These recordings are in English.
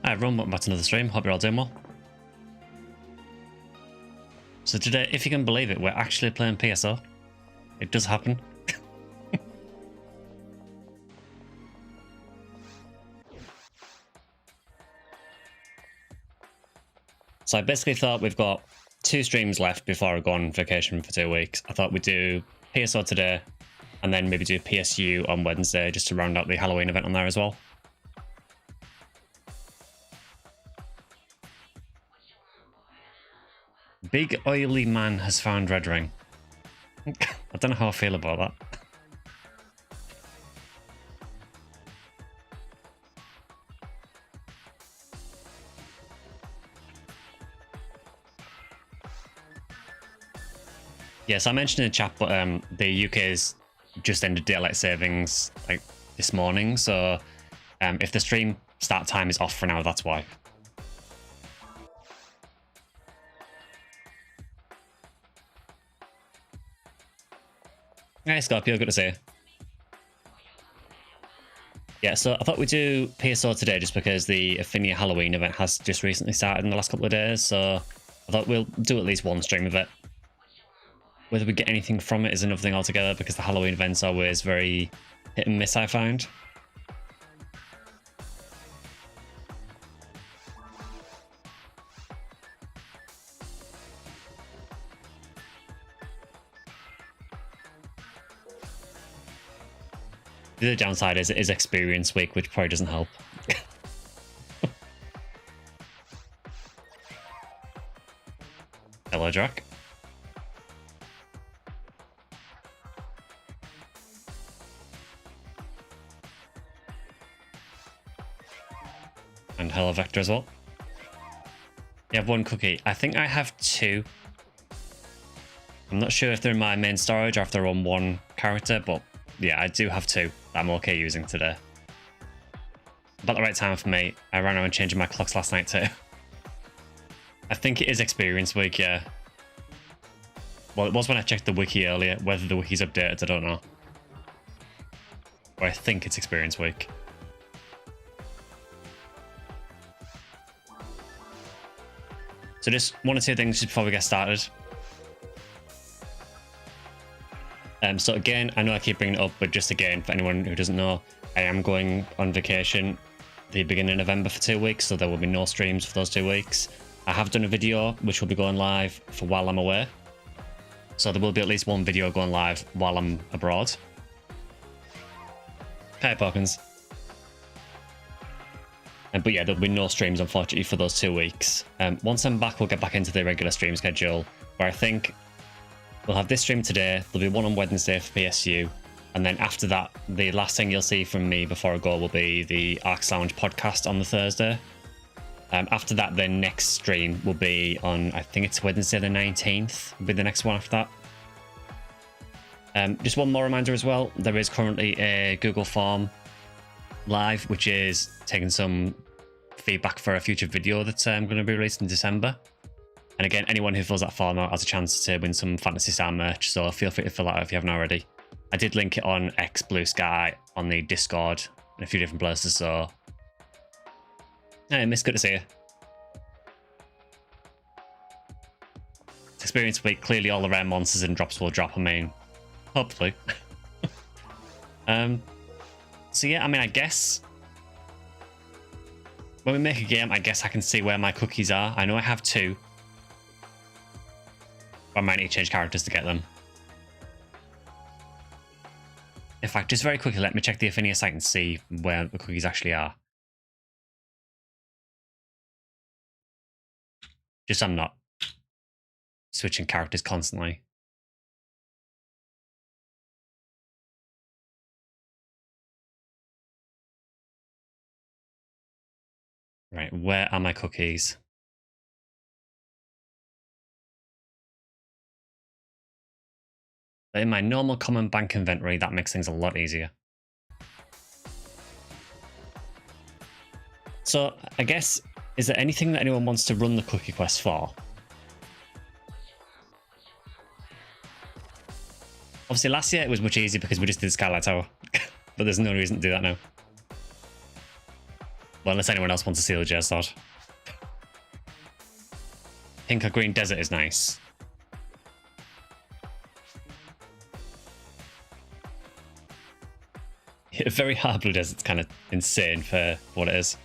Hi everyone, welcome back to another stream. Hope you're all doing well. So today, if you can believe it, we're actually playing PSO. It does happen. So I basically thought we've got 2 streams left before I go on vacation for 2 weeks. I thought we'd do PSO today and then maybe do PSU on Wednesday just to round out the Halloween event on there as well. Big oily man has found red ring. I don't know how I feel about that. Yes, I mentioned in the chat, but the UK's just ended daylight savings like this morning, so if the stream start time is off for now, that's why. Hey Scorpio, good to see you. Yeah, so I thought we'd do PSO today just because the Ephinea Halloween event has just recently started in the last couple of days, so I thought we'll do at least one stream of it. Whether we get anything from it is another thing altogether, because the Halloween events are always very hit and miss, I find. The other downside is it is experience week, which probably doesn't help. Hello, Drac. And hello, Vector as well. You have 1 cookie. I think I have 2. I'm not sure if they're in my main storage or if they're on 1 character, but yeah, I do have 2 that I'm okay using today. About the right time for me. I ran around changing my clocks last night too. I think it is experience week, yeah. Well, it was when I checked the wiki earlier. Whether the wiki's updated, I don't know. But I think it's experience week. So just 1 or 2 things just before we get started. So again, I know I keep bringing it up, but just again, for anyone who doesn't know, I am going on vacation the beginning of November for 2 weeks, so there will be no streams for those 2 weeks. I have done a video which will be going live for while I'm away. So there will be at least 1 video going live while I'm abroad. Hi, Parkins. But yeah, there'll be no streams, unfortunately, for those 2 weeks. Once I'm back, we'll get back into the regular stream schedule, where I think we'll have this stream today, there'll be 1 on Wednesday for PSU, and then after that, the last thing you'll see from me before I go will be the Arcs Lounge podcast on the Thursday. After that, the next stream will be on, I think it's Wednesday the 19th, will be the next one after that. Just one more reminder as well, there is currently a Google form live, which is taking some feedback for a future video that's going to be released in December. And again, anyone who fills that form out has a chance to win some Phantasy Star merch, so feel free to fill that out if you haven't already. I did link it on X Bluesky, on the Discord, and a few different places, so... Hey, Miss, good to see you. It's experience week, clearly all the rare monsters and drops will drop, I mean, hopefully. So yeah, I mean, I guess... when we make a game, I guess I can see where my cookies are. I know I have 2. I might need to change characters to get them. In fact, just very quickly, let me check the Ephinea site and see where the cookies actually are. Just so I'm not switching characters constantly. Right, where are my cookies? In my normal common bank inventory, that makes things a lot easier. So, I guess, is there anything that anyone wants to run the cookie quest for? Obviously, last year it was much easier because we just did Skylight Tower. But there's no reason to do that now. Well, unless anyone else wants to steal a Gersod. Pink or green desert is nice. Yeah, very hard blue desert's kind of insane for what it is.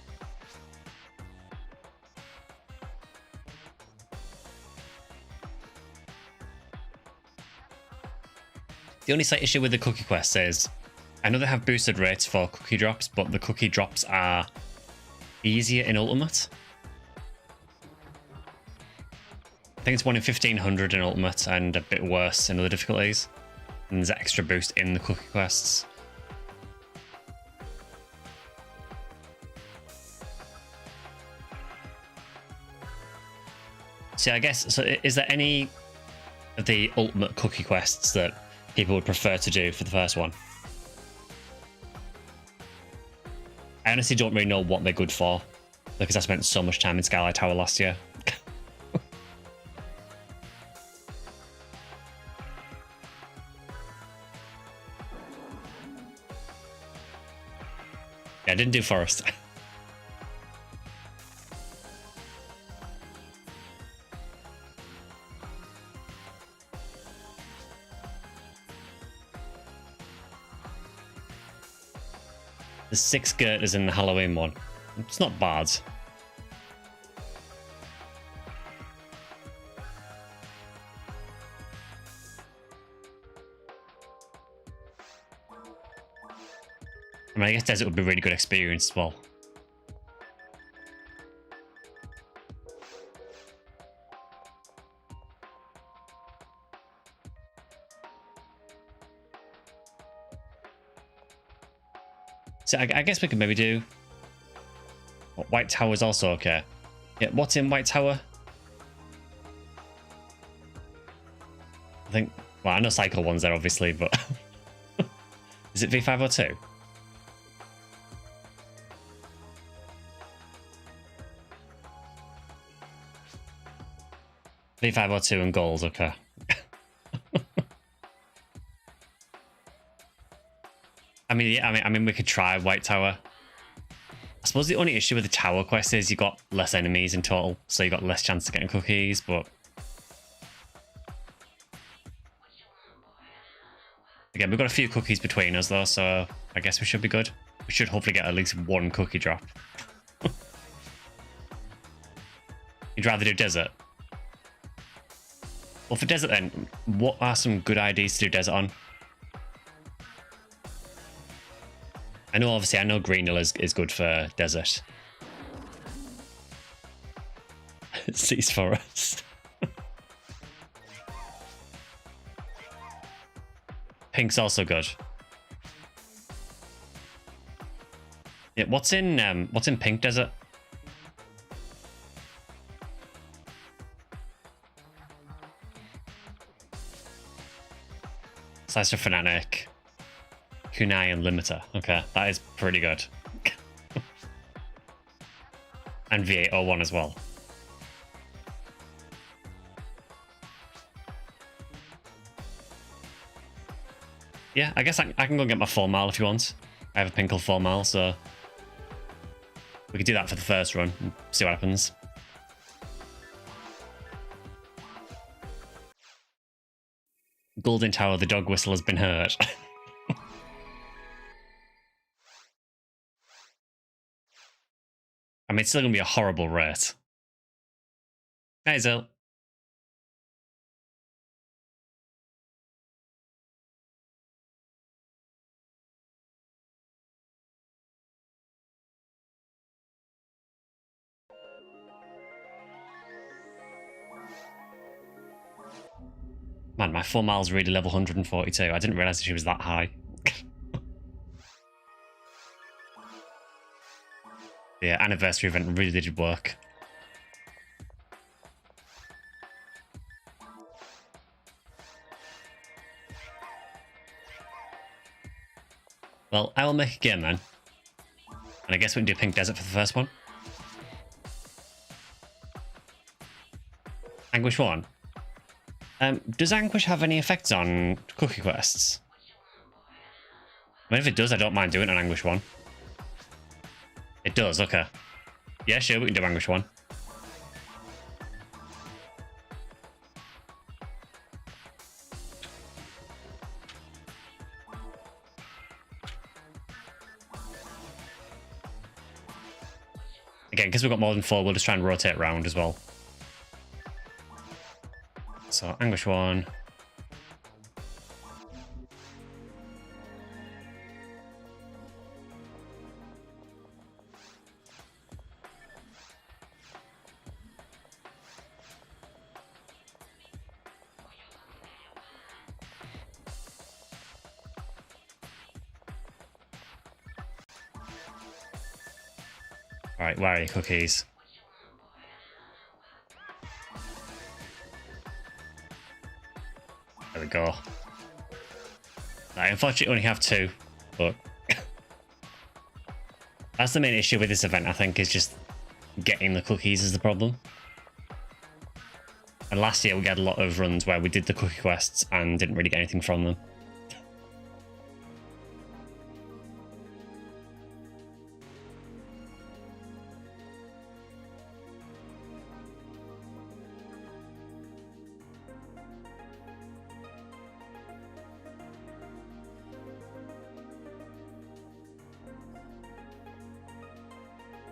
The only slight issue with the cookie quests is, I know they have boosted rates for cookie drops, but the cookie drops are easier in Ultimate. I think it's 1 in 1500 in Ultimate and a bit worse in other difficulties. And there's an extra boost in the cookie quests. So I guess, so is there any of the Ultimate cookie quests that people would prefer to do for the first one? I honestly don't really know what they're good for, because I spent so much time in Skylight Tower last year. Yeah, I didn't do Forest. There's 6 girders in the Halloween one. It's not bad. I mean, I guess desert would be a really good experience as well. So I guess we could maybe do... White Tower is also okay. Yeah, what's in White Tower? I think... Well, I know Cycle 1's there, obviously, but... Is it V5 or 2? V5 or 2 and gold, okay. I mean, yeah, I mean, we could try White Tower. I suppose the only issue with the tower quest is you got less enemies in total, so you got less chance of getting cookies, but... Again, we've got a few cookies between us, though, so I guess we should be good. We should hopefully get at least 1 cookie drop. You'd rather do desert? Well, for desert then, what are some good IDs to do desert on? I know, obviously, I know Green Hill is good for desert. Cease Forest. Pink's also good. Yeah, what's in Pink Desert? Slicer Fanatic. Kunai and Limiter. Okay, that is pretty good. And V801 as well. Yeah, I guess I can go get my 4 mile if you want. I have a Pinkle 4 mile, so we could do that for the first run and see what happens. Golden Tower, the dog whistle has been heard. I mean, it's still going to be a horrible rate. Hey, Zil. Man, my 4 miles really level 142. I didn't realise that she was that high. The anniversary event really did work. Well, I will make a game then. And I guess we can do Pink Desert for the first one. Anguish 1. Does Anguish have any effects on cookie quests? I mean, if it does, I don't mind doing it on Anguish 1. It does, okay. Yeah, sure, we can do Anguish 1. Again, because we've got more than 4, we'll just try and rotate around as well. So, Anguish 1. Alright, where are your cookies? There we go. I unfortunately only have 2, but that's the main issue with this event, I think, is just getting the cookies is the problem. And last year we had a lot of runs where we did the cookie quests and didn't really get anything from them.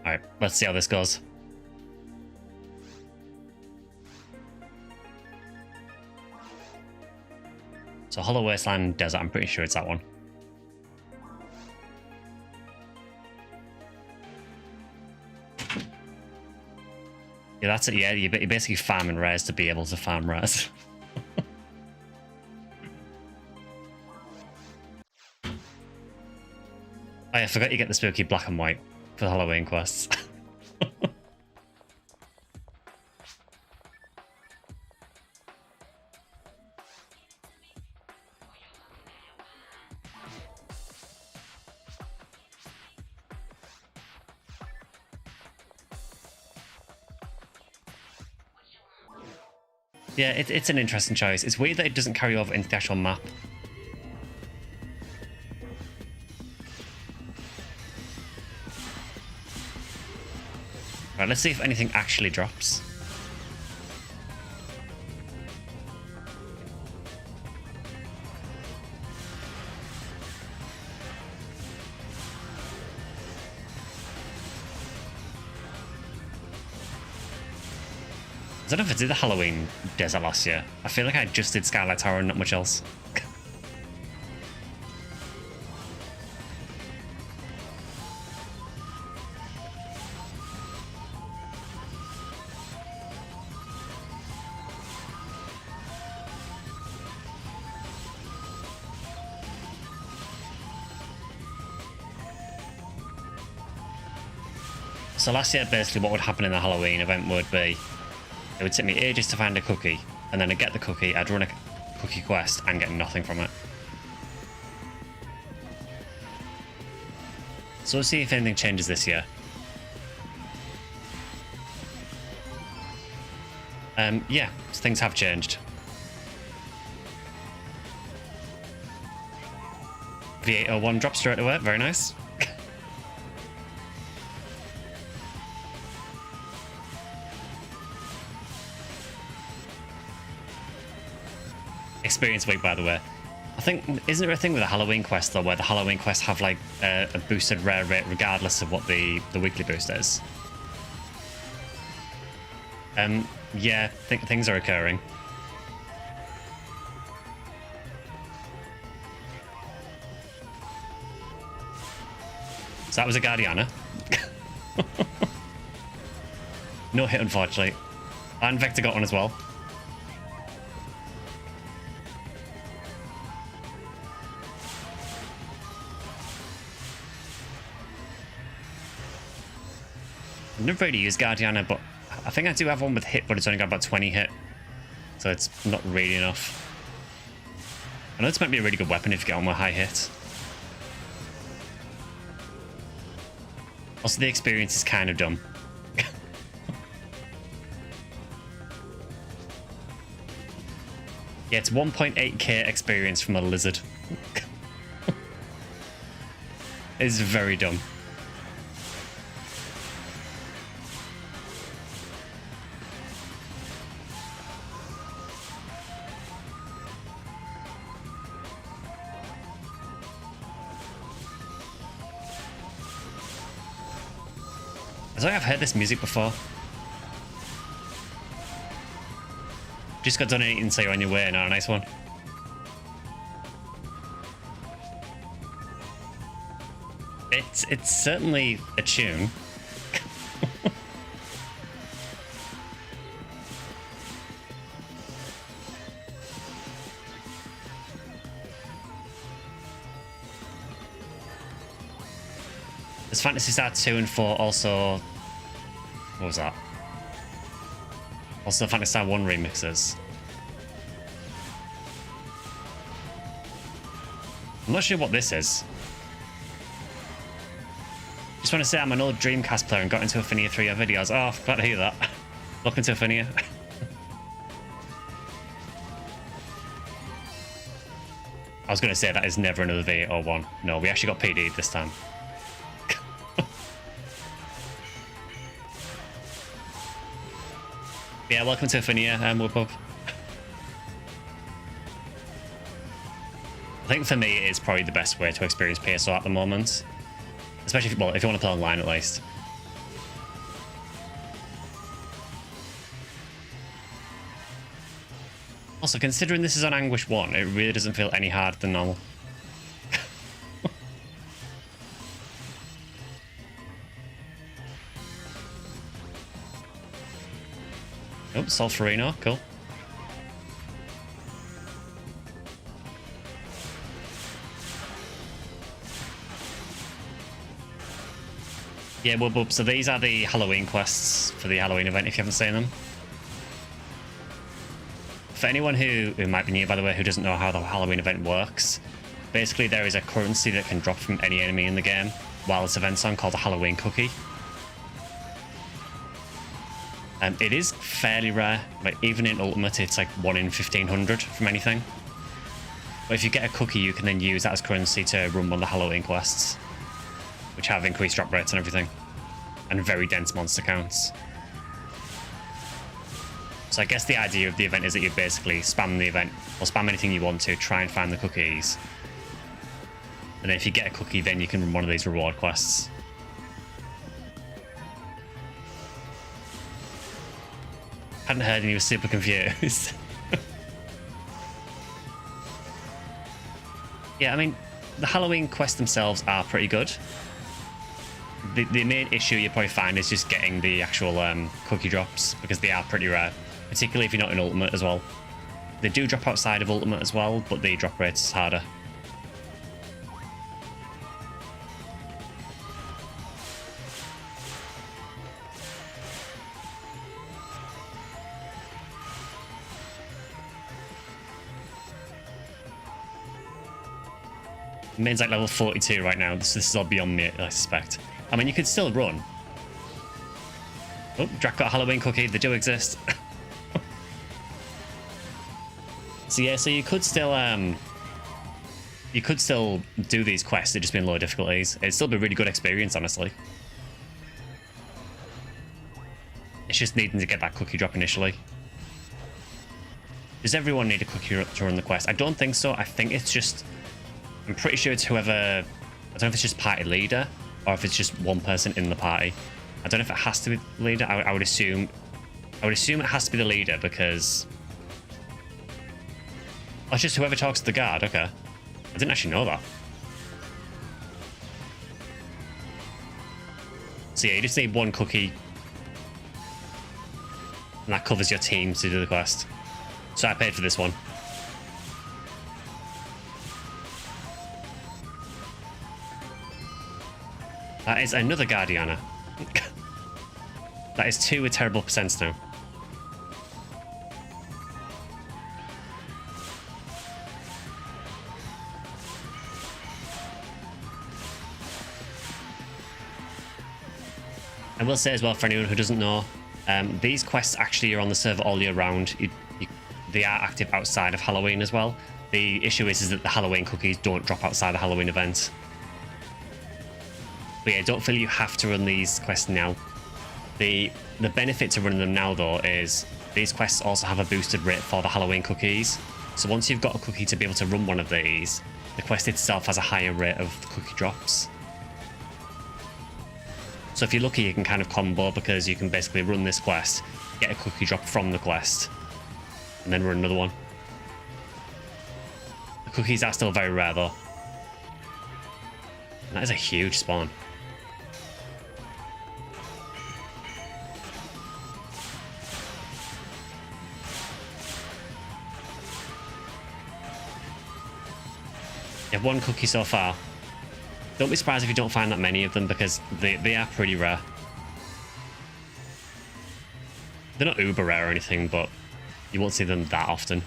Alright, let's see how this goes. So Hollow Wasteland Desert, I'm pretty sure it's that one. Yeah, that's it. Yeah, you're basically farming rares to be able to farm rares. Oh yeah, I forgot you get the spooky black and white for the Halloween quests. Yeah, it's an interesting choice. It's weird that it doesn't carry over into the actual map. Right, let's see if anything actually drops. I don't know if I did the Halloween Desert last year. I feel like I just did Skylight Tower and not much else. So last year, basically what would happen in the Halloween event would be, it would take me ages to find a cookie, and then I'd get the cookie, I'd run a cookie quest and get nothing from it. So we'll see if anything changes this year. Yeah, things have changed. V801 drops straight away, very nice. Experience week, by the way. I think, isn't there a thing with the Halloween quest though, where the Halloween quests have like a boosted rare rate regardless of what the weekly boost is? Yeah, things are occurring. So that was a Guardiana. No hit, unfortunately. And Vector got one as well. I've never really used Guardiana, but I think I do have one with hit, but it's only got about 20 hit. So it's not really enough. I know this might be a really good weapon if you get on with high hit. Also, the experience is kind of dumb. Yeah, it's 1.8k experience from a lizard. It's very dumb. I think I've heard this music before. Just got done eating, so you're on your way. Now, a nice one. It's certainly a tune. There's Phantasy Star 2 and 4 also. What was that? Also Phantasy Star 1 remixes. I'm not sure what this is. Just want to say I'm an old Dreamcast player and got into Ephinea through your videos. Oh, glad to hear that. Look into Ephinea. I was going to say that is never another V801. No, we actually got PD'd this time. Yeah, welcome to Ephinea, Whoop. I think for me it is probably the best way to experience PSO at the moment. Especially if, well, if you want to play online at least. Also, considering this is on Anguish 1, it really doesn't feel any harder than normal. Oh, Solferino, cool. Yeah, well, so these are the Halloween quests for the Halloween event, if you haven't seen them. For anyone who might be new, by the way, who doesn't know how the Halloween event works, basically there is a currency that can drop from any enemy in the game while this event's on called a Halloween cookie. It is fairly rare, like even in Ultimate it's like 1 in 1500 from anything. But if you get a cookie you can then use that as currency to run one of the Halloween quests, which have increased drop rates and everything, and very dense monster counts. So I guess the idea of the event is that you basically spam the event, or spam anything you want to, try and find the cookies. And then if you get a cookie then you can run one of these reward quests. Hadn't heard and he was super confused. Yeah, I mean, the Halloween quests themselves are pretty good. The main issue you probably find is just getting the actual cookie drops, because they are pretty rare, particularly if you're not in Ultimate as well. They do drop outside of Ultimate as well, but the drop rate's harder. Main's like level 42 right now. This is all beyond me, I suspect. I mean, you could still run. Oh, Drac got a Halloween cookie. They do exist. So yeah, so you could still do these quests. They'd just be in low difficulties. It'd still be a really good experience, honestly. It's just needing to get that cookie drop initially. Does everyone need a cookie to run the quest? I don't think so. I think it's just... I'm pretty sure it's whoever... I don't know if it's just party leader or if it's just one person in the party. I don't know if it has to be the leader. I would assume it has to be the leader because... Oh, it's just whoever talks to the guard. Okay. I didn't actually know that. So yeah, you just need one cookie. And that covers your team to do the quest. So I paid for this one. That is another Guardiana. That is 2 with terrible percents now. I will say as well, for anyone who doesn't know, these quests actually are on the server all year round. They are active outside of Halloween as well. The issue is that the Halloween cookies don't drop outside the Halloween event. But yeah, don't feel you have to run these quests now. The benefit to running them now, though, is these quests also have a boosted rate for the Halloween cookies. So once you've got a cookie to be able to run one of these, the quest itself has a higher rate of cookie drops. So if you're lucky, you can kind of combo, because you can basically run this quest, get a cookie drop from the quest, and then run another one. The cookies are still very rare though. And that is a huge spawn. You have one cookie so far. Don't be surprised if you don't find that many of them, because they are pretty rare. They're not uber rare or anything, but you won't see them that often.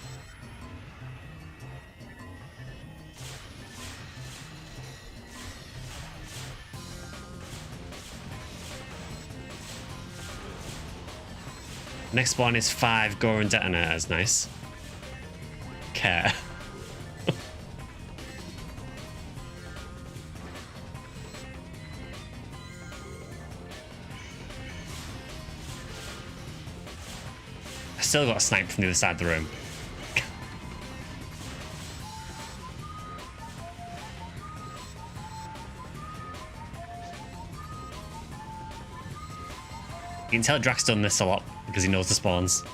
Next one is 5 Goron detonators. Nice. Care. Still got a snipe from the other side of the room. You can tell Drax's done this a lot because he knows the spawns.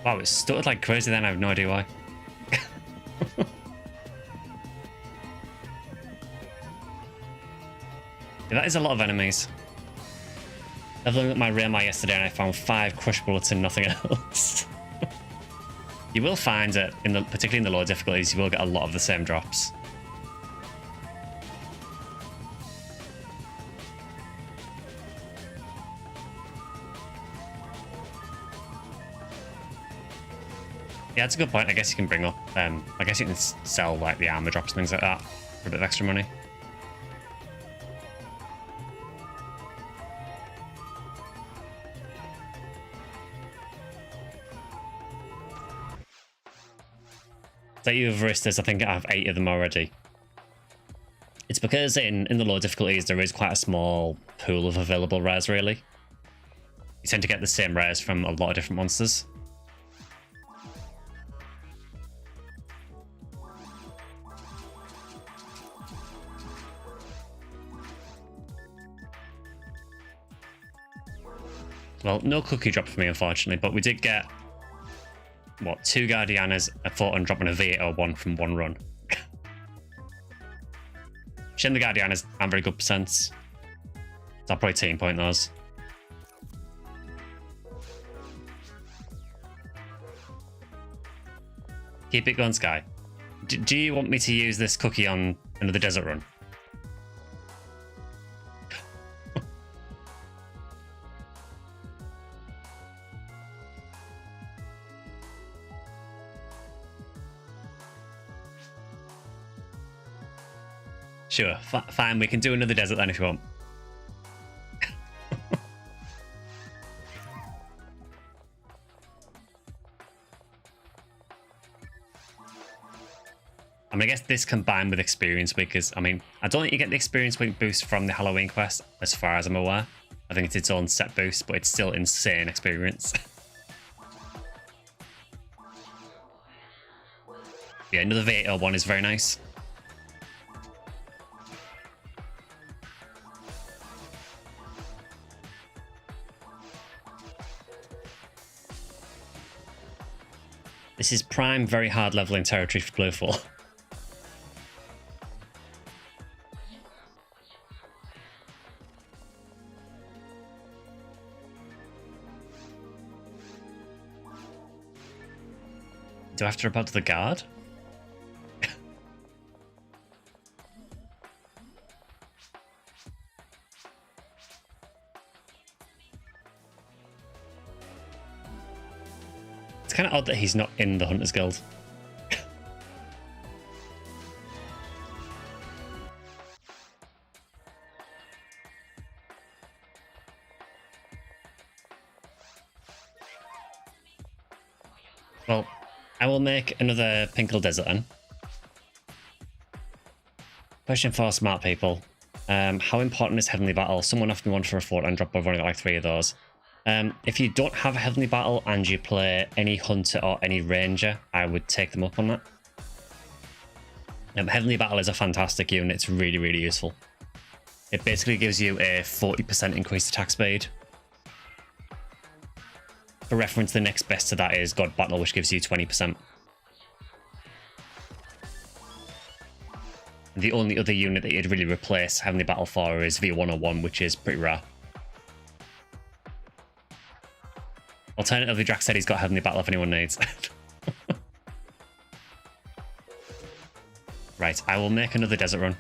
Wow, it stuttered like crazy then, I have no idea why. Yeah, that is a lot of enemies. Leveling up my Railmar yesterday and I found 5 crush bullets and nothing else. You will find that, particularly in the lower difficulties, you will get a lot of the same drops. Yeah, that's a good point. I guess you can bring up, I guess you can sell like the armor drops and things like that for a bit of extra money. Statue of Varistas, I think I have 8 of them already. It's because in the lower difficulties there is quite a small pool of available rares, really. You tend to get the same rares from a lot of different monsters. Well, no cookie drop for me, unfortunately, but we did get, what, 2 Guardianas, a photon drop, and a V801 from one run. Shame the Guardianas aren't very good percents. So I'll probably team point those. Keep it going, Sky. Do you want me to use this cookie on another desert run? Sure, fine, we can do another desert then if you want. I mean, I guess this combined with experience week is, I mean, I don't think you get the experience week boost from the Halloween quest, as far as I'm aware. I think it's its own set boost, but it's still insane experience. Yeah, another V801 is very nice. This is prime, very hard leveling territory for Bluefall. Do I have to report to the guard? It's kind of odd that he's not in the Hunters Guild. Well, I will make another Pinkle Desert then. Question for smart people. How important is Heavenly Battle? Someone offered me one for a fort and dropped. I've only got like 3 of those. If you don't have a Heavenly Battle and you play any Hunter or any Ranger, I would take them up on that. Heavenly Battle is a fantastic unit. It's really, really useful. It basically gives you a 40% increased attack speed. For reference, the next best to that is God Battle, which gives you 20%. The only other unit that you'd really replace Heavenly Battle for is V101, which is pretty rare. Alternatively, Drax said he's got Heavenly Battle if anyone needs. Right, I will make another desert run.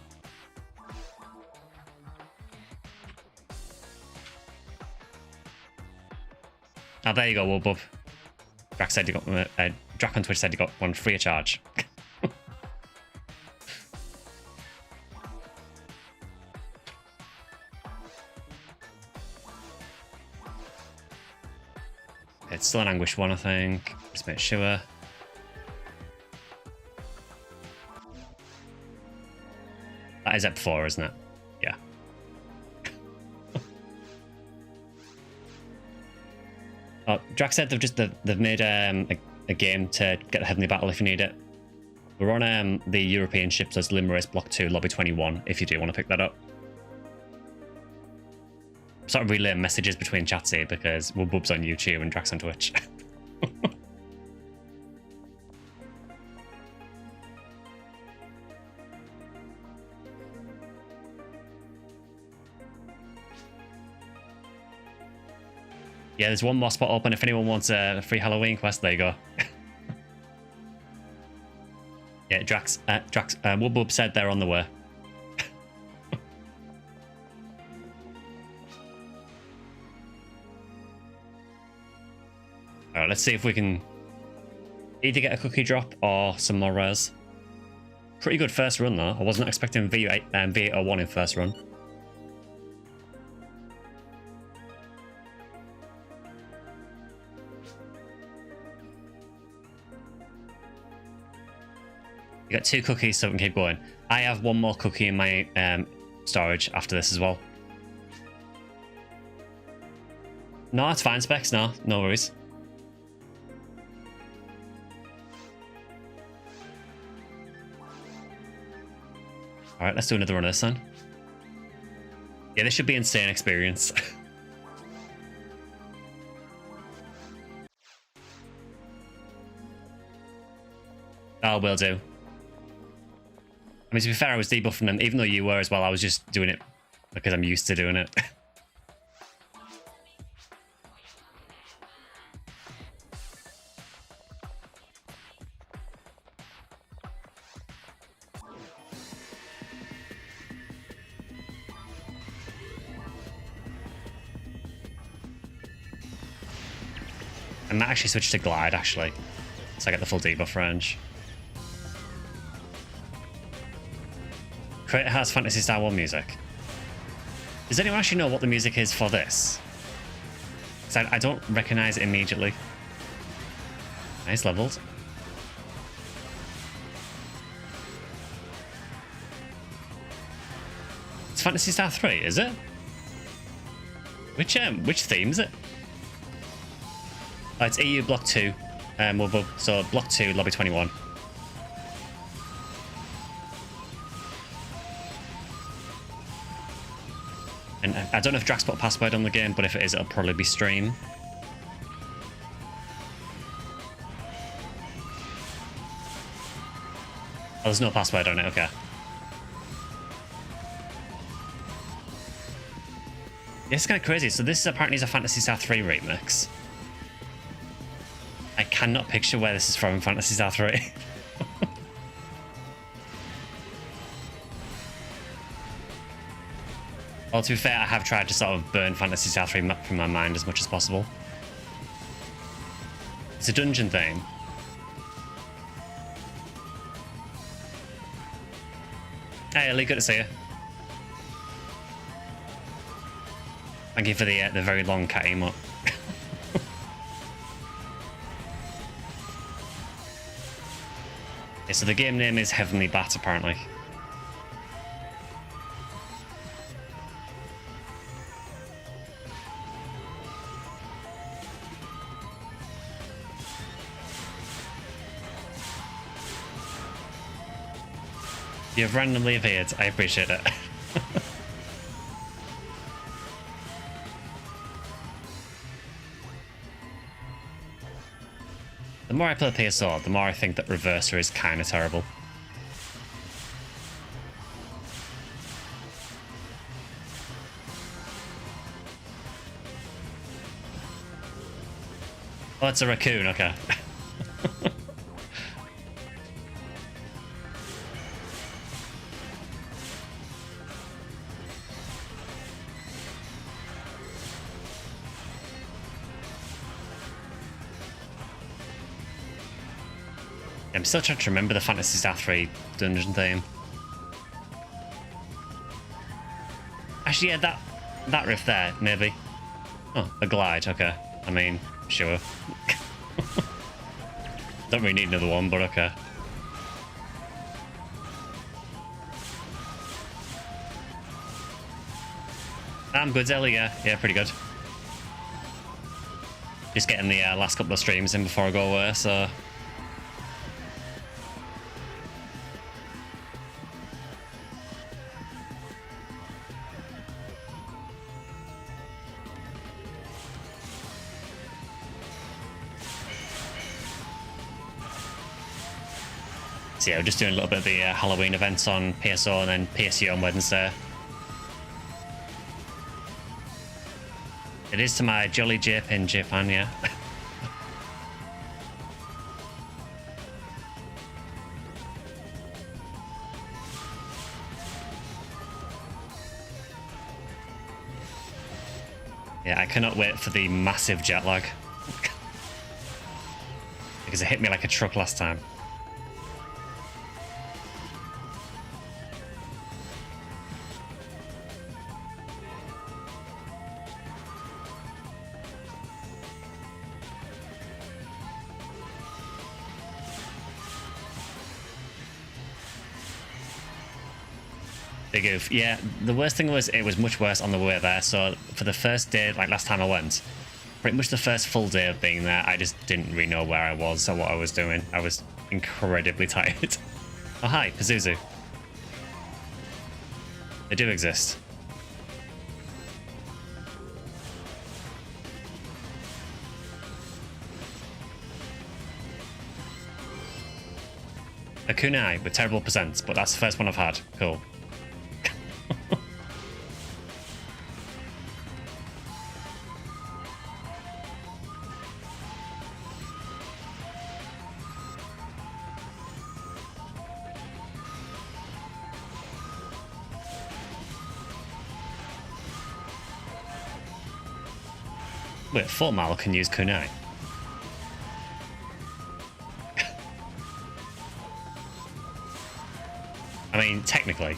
Oh, there you go, Wubub. Drax said you got Drac on Twitch said you got one free of charge. It's still an Anguish one, I think. Just make sure. That is Ep4, isn't it? Yeah. Oh, Drax said they've made a game to get the Heavenly Battle if you need it. We're on the European ship, so it's Limerace Block 2, Lobby 21, if you do want to pick that up. I'm sort of relaying messages between chats here because Wubub's on YouTube and Drax on Twitch. Yeah, there's one more spot open. If anyone wants a free Halloween quest, there you go. Yeah, Wubub said they're on the way. Alright, let's see if we can either get a cookie drop or some more rares. Pretty good first run though. I wasn't expecting V801 in first run. You got 2 cookies, so we can keep going. I have 1 more cookie in my storage after this as well. No, it's fine, Specs. No worries. Alright, let's do another run of this then. Yeah, this should be insane experience. Oh, will do. I mean, to be fair, I was debuffing them, even though you were as well. I was just doing it because I'm used to doing it. I might actually switch to Glide, actually, so I get the full debuff range. Creator has Phantasy Star 1 music. Does anyone actually know what the music is for this? Because I don't recognise it immediately. Nice leveled. It's Phantasy Star 3, is it? Which theme is it? Oh, it's EU Block 2. So Block 2, Lobby 21. And I don't know if Drax put a password on the game, but if it is, it'll probably be stream. Oh, there's no password on it, okay. Yeah, it's kind of crazy. So this is apparently a Phantasy Star 3 remix. I cannot picture where this is from in Phantasy Star 3. Well, to be fair, I have tried to sort of burn Phantasy Star 3 from my mind as much as possible. It's a dungeon theme. Hey, Ellie, good to see you. Thank you for the very long cat emote. Okay, so the game name is Heavenly Bat, apparently. You've randomly appeared. I appreciate it. The more I play PSO, the more I think that Reverser is kind of terrible. Oh, it's a raccoon, okay. I'm still trying to remember the Phantasy Star 3 dungeon theme. Actually, yeah, that riff there, maybe. Oh, a glide, okay. I mean, sure. Don't really need another one, but okay. I'm good, Ellie, yeah. Yeah, pretty good. Just getting the last couple of streams in before I go away, so... So yeah, we're just doing a little bit of the Halloween events on PSO and then PSO on Wednesday. It is to my Jolly Jip in Japan, yeah. Yeah, I cannot wait for the massive jet lag. Because it hit me like a truck last time. Big oof. Yeah, the worst thing was it was much worse on the way there. So for the first day, like last time I went, pretty much the first full day of being there, I just didn't really know where I was or what I was doing. I was incredibly tired. Oh, hi, Pazuzu. They do exist. A kunai with terrible presents, but that's the first one I've had. Cool. Wait, 4 Mile can use kunai. I mean, technically.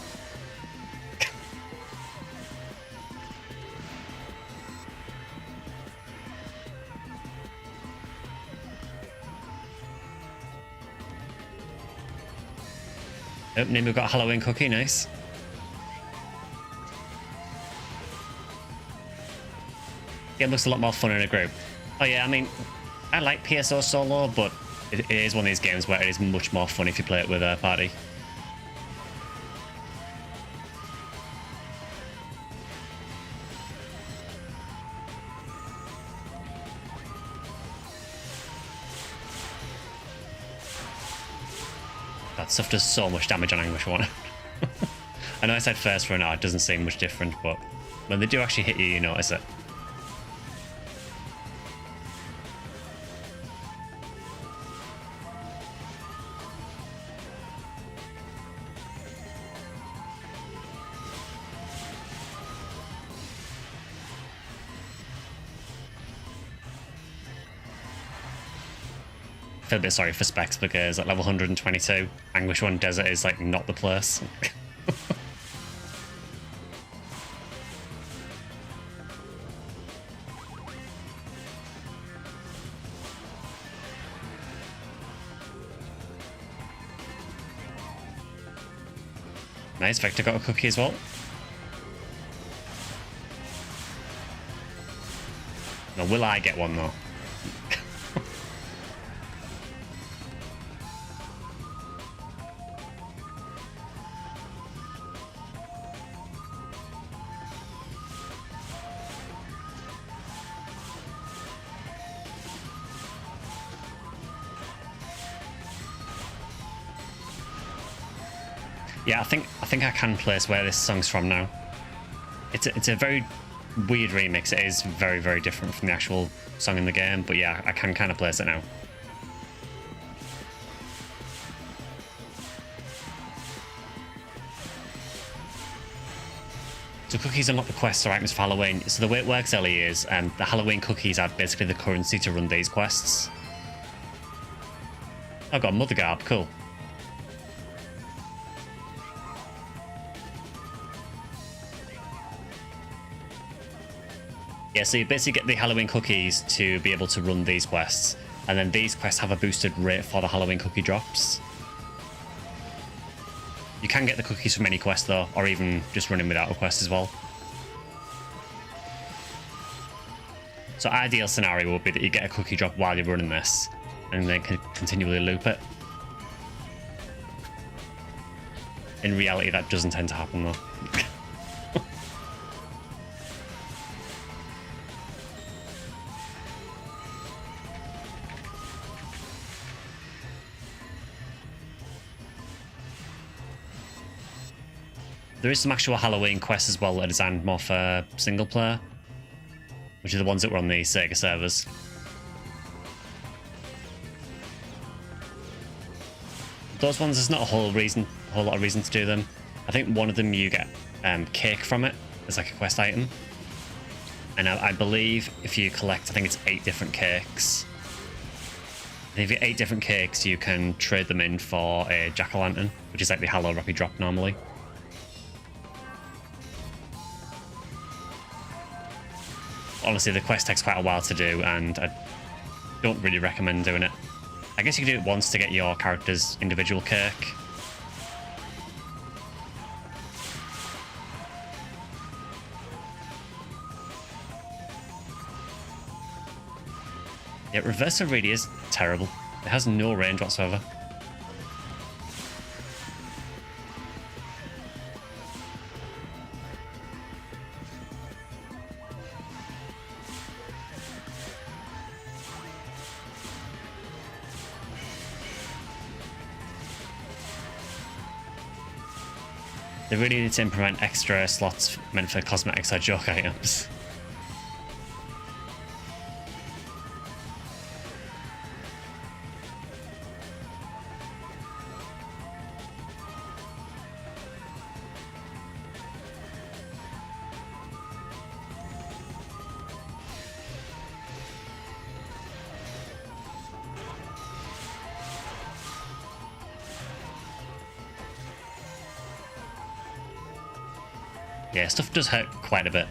Oh, Nimu got a Halloween cookie, nice. It looks a lot more fun in a group. Oh yeah, I mean, I like PSO solo, but it is one of these games where it is much more fun if you play it with a party. That stuff does so much damage on Anguish 1. I know I said first for an art, it doesn't seem much different, but when they do actually hit you, you notice it. I feel a bit sorry for Specs because at level 122, Anguish 1 Desert is like not the place. Nice, Vector got a cookie as well. Now, will I get one though? Yeah, I think I can place where this song's from now. It's a very weird remix. It is very, very different from the actual song in the game, but yeah, I can kind of place it now. So cookies unlock the quests or items for Halloween. So the way it works, Ellie, is the Halloween cookies are basically the currency to run these quests. I've got a mother garb, cool. Yeah, so you basically get the Halloween cookies to be able to run these quests, and then these quests have a boosted rate for the Halloween cookie drops. You can get the cookies from any quest though, or even just running without a quest as well. So ideal scenario would be that you get a cookie drop while you're running this, and then can continually loop it. In reality, that doesn't tend to happen though. There is some actual Halloween quests as well that are designed more for single player, which are the ones that were on the Sega servers. Those ones, there's not a whole lot of reason to do them. I think one of them you get cake from it as like a quest item, and I believe if you collect, I think it's 8 different cakes. And if you get 8 different cakes, you can trade them in for a jack-o'-lantern, which is like the Hallow Rocky drop normally. Honestly, the quest takes quite a while to do, and I don't really recommend doing it. I guess you can do it once to get your character's individual cake. Yeah, Reverser really is terrible. It has no range whatsoever. They really need to implement extra slots meant for cosmetics or joke items. Yeah, stuff does hurt quite a bit.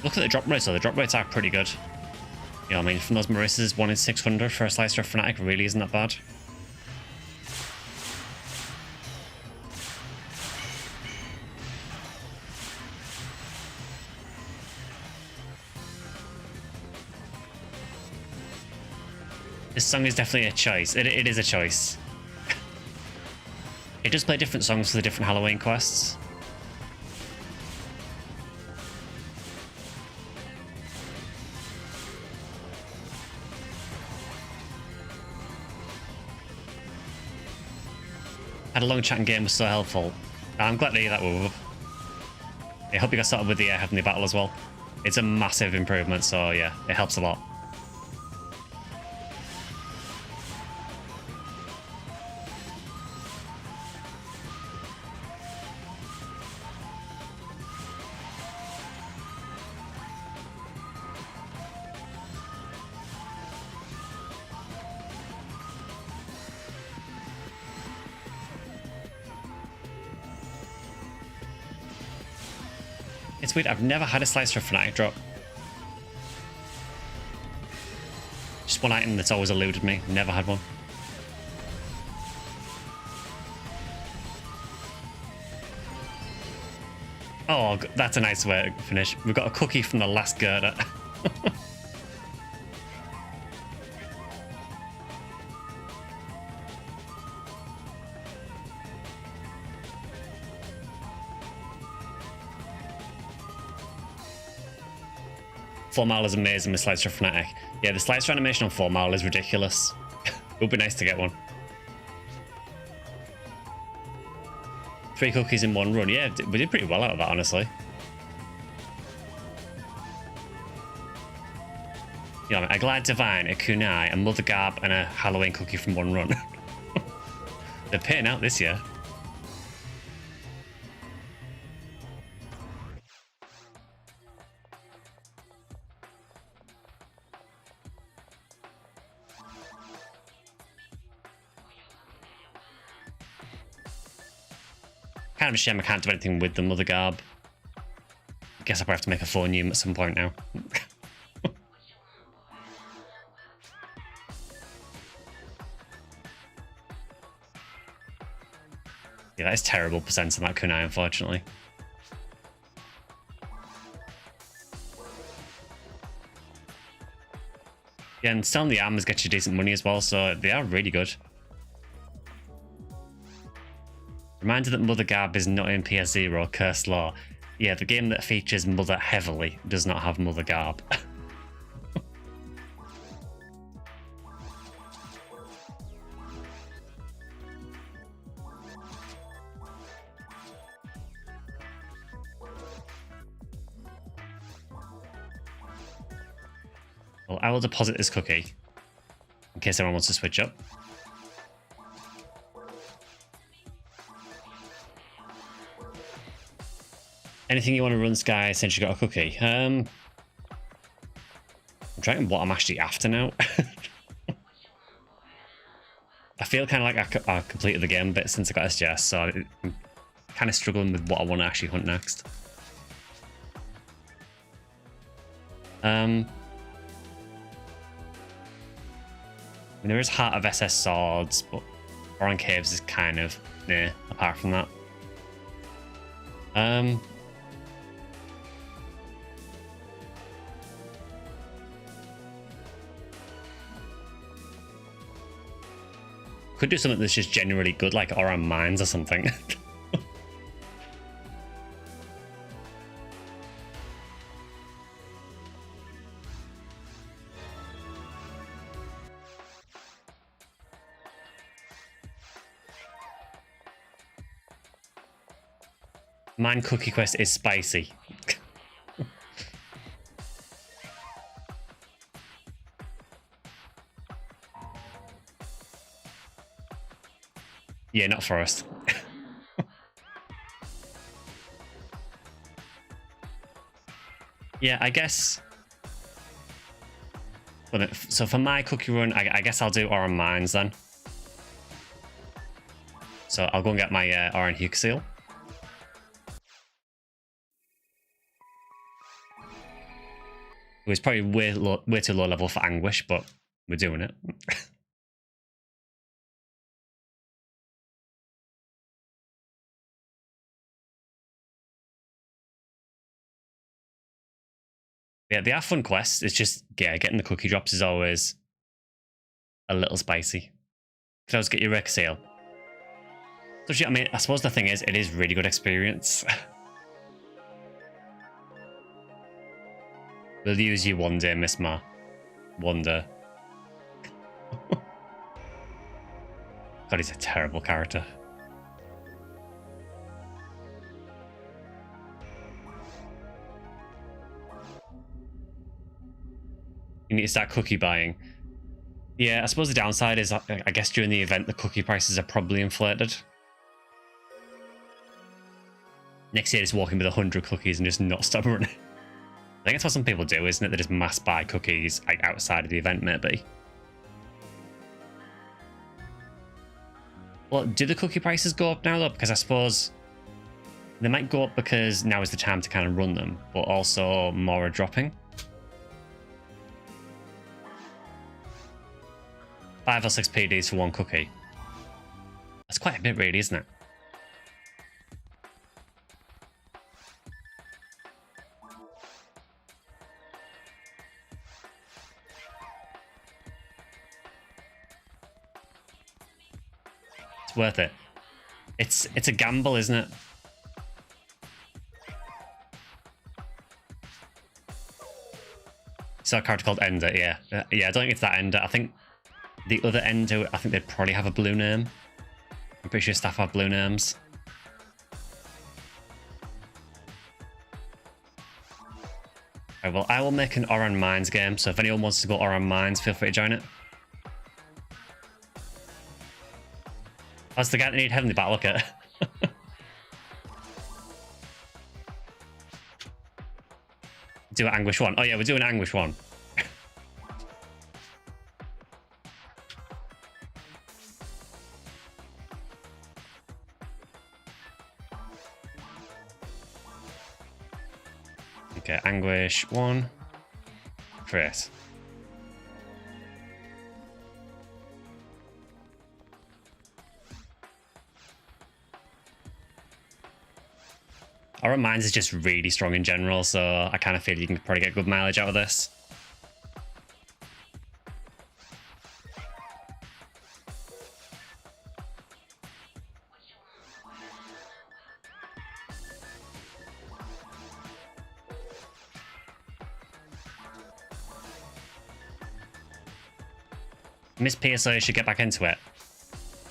Look at the drop rates though, the drop rates are pretty good. You know, I mean, from those Marissa's 1 in 600 for a Slicer of Fnatic really isn't that bad. This song is definitely a choice. It is a choice. It does play different songs for the different Halloween quests. Had a long chat and game was so helpful. I'm glad to hear that, Woo. I hope you got started with the Heavenly Battle as well. It's a massive improvement, so yeah, it helps a lot. It's weird, I've never had a Slicer of Fnatic drop. Just one item that's always eluded me. Never had one. Oh, that's a nice way to finish. We've got a cookie from the last girder. 4 Mile is amazing with Slicer Frenetic. Yeah, the Slicer animation on 4 Mile is ridiculous. It would be nice to get one. 3 cookies in 1 run. Yeah, we did pretty well out of that, honestly. Yeah, a Glide Divine, a Kunai, a Mother Garb, and a Halloween cookie from 1 run. They're paying out this year. Kind of a shame I can't do anything with the Mother Garb. I guess I'll probably have to make a phonium at some point now. Yeah, that is terrible percent on that kunai, unfortunately. Yeah, and selling the armors gets you decent money as well, so they are really good. Reminder that Mother Garb is not in PS0, Cursed Law. Yeah, the game that features Mother heavily does not have Mother Garb. Well, I will deposit this cookie in case anyone wants to switch up. Anything you want to run, Sky, since you got a cookie? I'm trying what I'm actually after now. I feel kind of like I completed the game a bit since I got SGS, so I'm kind of struggling with what I want to actually hunt next. I mean, there is Heart of SS Swords, but Oran Caves is kind of apart from that. Could do something that's just generally good, like Oran Mines or something. Mine cookie quest is spicy. Yeah, not forest. Yeah, I guess. So for my cookie run, I guess I'll do Oran Mines then. So I'll go and get my Oran Huke Seal. It was probably way too low level for Anguish, but we're doing it. Yeah, they are fun quests. It's just, yeah, getting the cookie drops is always a little spicy. Could always get your Wreck Sale. So, I mean, I suppose the thing is, it is really good experience. We'll use you one day, Miss Ma. One day. God, he's a terrible character. You need to start cookie buying. Yeah, I suppose the downside is, I guess during the event, the cookie prices are probably inflated. Next year, just walking with 100 cookies and just not stop running. I think that's what some people do, isn't it? They just mass buy cookies like outside of the event, maybe. Well, do the cookie prices go up now, though? Because I suppose they might go up because now is the time to kind of run them, but also more are dropping. 5 or 6 PDs for 1 cookie. That's quite a bit, really, isn't it? It's worth it. It's a gamble, isn't it? So a character called Ender, yeah. Yeah, I don't think it's that Ender. I think the other Ender, I think they'd probably have a blue name. I'm pretty sure staff have blue names. Right, well, I will make an Oran Mines game, so if anyone wants to go Oran Mines, feel free to join it. That's the guy that need Heavenly Battle, look at. Do an Anguish 1. Oh yeah, we're doing Anguish 1. Okay, Anguish 1. Create. Our Mines is just really strong in general, so I kind of feel you can probably get good mileage out of this. Miss PSO should get back into it.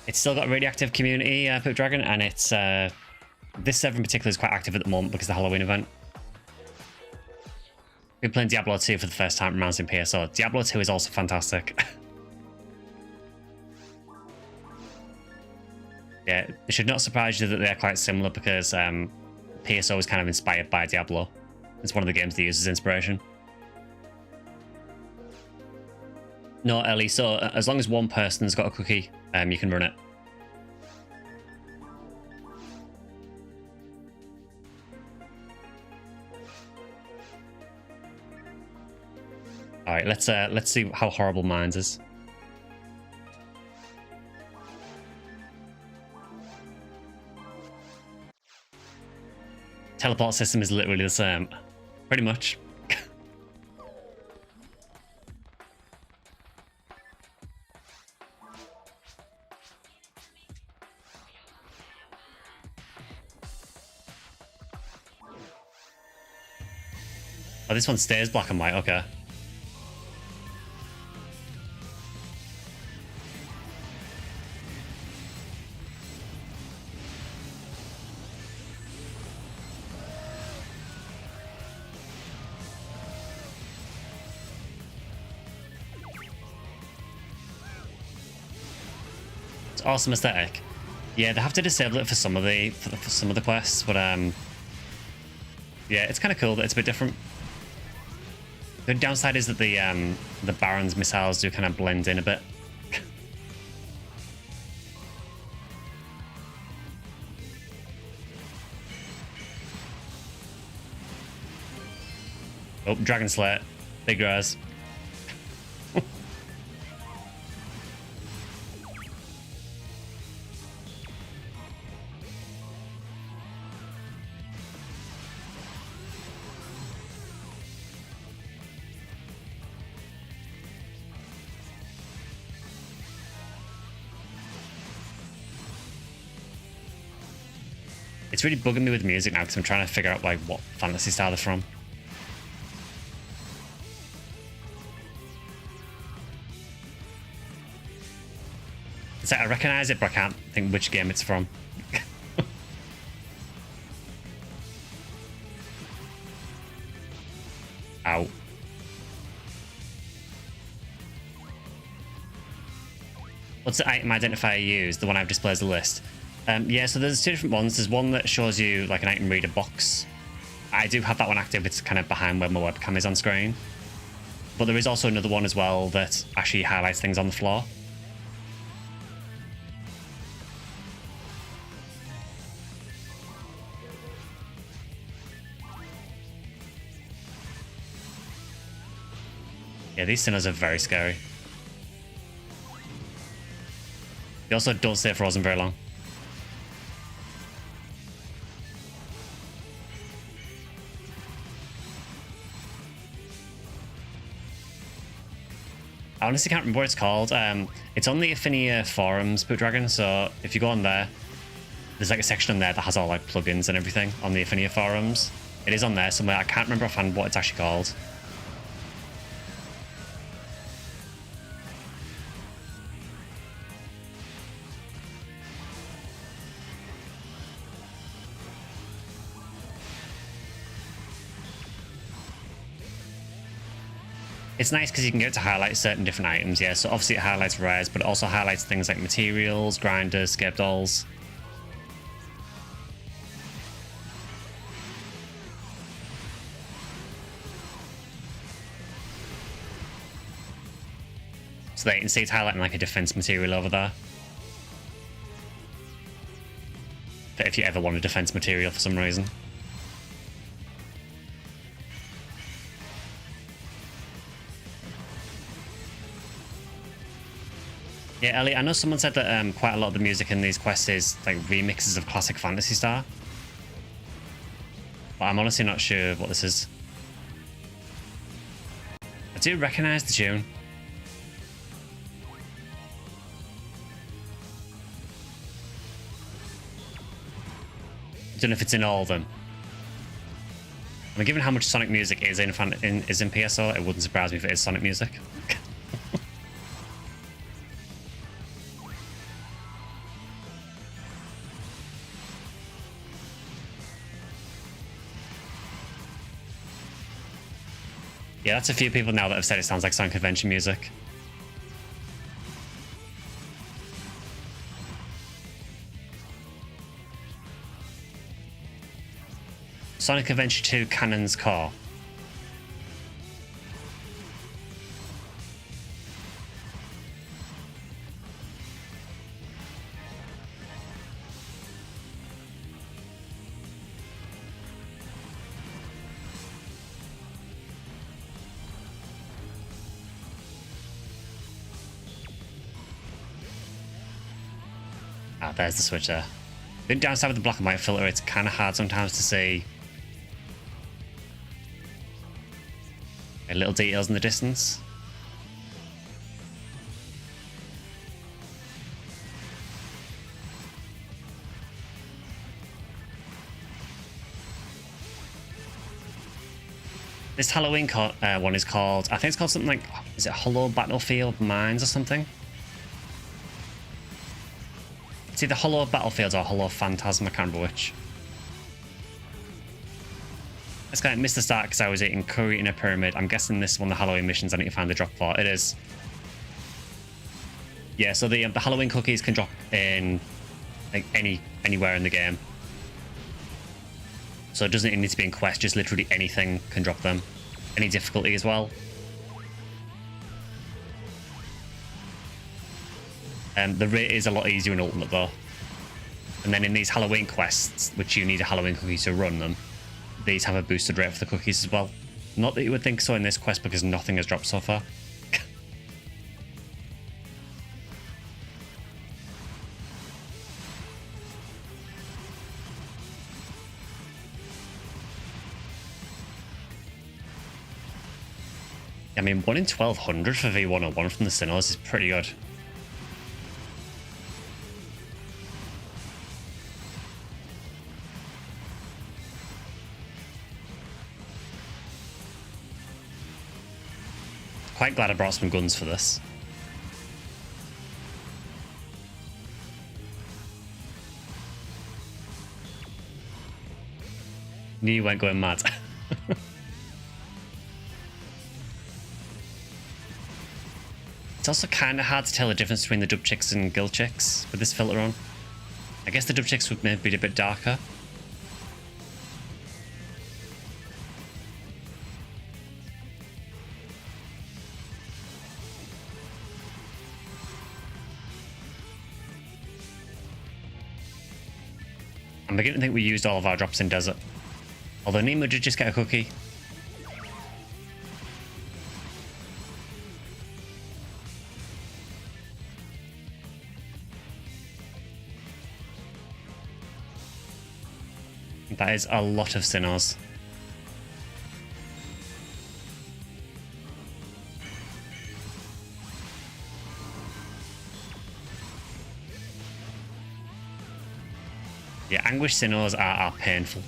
It's still got a really active community, Poop Dragon, and it's this server in particular is quite active at the moment because of the Halloween event. We're playing Diablo 2 for the first time announcing PSO. Diablo 2 is also fantastic. Yeah, it should not surprise you that they're quite similar because PSO is kind of inspired by Diablo. It's one of the games they use as inspiration. No, Ellie, so as long as one person's got a cookie, you can run it. All right, let's see how horrible Mines is. Teleport system is literally the same, pretty much. Oh, this one stays black and white, okay. It's awesome aesthetic. Yeah, they have to disable it for some of the quests, but yeah, it's kind of cool that it's a bit different. The downside is that the Baron's missiles do kind of blend in a bit. Oh, Dragon Slayer, big res. It's really bugging me with music now because I'm trying to figure out like what fantasy style they're from. It's like I recognize it, but I can't think which game it's from. Ow. What's the item identifier you use? The one I've displayed as the list. Yeah, so there's two different ones. There's one that shows you like an item reader box. I do have that one active. It's kind of behind where my webcam is on screen. But there is also another one as well that actually highlights things on the floor. Yeah, these sinners are very scary. They also don't stay frozen very long. I honestly can't remember what it's called. It's on the Ephinea forums, Poop Dragon, so if you go on there, there's like a section on there that has all like plugins and everything on the Ephinea forums. It is on there somewhere. I can't remember offhand what it's actually called. It's nice because you can get to highlight certain different items, yeah. So obviously it highlights rares, but it also highlights things like materials, grinders, scape dolls. So there you can see it's highlighting like a defense material over there. But if you ever want a defense material for some reason. Yeah, Ellie, I know someone said that quite a lot of the music in these quests is like remixes of classic Phantasy Star. But I'm honestly not sure what this is. I do recognise the tune. I don't know if it's in all of them. I mean, given how much Sonic music is in PSO, it wouldn't surprise me if it is Sonic music. Yeah, that's a few people now that have said it sounds like Sonic Convention music. Sonic Adventure 2 Cannon's Core. Ah, there's the switch there. The downside with the black and white filter, it's kind of hard sometimes to see little details in the distance. This Halloween one is called, I think it's called something like, is it Hollow Battlefield Mines or something? It's either Hollow Battlefields or Hollow Phantasm, I can't remember which. This guy missed the start because I was eating curry in a pyramid. I'm guessing this is one of the Halloween missions I need to find the drop for. It is. Yeah, so the Halloween cookies can drop in like anywhere in the game. So it doesn't even need to be in quest, just literally anything can drop them. Any difficulty as well. The rate is a lot easier in Ultimate though. And then in these Halloween quests, which you need a Halloween cookie to run them, these have a boosted rate for the cookies as well. Not that you would think so in this quest because nothing has dropped so far. I mean, 1 in 1200 for V101 from the Sinnohs is pretty good. Quite glad I brought some guns for this. Knew you weren't going mad. It's also kind of hard to tell the difference between the dub chicks and guild chicks with this filter on. I guess the dub chicks would maybe be a bit darker. I'm beginning to think we used all of our drops in desert. Although Nemo did just get a cookie. That is a lot of Sinnohs. Yeah, Anguish Sinnohs are painful.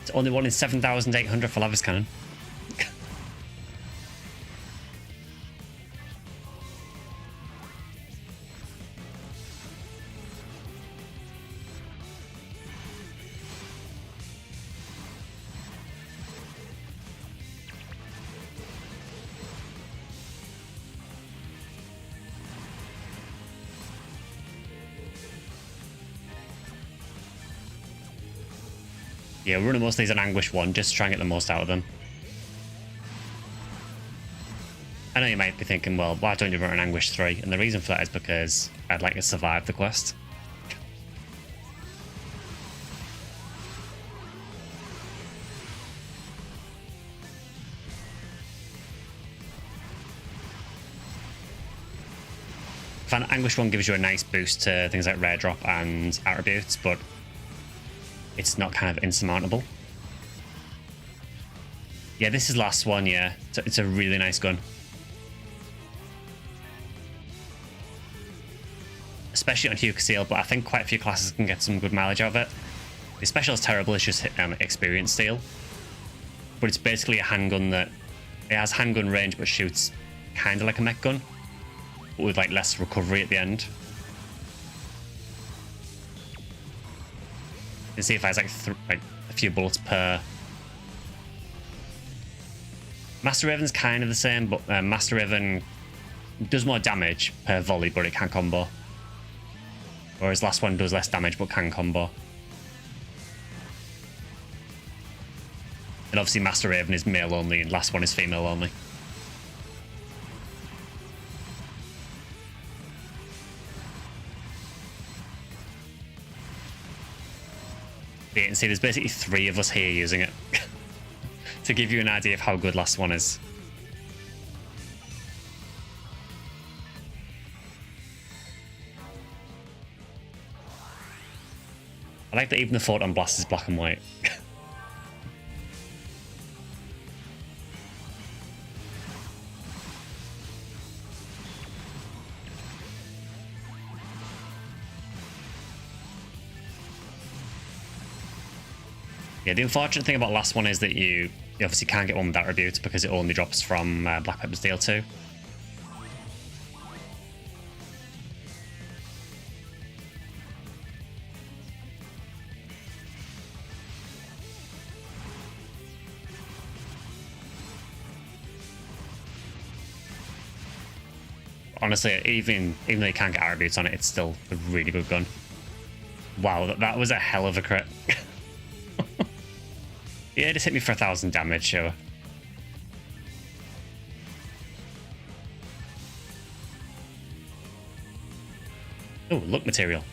It's only one in 7,800 for Lavis Cannon. Yeah, we're running most of these on Anguish 1, just to try and get the most out of them. I know you might be thinking, well, why don't you run an Anguish 3? And the reason for that is because I'd like to survive the quest. Anguish 1 gives you a nice boost to things like Rare Drop and Attributes, but it's not kind of insurmountable. Yeah, this is last one, yeah. It's a really nice gun. Especially on Hue Seal, but I think quite a few classes can get some good mileage out of it. The special is terrible, it's just experience steal. But it's basically a handgun that... It has handgun range, but shoots kind of like a mech gun, but with like less recovery at the end. You can see if it has like a few bullets per. Master Raven's kind of the same, but Master Raven does more damage per volley, but it can't combo. Whereas last one does less damage, but can combo. And obviously Master Raven is male only, and last one is female only. You can see there's basically 3 of us here using it. To give you an idea of how good last one is. I like that even the Photon Blast is black and white. Yeah, the unfortunate thing about last one is that you obviously can't get one with attributes because it only drops from Black Pepper's Deal 2. Honestly, even though you can't get attributes on it, it's still a really good gun. Wow, that was a hell of a crit. Yeah, it just hit me for 1,000 damage, sure. Oh, look material.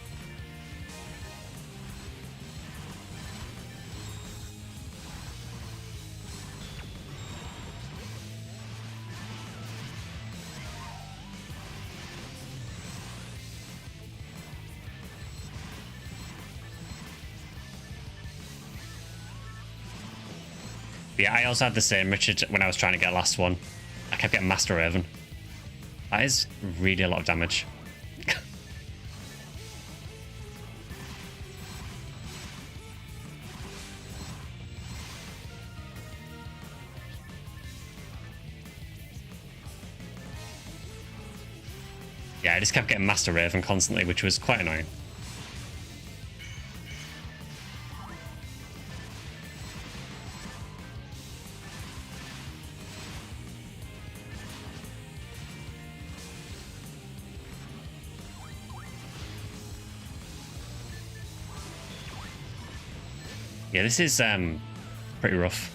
Yeah, I also had the same, Richard, when I was trying to get last one. I kept getting Master Raven. That is really a lot of damage. Yeah, I just kept getting Master Raven constantly, which was quite annoying. Yeah, this is pretty rough.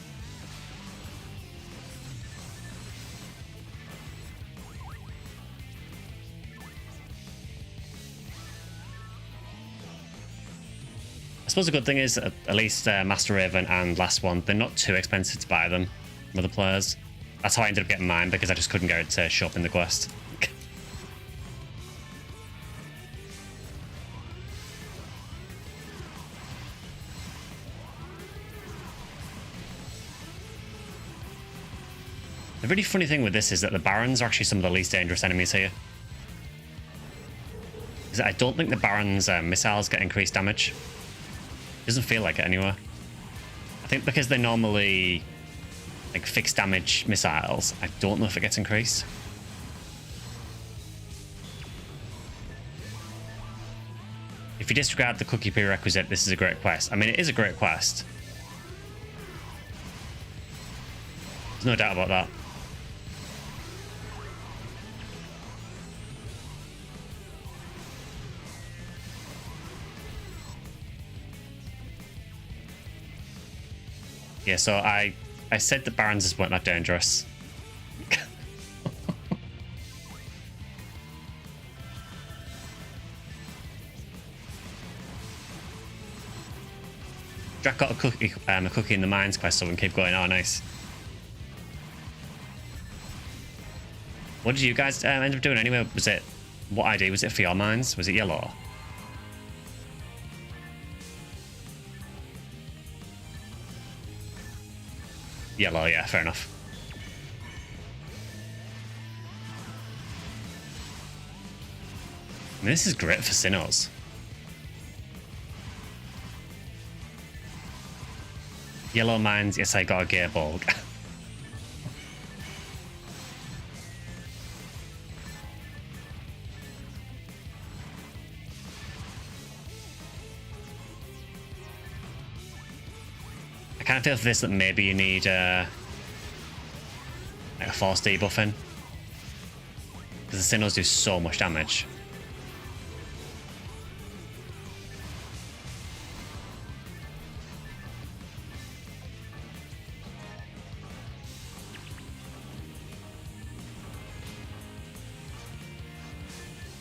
I suppose the good thing is, at least Master Raven and last one, they're not too expensive to buy them from other players. That's how I ended up getting mine, because I just couldn't get it to show up in the quest. The really funny thing with this is that the Barons are actually some of the least dangerous enemies here. Because I don't think the Barons' missiles get increased damage. Doesn't feel like it anywhere. I think because they're normally like fixed damage missiles, I don't know if it gets increased. If you disregard the cookie prerequisite, this is a great quest. I mean, it is a great quest. There's no doubt about that. Yeah, so I said that Barons weren't that dangerous. Jack got a cookie in the mines quest, so we can keep going. Oh, nice. What did you guys end up doing anyway? Was it, what ID was it for your mines? Was it yellow? Yellow, yeah, fair enough. I mean, this is great for Sinnohs. Yellow mines, yes, I got a gearbolt. I kind of feel for this that maybe you need like a force debuffing, because the Sinnohs do so much damage.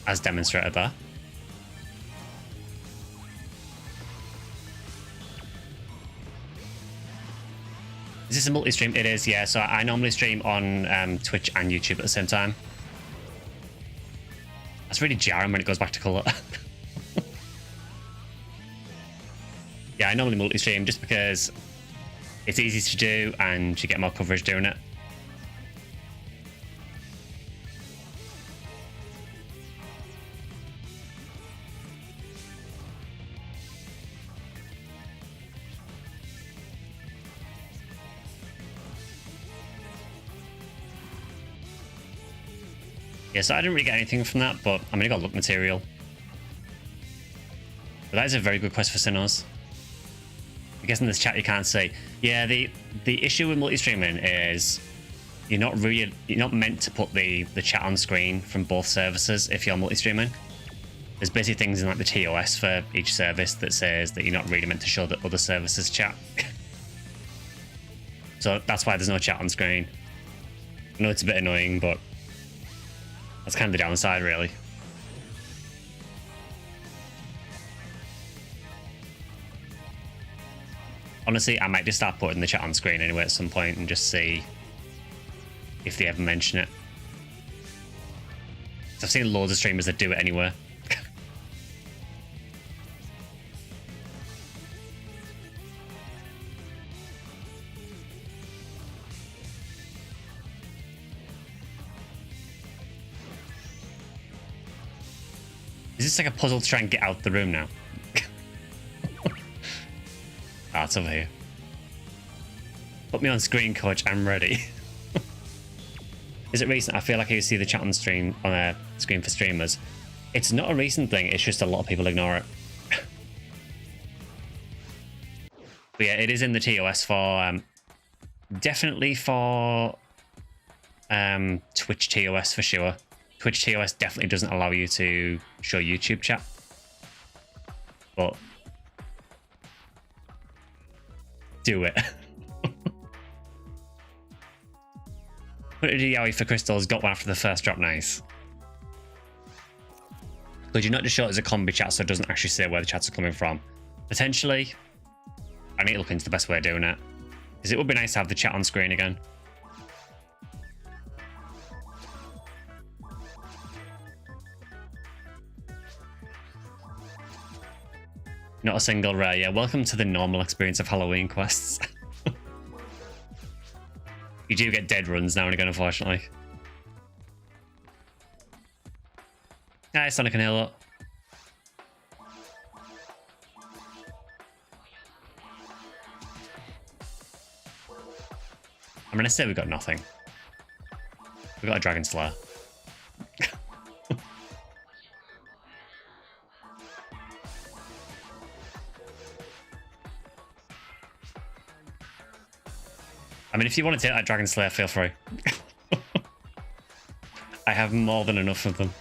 As demonstrated there. Is this a multi-stream? It is, yeah. So I normally stream on Twitch and YouTube at the same time. That's really jarring when it goes back to colour. Yeah, I normally multi-stream just because it's easy to do and you get more coverage doing it. Yeah, so I didn't really get anything from that, but I mean, I got look material. But that is a very good quest for Sinnohs. I guess in this chat you can't say. Yeah, the issue with multi-streaming is you're not meant to put the chat on screen from both services if you're multi-streaming. There's basically things in like the TOS for each service that says that you're not really meant to show the other services chat. So that's why there's no chat on screen. I know it's a bit annoying, but that's kind of the downside, really. Honestly, I might just start putting the chat on screen anyway at some point and just see if they ever mention it. I've seen loads of streamers that do it anyway. Is this like a puzzle to try and get out the room now? Ah, it's over here. Put me on screen, coach. I'm ready. Is it recent? I feel like I see the chat on stream on a screen for streamers. It's not a recent thing. It's just a lot of people ignore it. But yeah, it is in the TOS for definitely for Twitch TOS for sure. Twitch TOS definitely doesn't allow you to show YouTube chat. But do it. Put it to Yowie for crystals, got one after the first drop, nice. Could you not just show it as a combi chat so it doesn't actually say where the chats are coming from? Potentially. I need to look into the best way of doing it. Because it would be nice to have the chat on screen again. Not a single rare. Yeah, welcome to the normal experience of Halloween quests. You do get dead runs now and again, unfortunately. Hi, Sonic and Halo. mean, I say we got nothing. We got a Dragon Slayer. I mean, if you want to take that Dragon Slayer, feel free. I have more than enough of them.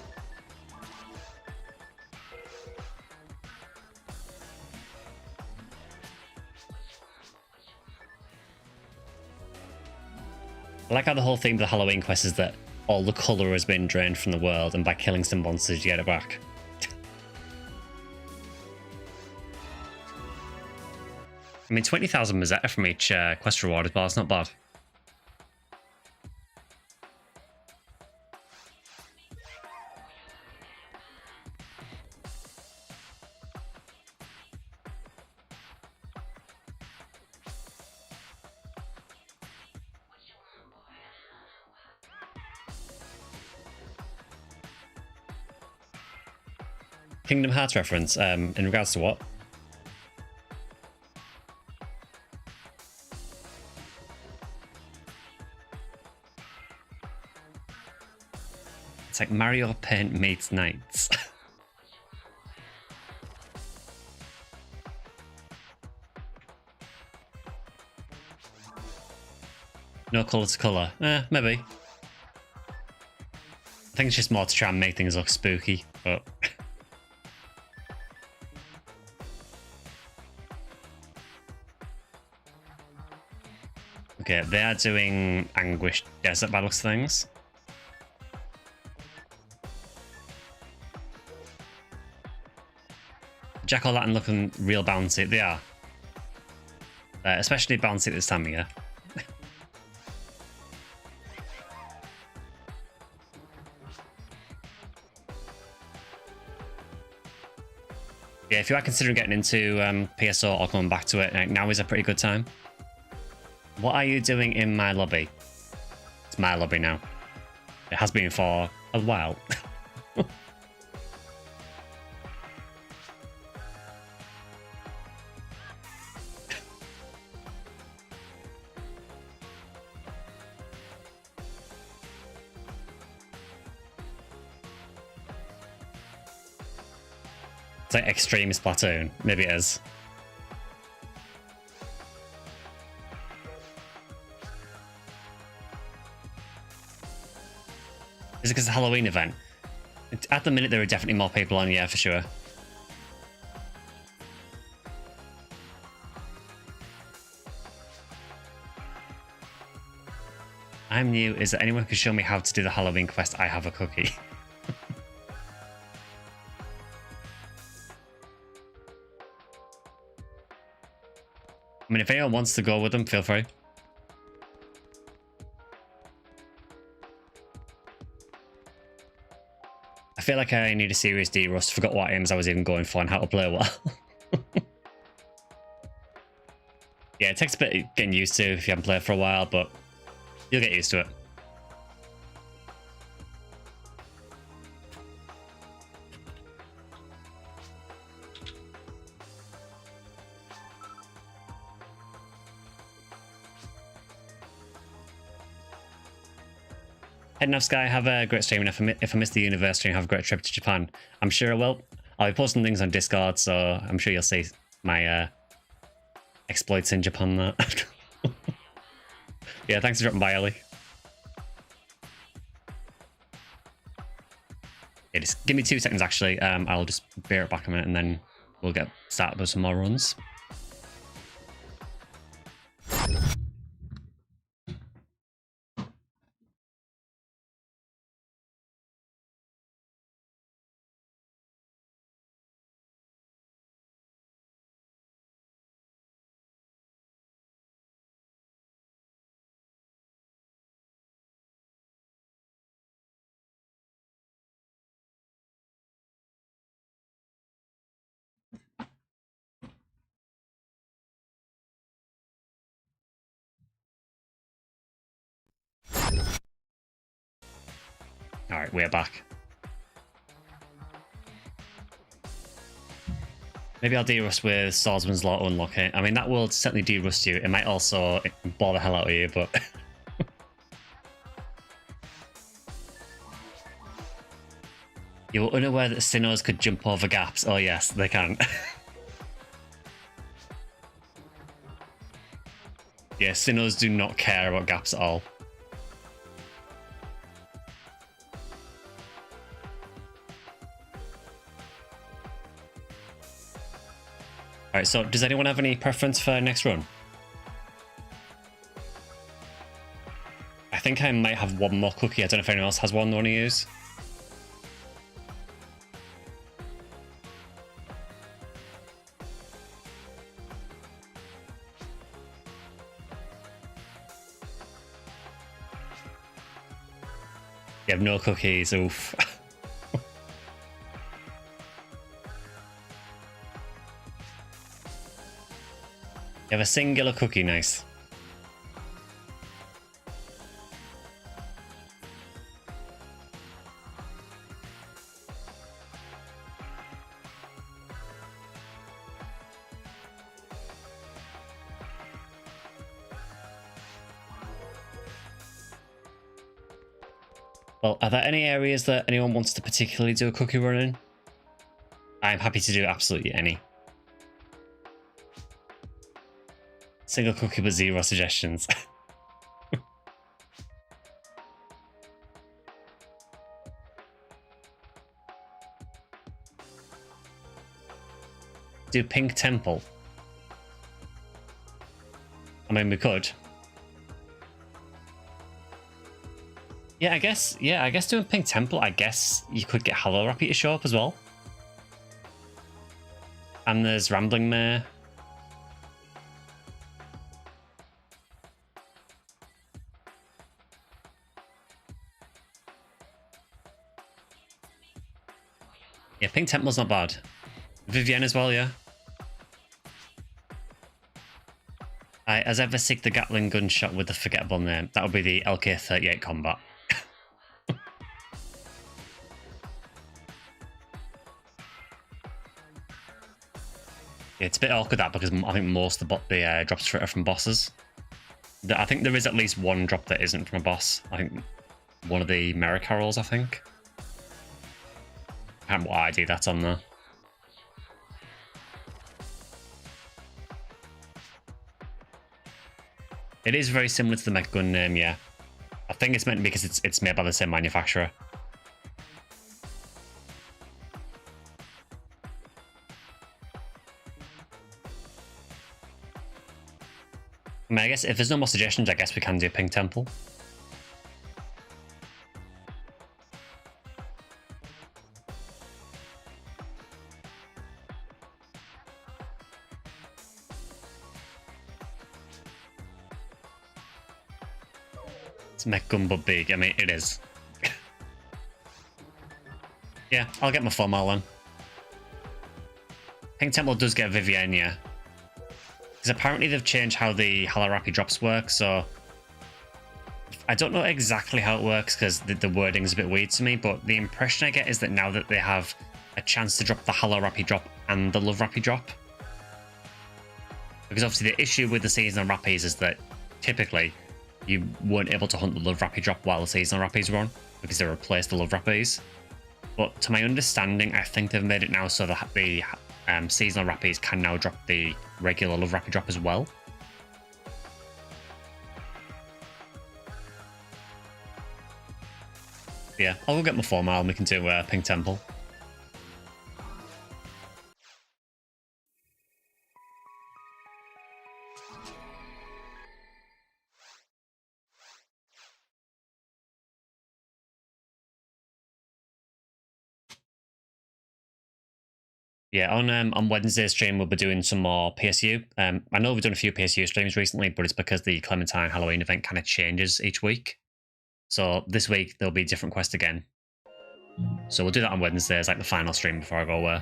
I like how the whole theme of the Halloween quest is that all the colour has been drained from the world, and by killing some monsters you get it back. I mean, 20,000 Mazetta from each quest reward as well, it's not bad. Kingdom Hearts reference, in regards to what? It's like Mario Paint meets Knights. No colour to colour. Maybe. I think it's just more to try and make things look spooky, but... Okay, they are doing Anguish Desert by looks of things. Jack-o'-lantern looking real bouncy. They are. Especially bouncy this time of year. Yeah, if you are considering getting into PSO or coming back to it, now is a pretty good time. What are you doing in my lobby? It's my lobby now. It has been for a while. It's like Extreme Splatoon. Maybe it is. Is it because it's a Halloween event? At the minute, there are definitely more people on, yeah, for sure. I'm new. Is there anyone who can show me how to do the Halloween quest? I have a cookie. I mean, if anyone wants to go with them, feel free. I feel like I need a serious D-Rust. Forgot what aims I was even going for and how to play well. Yeah, it takes a bit getting used to if you haven't played for a while, but you'll get used to it. Heading off, Sky. Have a great stream, and if I miss the university, have a great trip to Japan. I'm sure I will. I'll be posting things on Discord, so I'm sure you'll see my exploits in Japan there. Yeah, thanks for dropping by, Ellie. Yeah, just give me 2 seconds, actually. I'll just bear it back a minute, and then we'll get started with some more runs. Alright, we're back. Maybe I'll de-rust with Swordsman's Law to unlock it. I mean, that will certainly de-rust you. It might also bore the hell out of you, but... You were unaware that Sinnohs could jump over gaps. Oh yes, they can. Yeah, Sinnohs do not care about gaps at all. Alright, so does anyone have any preference for next run? I think I might have one more cookie. I don't know if anyone else has one they want to use. You have no cookies, oof. You have a singular cookie, nice. Well, are there any areas that anyone wants to particularly do a cookie run in? I'm happy to do absolutely any. Single cookie but 0 suggestions. Do Pink Temple. I mean, we could. Yeah, I guess doing Pink Temple, I guess you could get Hollow Rappy to show up as well. And there's Rambling Mare. Yeah, Pink Temple's not bad. Vivienne as well, yeah. As ever seek the Gatling gunshot with the forgettable name. That would be the LK-38 combat. Yeah, it's a bit awkward that because I think most of the drops are from bosses. I think there is at least one drop that isn't from a boss. I think one of the Merrick Carols, I think. I can't remember what ID that's on there. It is very similar to the mech gun name, yeah. I think it's meant because it's made by the same manufacturer. I mean, I guess if there's no more suggestions, I guess we can do Pink Temple. It's mech gun but big. I mean, it is. Yeah, I'll get my formal then. Pink Temple does get Vivienne, yeah. Because apparently they've changed how the Hollow Rappy drops work, so... I don't know exactly how it works because the wording's a bit weird to me, but the impression I get is that now that they have a chance to drop the Hollow Rappy drop and the Love Rappy drop. Because obviously the issue with the seasonal Rappies is that typically you weren't able to hunt the Love Rappy drop while the seasonal Rappies were on, because they replaced the Love Rappies. But to my understanding, I think they've made it now so that the seasonal Rappies can now drop the regular Love Rappy drop as well. Yeah, I'll go get my formal and we can do Pink Temple. Yeah, on Wednesday's stream, we'll be doing some more PSU. I know we've done a few PSU streams recently, but it's because the Clementine Halloween event kind of changes each week. So this week, there'll be a different quest again. So we'll do that on Wednesday as like the final stream before I go away.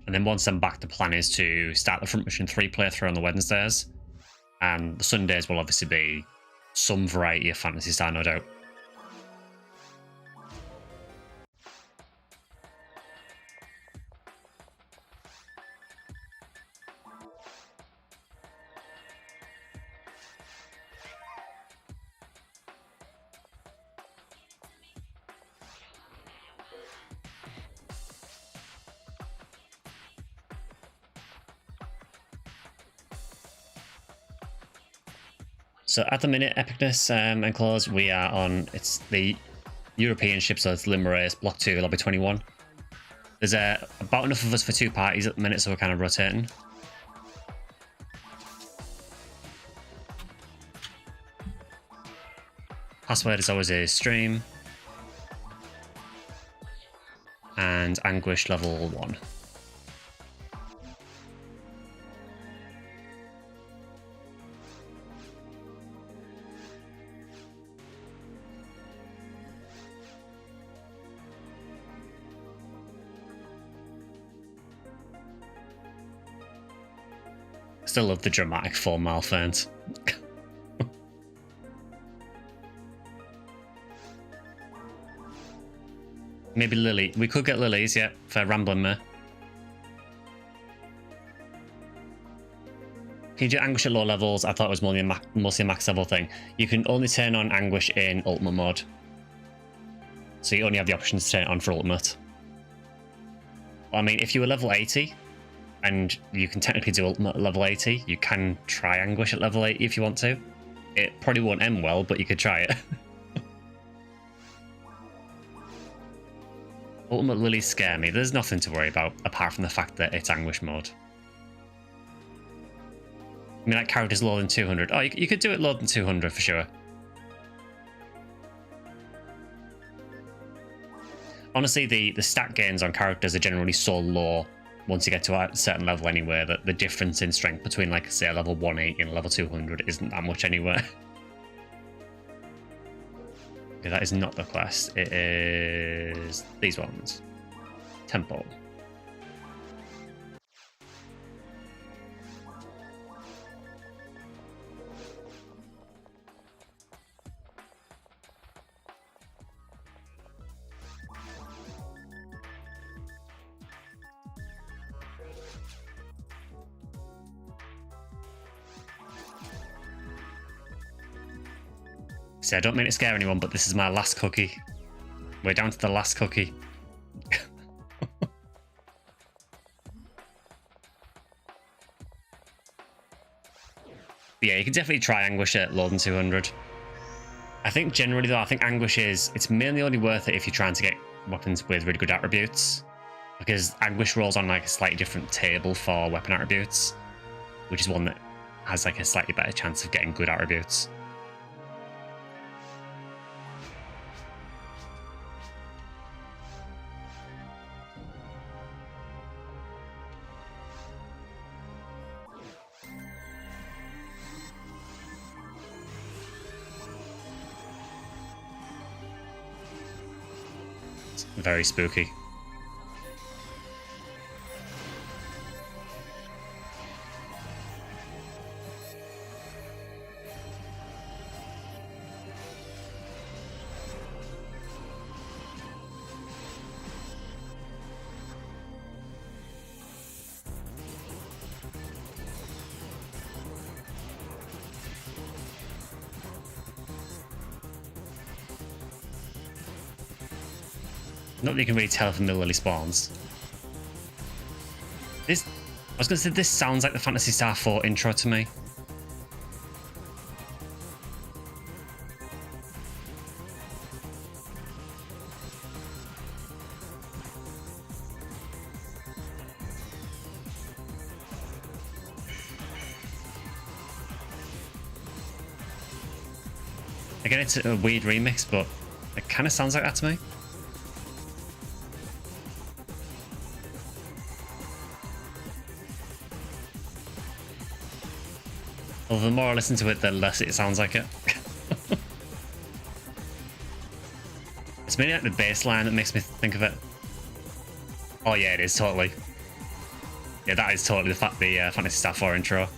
And then once I'm back, the plan is to start the Front Mission 3 playthrough on the Wednesdays. And the Sundays will obviously be some variety of Phantasy Star, no doubt. So at the minute, epicness and clause, we are on, it's the European ship, so it's Limerace, Block 2, Lobby 21. There's about enough of us for 2 parties at the minute, so we're kind of rotating. Password is always a stream. And Anguish level 1. Still love the dramatic 4 mile ferns. Maybe Lily. We could get Lilies, yeah, for Rambling Mare. Can you do Anguish at low levels? I thought it was mostly a max level thing. You can only turn on Anguish in Ultimate mode. So you only have the option to turn it on for Ultimate. I mean, if you were level 80, and you can technically do Ultimate at level 80, you can try Anguish at level 80 if you want to. It probably won't end well, but you could try it. Ultimate Lilies scare me. There's nothing to worry about, apart from the fact that it's Anguish mode. I mean, like characters lower than 200. Oh, you could do it lower than 200 for sure. Honestly, the stat gains on characters are generally so low once you get to a certain level anyway that the difference in strength between, like, say, a level 180 and a level 200 isn't that much anywhere. Okay, that is not the quest. It is these ones. Temple. See, I don't mean to scare anyone, but this is my last cookie. We're down to the last cookie. Yeah, you can definitely try Anguish at lower than 200. I think generally though, I think Anguish it's mainly only worth it if you're trying to get weapons with really good attributes. Because Anguish rolls on like a slightly different table for weapon attributes, which is one that has like a slightly better chance of getting good attributes. Very spooky. Not that you can really tell from the Lily spawns. I was going to say, this sounds like the Phantasy Star 4 intro to me. Again, it's a weird remix, but it kind of sounds like that to me. Well, the more I listen to it, the less it sounds like it. It's mainly like the bass line that makes me think of it. Oh yeah, it is totally. Yeah, that is totally the Phantasy Star 4 intro.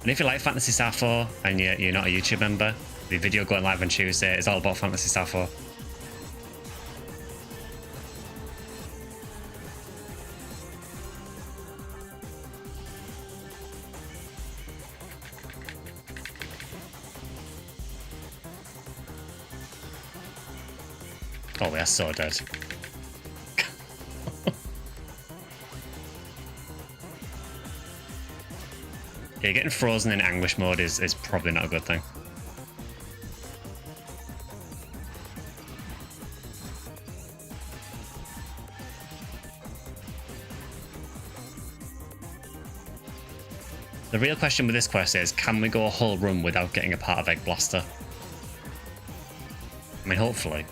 And if you like Phantasy Star 4 and you're not a YouTube member, the video going live on Tuesday is all about Phantasy Star 4. Oh, we are so dead. Yeah, getting frozen in anguish mode is probably not a good thing. The real question with this quest is, can we go a whole run without getting a part of Egg Blaster? I mean, hopefully.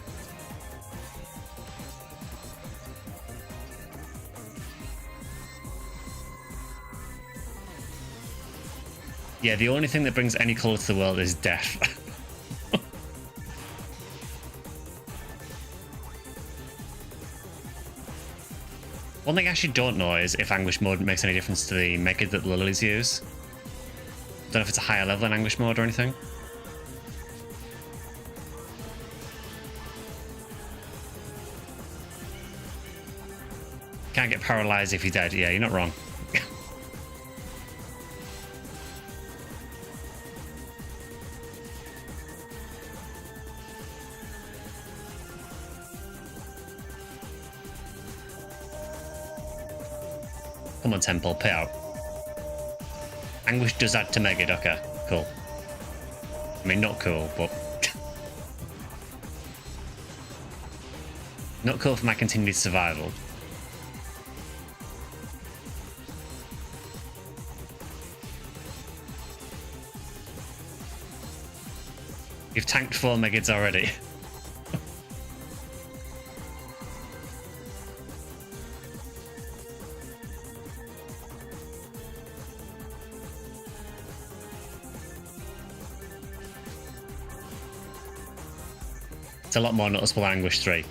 Yeah, the only thing that brings any colour to the world is death. One thing I actually don't know is if Anguish mode makes any difference to the mega that the lilies use. Don't know if it's a higher level in Anguish mode or anything. Can't get paralyzed if you're dead. Yeah, you're not wrong. Come on, Temple, pay out. Anguish does add to Mega, okay, cool. I mean, not cool, but... not cool for my continued survival. You've tanked 4 Megads already. A lot more noticeable than Anguish 3.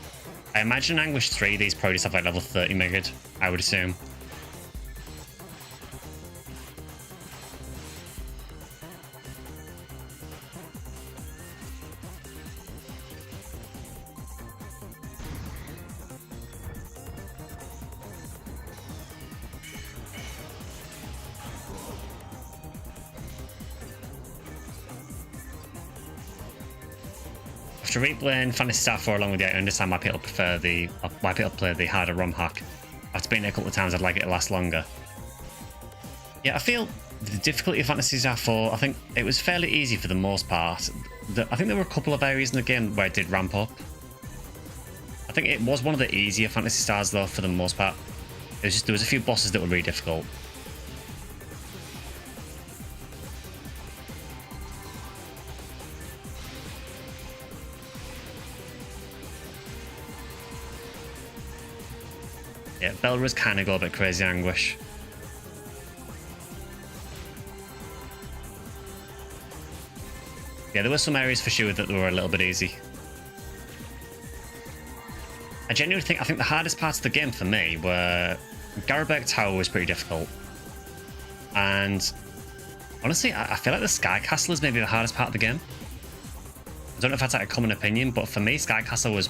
I imagine Anguish 3 these probably just have like level 30 Megad, I would assume. After replaying Phantasy Star 4 along with you, I understand why people play the harder ROM hack. After beating it a couple of times, I'd like it to last longer. Yeah, I feel the difficulty of Phantasy Star 4, I think it was fairly easy for the most part. I think there were a couple of areas in the game where it did ramp up. I think it was one of the easier Phantasy Stars though, for the most part. It was just, there was a few bosses that were really difficult. Yeah, Belra's kind of got a bit crazy Anguish. Yeah, there were some areas for sure that were a little bit easy. I genuinely think, the hardest parts of the game for me were... Garabek Tower was pretty difficult. And honestly, I feel like the Sky Castle is maybe the hardest part of the game. I don't know if that's like a common opinion, but for me, Sky Castle was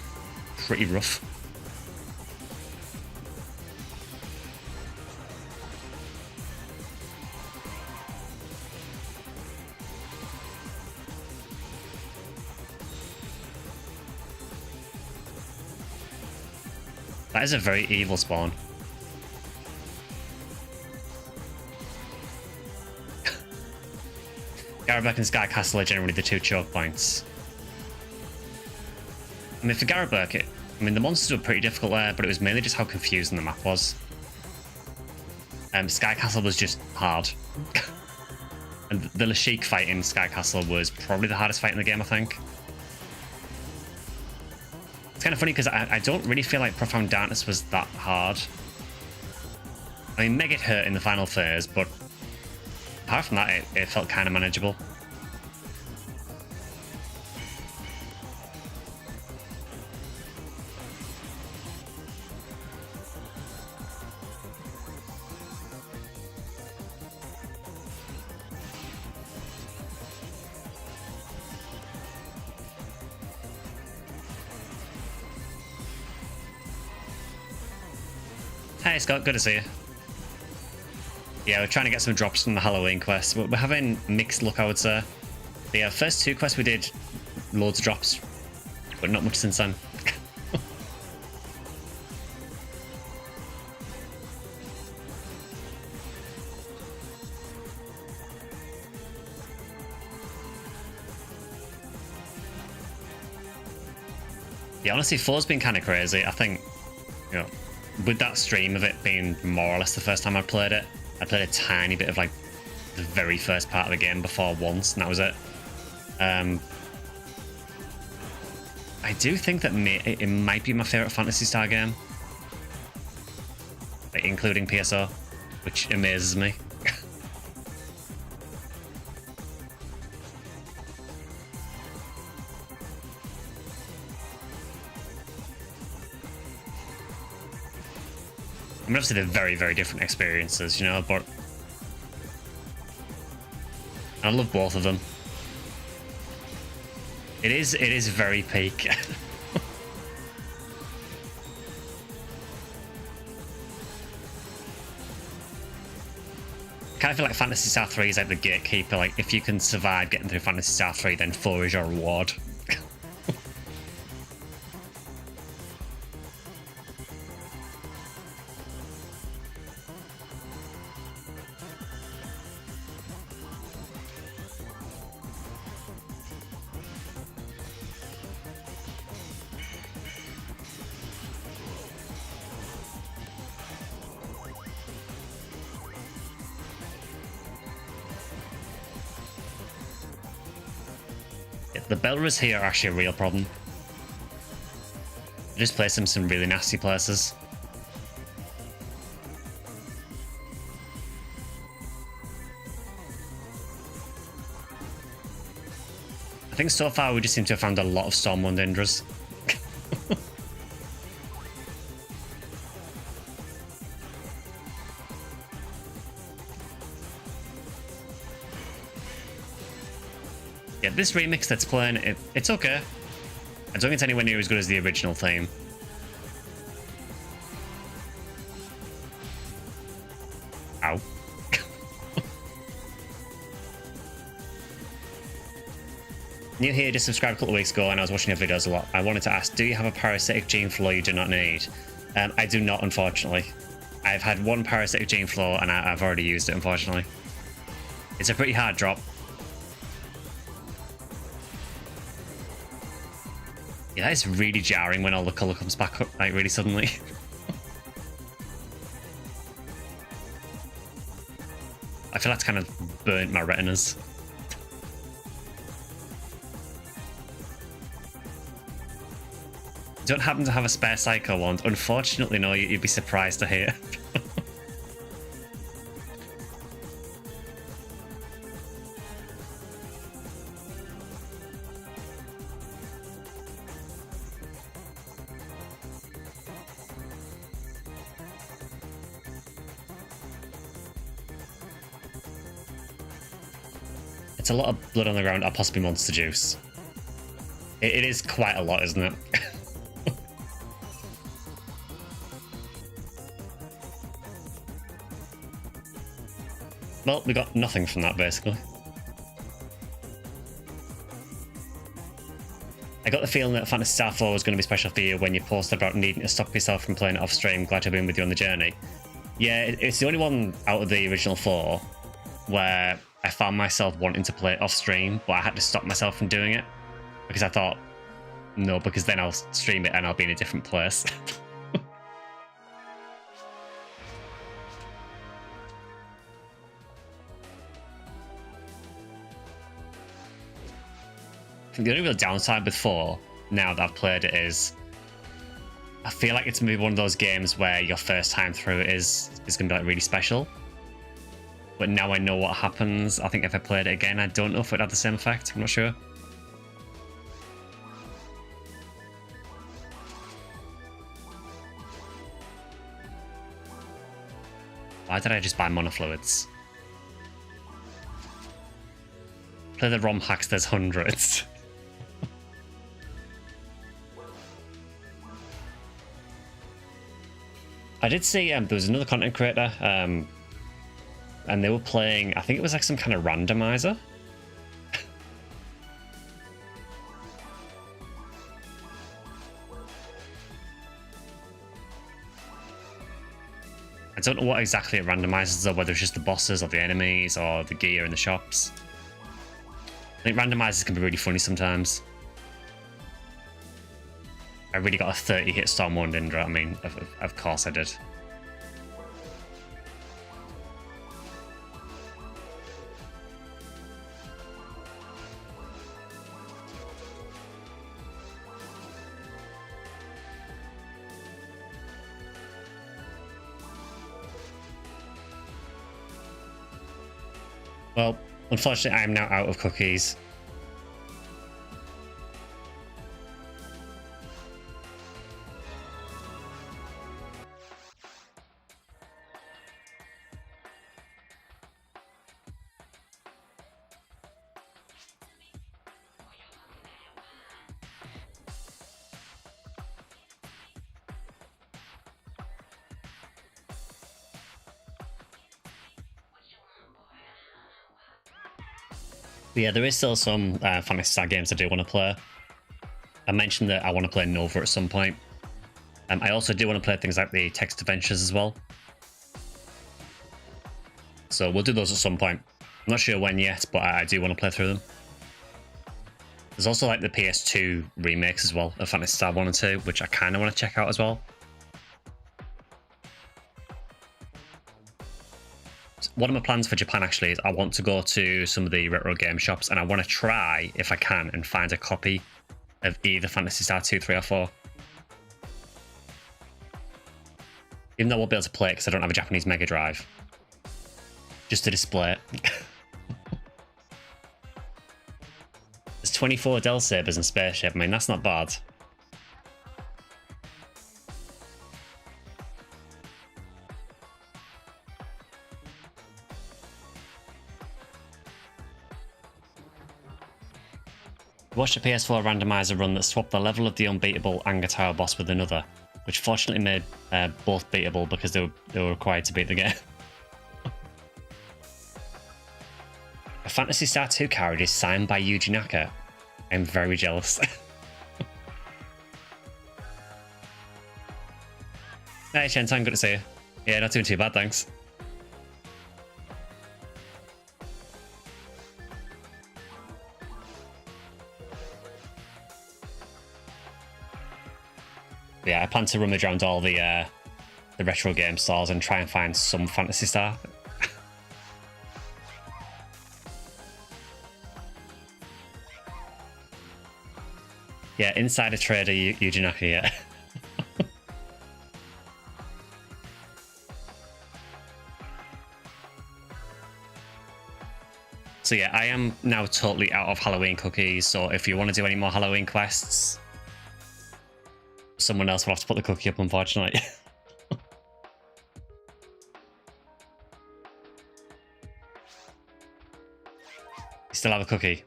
pretty rough. That is a very evil spawn. Garabek and Sky Castle are generally the two choke points. I mean, for Garabek, the monsters were pretty difficult there, but it was mainly just how confusing the map was. Sky Castle was just hard. And the Lashik fight in Sky Castle was probably the hardest fight in the game, I think. It's kind of funny because I don't really feel like Profound Darkness was that hard. I mean, Megid hurt in the final phase, but apart from that, it felt kind of manageable. Hey Scott, good to see you. Yeah, we're trying to get some drops from the Halloween quest. We're having mixed luck, I would say. The first two quests we did, loads of drops, but not much since then. Yeah, honestly, 4's been kind of crazy. I think, you know, with that stream of it being more or less the first time I played it, I played a tiny bit of like the very first part of the game before once, and that was it. I do think that it might be my favorite Phantasy Star game, like, including PSO, which amazes me. I mean, obviously they're very, very different experiences, you know, but I love both of them. It is very peak. Kind of feel like Phantasy Star 3 is like the gatekeeper. Like, if you can survive getting through Phantasy Star 3, then 4 is your reward. The Belras here are actually a real problem. I just place them in some really nasty places. I think so far we just seem to have found a lot of Stormwind Indras. Yeah, this remix that's playing, it's okay. I don't think it's anywhere near as good as the original theme. Ow. New here, just subscribed a couple of weeks ago and I was watching your videos a lot. I wanted to ask, do you have a parasitic gene flow you do not need? I do not, unfortunately. I've had one parasitic gene flow and I've already used it, unfortunately. It's a pretty hard drop. Yeah, that is really jarring when all the colour comes back up, like, really suddenly. I feel that's kind of burnt my retinas. Don't happen to have a spare Psycho wand? Unfortunately, no, you'd be surprised to hear. It's a lot of blood on the ground, or possibly monster juice. It is quite a lot, isn't it? Well, we got nothing from that, basically. I got the feeling that Phantasy Star 4 was going to be special for you when you posted about needing to stop yourself from playing it off stream. Glad to have been with you on the journey. Yeah, it's the only one out of the original 4 where I found myself wanting to play it off stream, but I had to stop myself from doing it because I thought, no, because then I'll stream it and I'll be in a different place. The only real downside with 4, now that I've played it, is I feel like it's maybe one of those games where your first time through it is going to be like really special. But now I know what happens. I think if I played it again, I don't know if it would have the same effect. I'm not sure. Why did I just buy monofluids? Play the ROM hacks, there's hundreds. I did see there was another content creator, and they were playing, I think it was like some kind of randomizer. I don't know what exactly it randomizes, or whether it's just the bosses or the enemies or the gear in the shops. I think randomizers can be really funny sometimes. I really got a 30 hit Storm Wound Indra. I mean, of course I did. Well, unfortunately, I am now out of cookies. But yeah, there is still some Phantasy Star games I do want to play. I mentioned that I want to play Nova at some point. I also do want to play things like the Text Adventures as well. So we'll do those at some point. I'm not sure when yet, but I do want to play through them. There's also like the PS2 remakes as well of Phantasy Star 1 and 2, which I kind of want to check out as well. One of my plans for Japan actually is I want to go to some of the retro game shops and I want to try, if I can, and find a copy of either Phantasy Star 2, 3 or 4. Even though I won't be able to play it because I don't have a Japanese Mega Drive. Just to display it. There's 24 Del Sabers and Spaceship. I mean, that's not bad. Watched a PS4 randomizer run that swapped the level of the unbeatable Anger Tower boss with another, which fortunately made both beatable because they were required to beat the game. A Phantasy Star 2 card is signed by Yuji Naka. I'm very jealous. Hey Shentan, good to see you. Yeah, not doing too bad, thanks. Yeah, I plan to rummage around all the retro game stores and try and find some Phantasy Star. Yeah, Insider Trader Yuji Naka, yeah. So yeah, I am now totally out of Halloween cookies, so if you want to do any more Halloween quests, someone else will have to put the cookie up, unfortunately. You still have a cookie?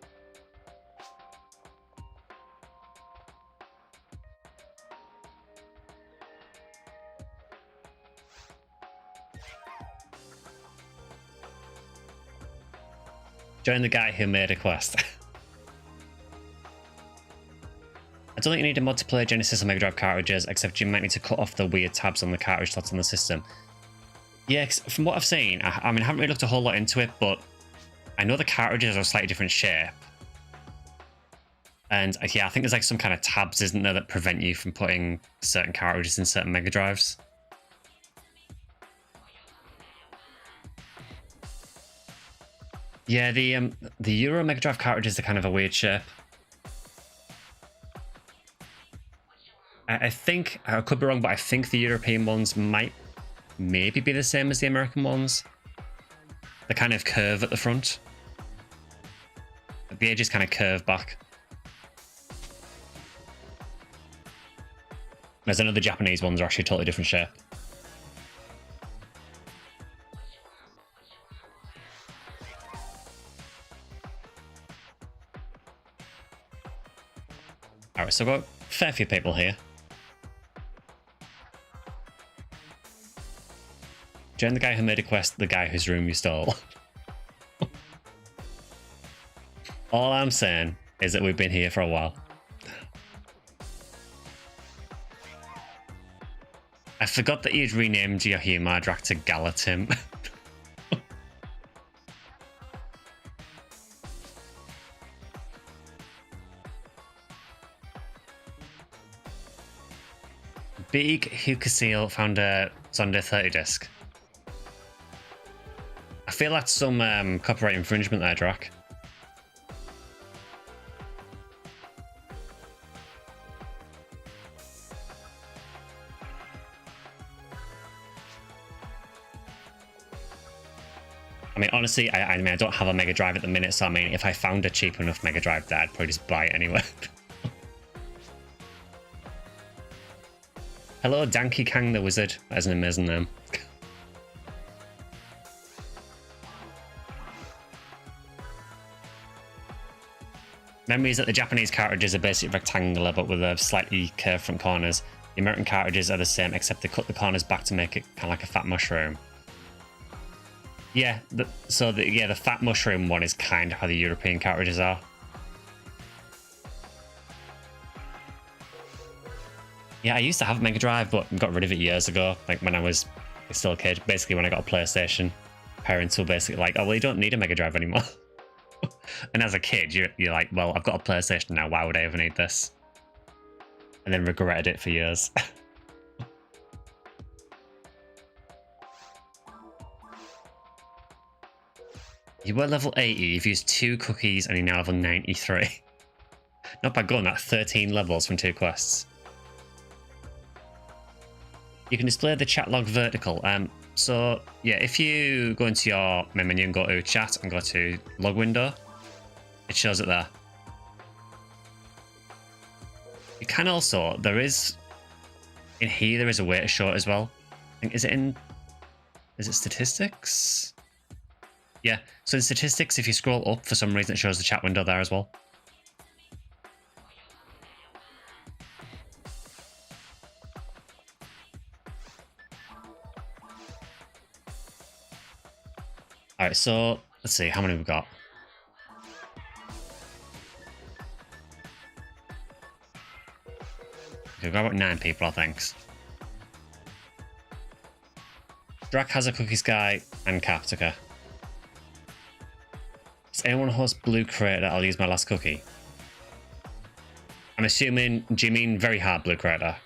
Join the guy who made a quest. I don't think you need a mod to play Genesis or Mega Drive cartridges, except you might need to cut off the weird tabs on the cartridge slots on the system. Yeah, from what I've seen, I mean, I haven't really looked a whole lot into it, but I know the cartridges are a slightly different shape. And yeah, I think there's like some kind of tabs, isn't there, that prevent you from putting certain cartridges in certain Mega Drives. Yeah, the Euro Mega Drive cartridges are kind of a weird shape. I think, I could be wrong, but I think the European ones might maybe be the same as the American ones. They kind of curve at the front. The edges kind of curve back. Whereas I know the Japanese ones are actually a totally different shape. Alright, so we've got a fair few people here. Join the guy who made a quest, the guy whose room you stole. All I'm saying is that we've been here for a while. I forgot that you'd renamed your Humadrak to Galatim. Big Hukasil found a Zonda 30 disc. I feel that's some copyright infringement there, Drac. I mean, honestly, I mean, I don't have a Mega Drive at the minute, so I mean, if I found a cheap enough Mega Drive there, I'd probably just buy it anyway. Hello, Danky Kang the Wizard. That is an amazing name. Memory is that the Japanese cartridges are basically rectangular, but with a slightly curved front corners. The American cartridges are the same, except they cut the corners back to make it kind of like a fat mushroom. Yeah, the fat mushroom one is kind of how the European cartridges are. Yeah, I used to have a Mega Drive, but got rid of it years ago, like when I was still a kid. Basically, when I got a PlayStation, parents were basically like, oh, well, you don't need a Mega Drive anymore. And as a kid, you're like, well, I've got a PlayStation now, why would I ever need this? And then regretted it for years. You were level 80, you've used 2 cookies, and you're now level 93. Not bad going, that 13 levels from 2 quests. You can display the chat log vertical. So, yeah, if you go into your main menu and go to chat and go to log window, it shows it there. You can also, there is a way to show it as well. I think, is it statistics? Yeah, so in statistics, if you scroll up, for some reason it shows the chat window there as well. Alright, so let's see, how many we've got? Okay, we've got about 9 people, I think. Drac has a cookies guy and Capt, okay. Does anyone host Blue Crater? I'll use my last cookie. I'm assuming, do you mean very hard Blue Crater?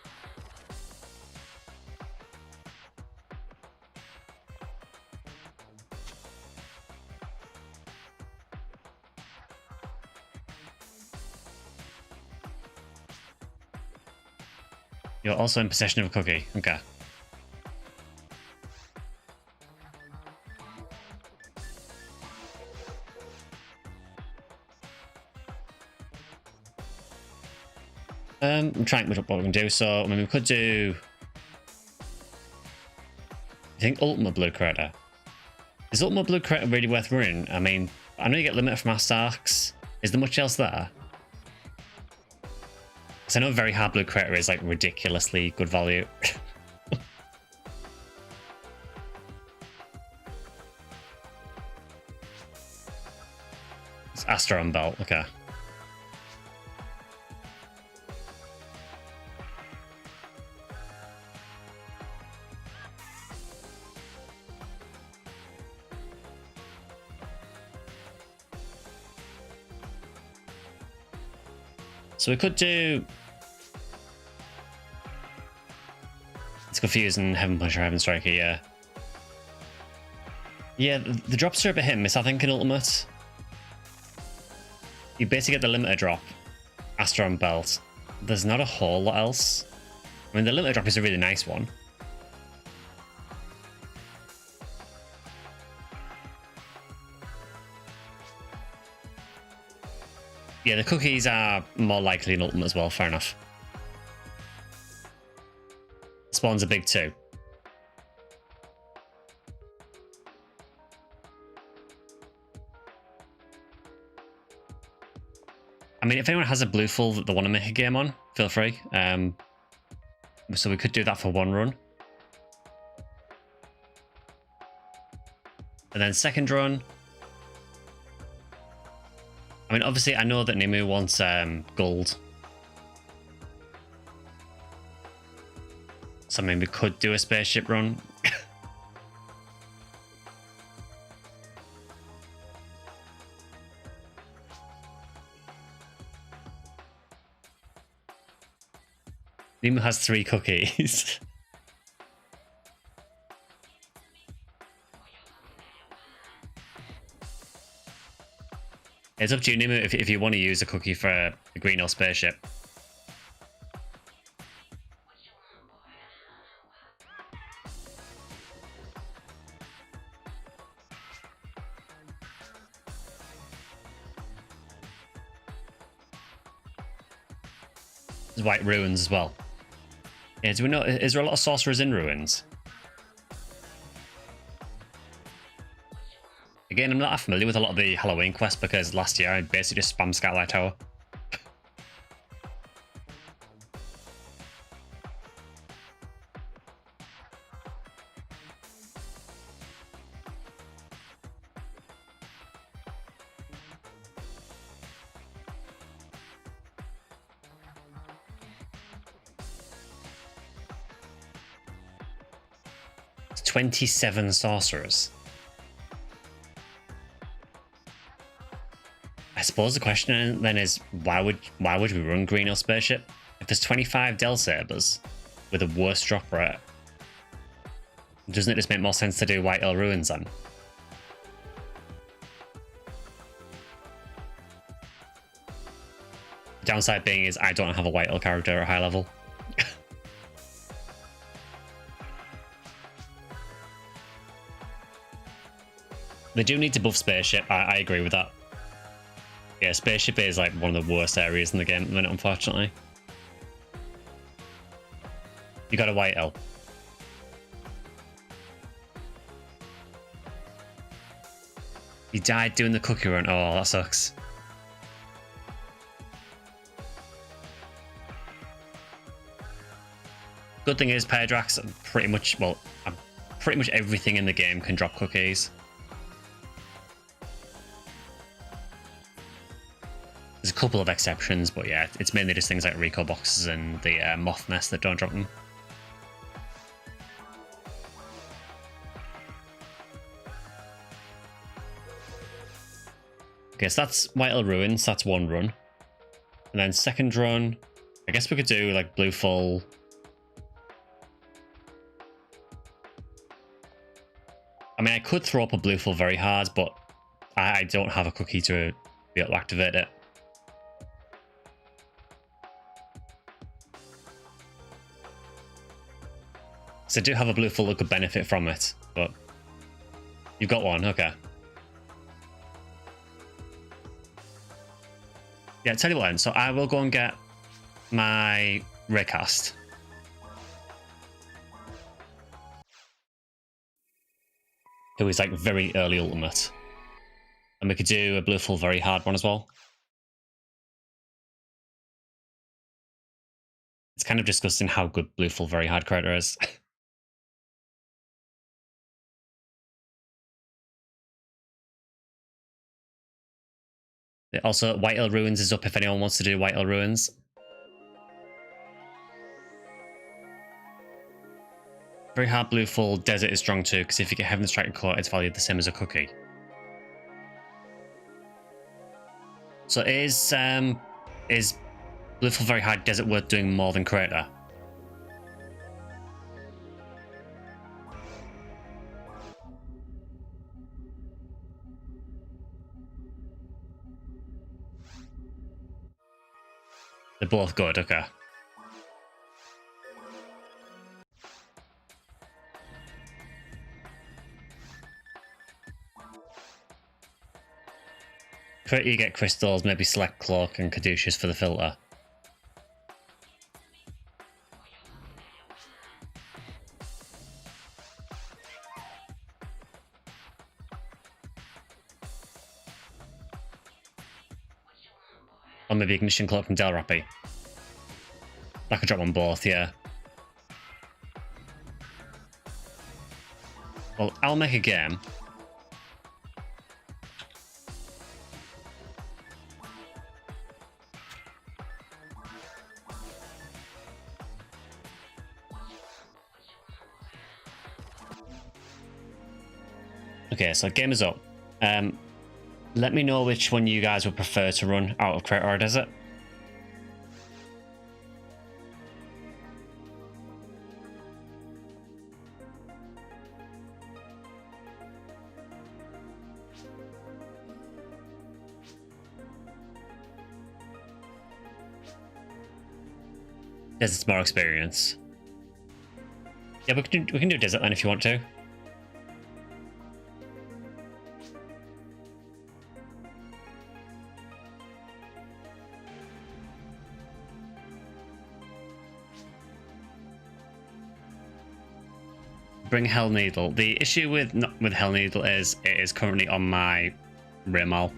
You're also in possession of a cookie. Okay. I'm trying to look up what we can do. So, I mean, we could do... I think Ultimate Blue Crater. Is Ultimate Blue Crater really worth running? I mean, I know you get limited from our Starks. Is there much else there? Because I know very hard Blue Crater is like ridiculously good value. It's Astron Belt, okay. So we could do... It's confusing, Heaven Puncher, Heaven Striker, yeah. Yeah, the drops are a bit hit and miss, I think, in Ultimate. You basically get the limiter drop, Astron Belt. There's not a whole lot else. I mean, the limiter drop is a really nice one. Yeah, the cookies are more likely in Ultimate as well, fair enough. Spawn's a big 2. I mean, if anyone has a blue full that they want to make a game on, feel free. So we could do that for 1 run. And then second run... I mean, obviously, I know that Nimu wants gold. So, I mean, we could do a spaceship run. Nemo has 3 cookies. It's up to you, Nemo, if you want to use a cookie for a green or spaceship. There's white ruins as well. Yeah, do we know, is there a lot of sorcerers in ruins? Again, I'm not familiar with a lot of the Halloween quests because last year I basically just spammed Skylight Tower. It's 27 sorcerers. I suppose the question then is why would we run green or spaceship if there's 25 Del Sabers with a worse drop rate? Doesn't it just make more sense to do White Hill Ruins then? The downside being is I don't have a White Hill character at high level. They do need to buff spaceship. I agree with that. Yeah, spaceship is like one of the worst areas in the game at the minute, unfortunately. You got a White Hill. You died doing the cookie run. Oh, that sucks. Good thing is, Paydrax, pretty much everything in the game can drop cookies. There's a couple of exceptions, but yeah, it's mainly just things like Rico boxes and the moth nest that don't drop them. Okay, so that's White Hill Ruins, that's one run. And then second run, I guess we could do like Blue Full. I mean, I could throw up a Blue Full very hard, but I don't have a cookie to be able to activate it. So I do have a Blue Full that could benefit from it, but you've got one, okay. Yeah, tell you what then, so I will go and get my Raycast. Who is like very early ultimate. And we could do a Blue Full very hard one as well. It's kind of disgusting how good Blue Full very hard character is. Also, White Hill Ruins is up if anyone wants to do White Hill Ruins. Very hard Blue Full, Desert is strong too, because if you get Heaven's Striking Core, it's valued the same as a cookie. So is Blue Full very hard Desert worth doing more than Crater? They're both good, okay. Crater, you get crystals, maybe select Cloak and Caduceus for the filter. Or maybe Ignition Cloak from Del Rappy. I could drop on both, yeah. Well, I'll make a game. Okay, so game is up. Let me know which one you guys would prefer to run out of Crater or Desert. Desert's more experience. Yeah, we can do desert then if you want to. Bring Hell Needle. The issue with Hell Needle is it is currently on my Rimal.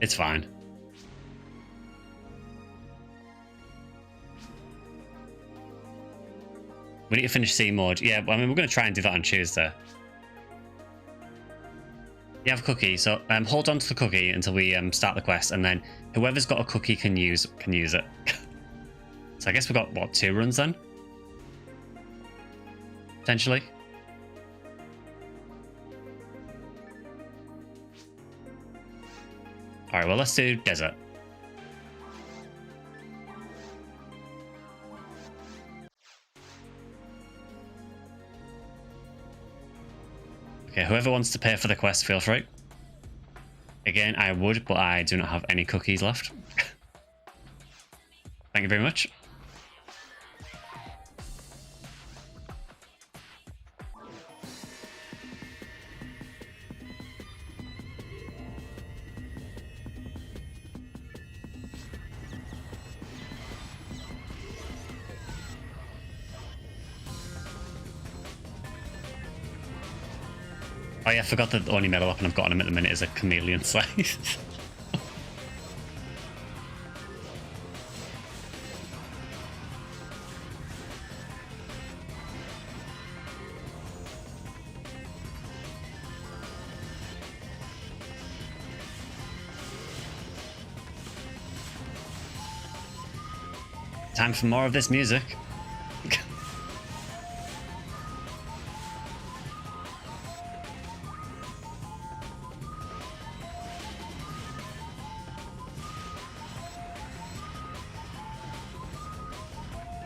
It's fine. We need to finish C mode. Yeah, I mean, we're going to try and do that on Tuesday. You have a cookie, so hold on to the cookie until we start the quest, and then whoever's got a cookie can use it. So I guess we've got, what, 2 runs then? Potentially. Alright, well, let's do desert. Okay, whoever wants to pay for the quest, feel free. Again, I would, but I do not have any cookies left. Thank you very much. Oh yeah, I forgot that the only metal weapon I've got on him at the minute is a chameleon scythe. Time for more of this music.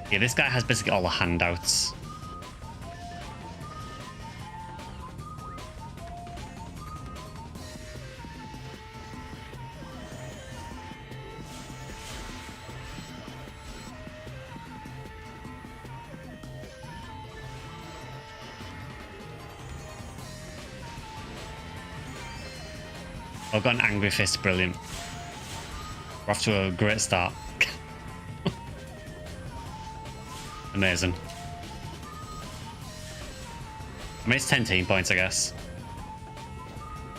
Yeah, this guy has basically all the handouts. I've got an angry fist, brilliant. We're off to a great start. Amazing. I mean, it's 10 team points, I guess.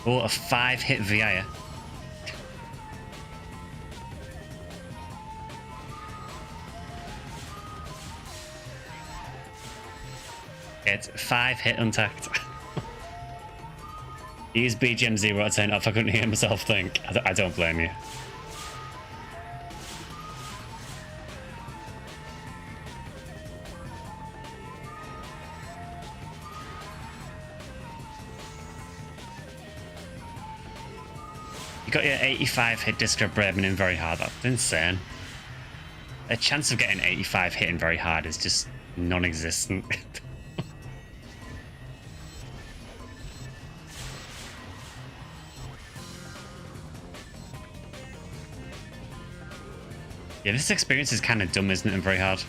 Oh, a 5-hit VIA. It's 5-hit untacked. Use BGM 0 to turn off. I couldn't hear myself think. I don't blame you. You got your 85 hit Disco Braveman in very hard. That's insane. The chance of getting 85 hitting very hard is just non-existent. Yeah, this experience is kind of dumb, isn't it, and very hard.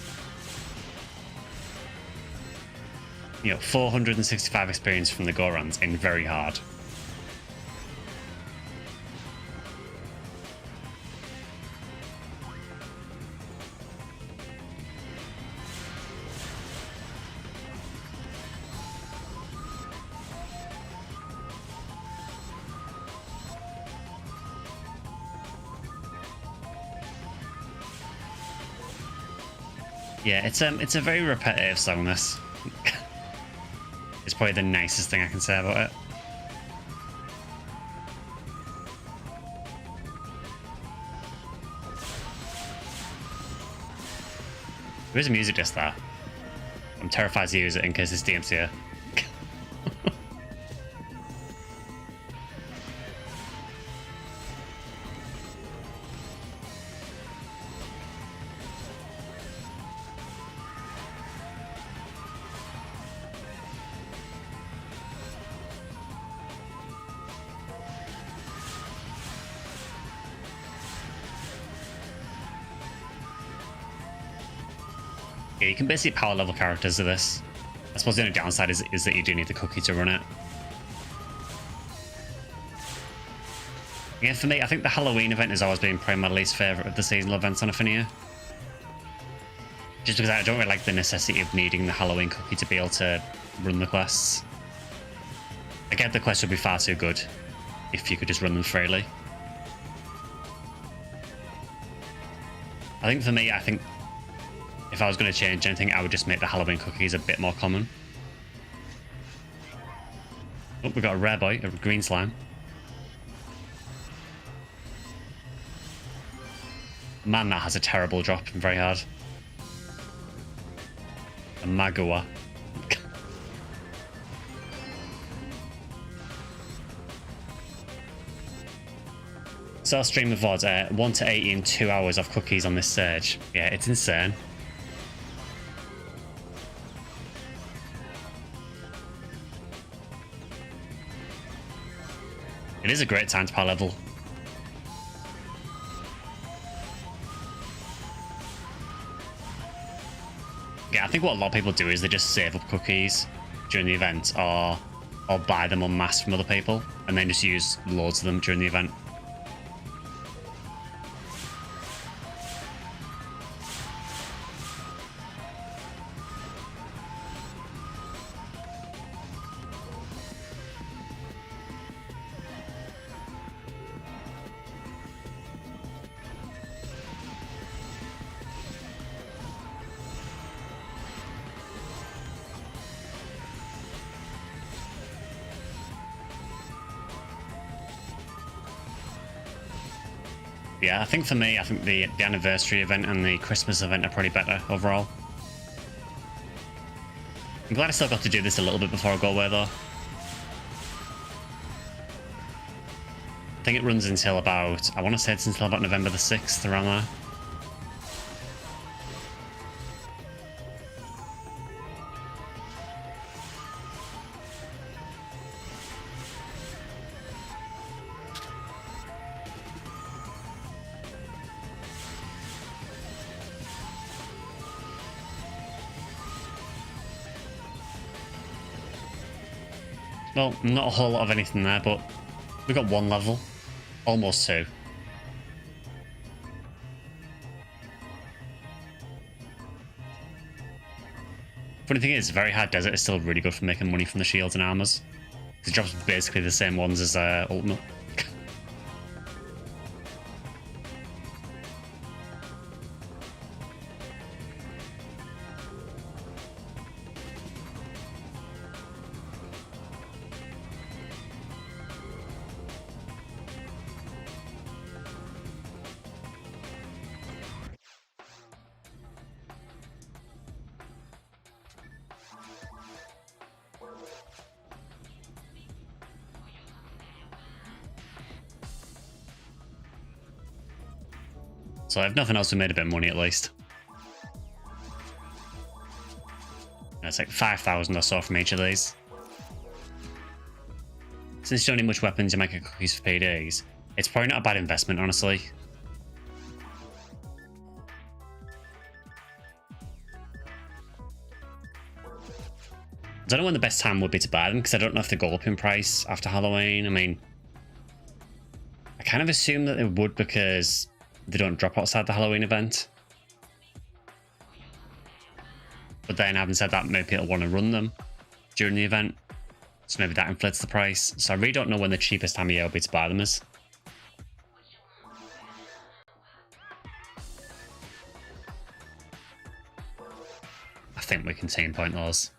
You know, 465 experience from the go-runs in very hard. Yeah, it's a very repetitive song, this. It's probably the nicest thing I can say about it. There is a music disc there. I'm terrified to use it in case it's DMCA. Yeah, you can basically power level characters to this. I suppose the only downside is that you do need the cookie to run it. Yeah, for me, I think the Halloween event has always been probably my least favourite of the seasonal events on Ephinea. Just because I don't really like the necessity of needing the Halloween cookie to be able to run the quests. I get the quests would be far too good if you could just run them freely. I think for me, if I was going to change anything, I would just make the Halloween cookies a bit more common. Oh, we got a rare boy, a green slime. Man, that has a terrible drop and very hard. A Magua. So our stream of VOD, 1 to 80 in 2 hours of cookies on this stage. Yeah, it's insane. It is a great time to power level. Yeah, I think what a lot of people do is they just save up cookies during the event or buy them en masse from other people and then just use loads of them during the event. Yeah, I think for me, the anniversary event and the Christmas event are probably better overall. I'm glad I still got to do this a little bit before I go away though. I think it runs until about, I want to say it's until about November the 6th, around there. Well, not a whole lot of anything there, but we got 1 level. Almost 2. Funny thing is, Very Hard Desert is still really good for making money from the shields and armors. It drops basically the same ones as Ultimate. So if nothing else, we made a bit of money at least. That's like 5,000 or so from each of these. Since you don't need much weapons, you might get cookies for PDs. It's probably not a bad investment, honestly. I don't know when the best time would be to buy them, because I don't know if they go up in price after Halloween. I mean, I kind of assume that they would because they don't drop outside the Halloween event. But then, having said that, maybe people want to run them during the event. So maybe that inflates the price. So I really don't know when the cheapest time of year will be to buy them is. I think we can team point those.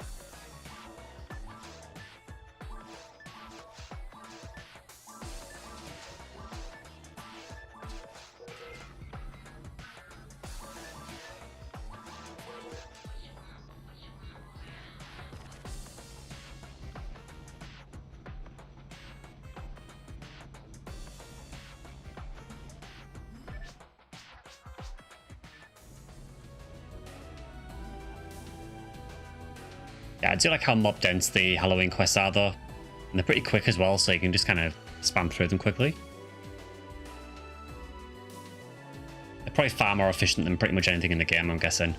Yeah, I do like how mob dense the Halloween quests are though. And they're pretty quick as well, so you can just kind of spam through them quickly. They're probably far more efficient than pretty much anything in the game, I'm guessing.